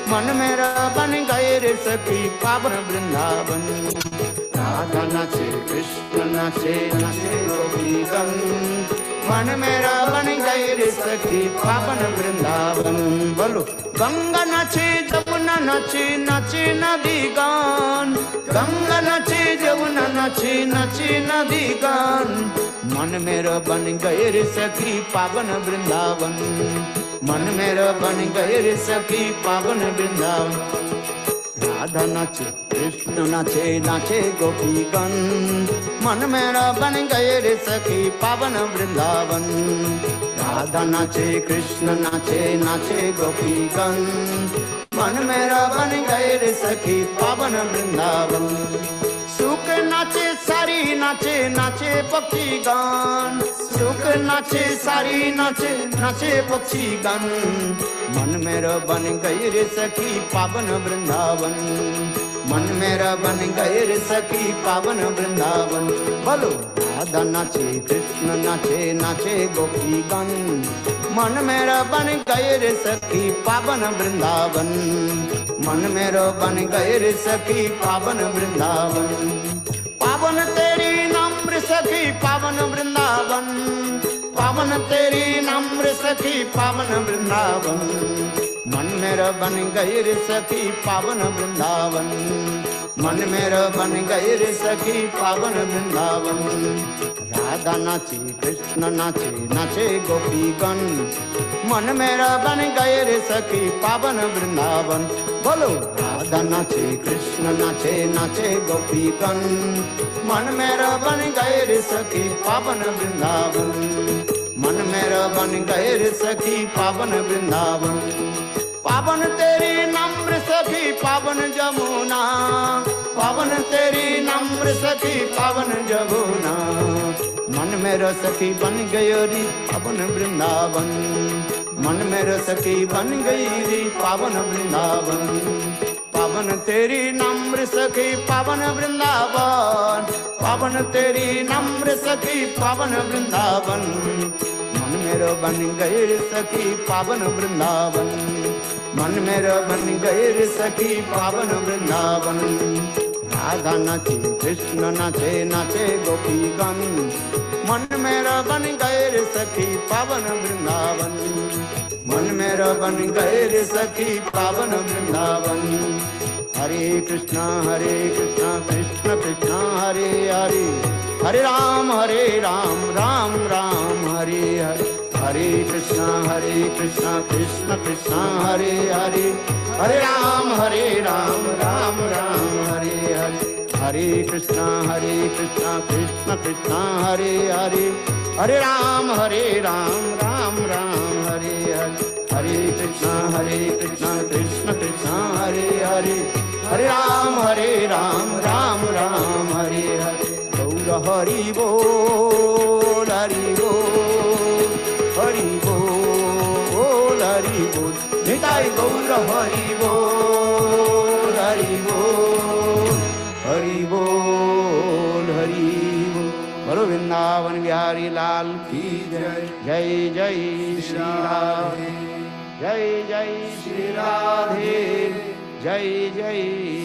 मन मेरा बन गए रे सखी पावन वृंदावन। राधा नाचे कृष्ण नाचे, नाचे गोपीगण, मन मेरा बन गए रे सखी पावन वृंदावन। बोलो गंगा नाचे जमुना नाचे, नाचे नदी गान, गंगा नाचे जमुना नाचे, नाचे नदी गान, मन मेरा बन गए रे सखी पावन वृंदावन। मन मेरा बन गए रे सखी पावन वृंदावन। राधा नाचे कृष्ण नाचे, नाचे गोपीगण, मन मेरा बन गए रे सखी पावन वृंदावन। राधा नाचे कृष्ण नाचे, नाचे गोपीगण, मन मेरा बन गए रे सखी पावन वृंदावन। सुख नाचे सारी नाचे, नाचे पक्षी गान, सुख नाचे सारी नाचे, नाचे पक्षी गान, मन मेरा बन गए रे सखी पावन वृंदावन। मन मेरा बन गए रे सखी पावन वृंदावन। बोलो राधा नाचे कृष्ण नाचे, नाचे गोपीगण, मन मेरा बन गए रे सखी पावन वृंदावन। मन मेरा बन गए रे सखी पावन वृंदावन। पावन तेरी नम्र सखी पावन वृंदावन, पावन तेरी नम्र सखी पावन वृंदावन। मन मेरा बन गए रे सखी पावन वृंदावन। मन मेरा बन गए रे सखी पावन वृंदावन। राधा नाचे कृष्ण नाचे, नाचे गोपीगण, मन मेरा बन गए रे सखी पावन वृंदावन। बोलो राधा नाचे कृष्ण नाचे, नाचे गोपीगण, मन मेरा बन गए रे सखी पावन वृंदावन। मन मेरा बन गए रे सखी पावन वृंदावन। पावन तेरी नम्र सखी पावन जमुना, पावन तेरी नम्र सखी पावन जमुना। मन मेरा सखी बन गयो री पावन वृंदावन, मन मेरा सखी बन गई री पावन वृंदावन। पावन तेरी नम्र सखी पावन वृंदावन, पावन तेरी नम्र सखी पावन वृंदावन। मन मेरा बन गए रे सखी पावन वृंदावन, मन मेरा बन गए रे सखी पावन वृंदावन। राधा नाचे कृष्ण नाचे नाचे गोपीगण, मन मेरा बन गए रे सखी पावन वृंदावन, मन मेरा बन गए रे सखी पावन वृंदावन। हरे कृष्णा कृष्ण कृष्ण हरे हरे, हरे राम राम राम हरे हरे। हरे कृष्णा कृष्ण कृष्ण हरे हरे, हरे राम राम राम हरे हरे। हरे कृष्णा कृष्ण कृष्ण हरे हरे, हरे राम राम राम हरे हरे। हरे कृष्णा कृष्ण कृष्ण हरे हरे, हरे राम राम राम हरे हरे। गौर हरि बोल हरि बोल, हरि बोल हरि बोल, निताई गौर हरि बोल हरि बोल, हरि बोल हरि बोल। बोलो वृंदावन बिहारी लाल की जय। जय जय श्री राधे, जय जय श्री राधे, जय जय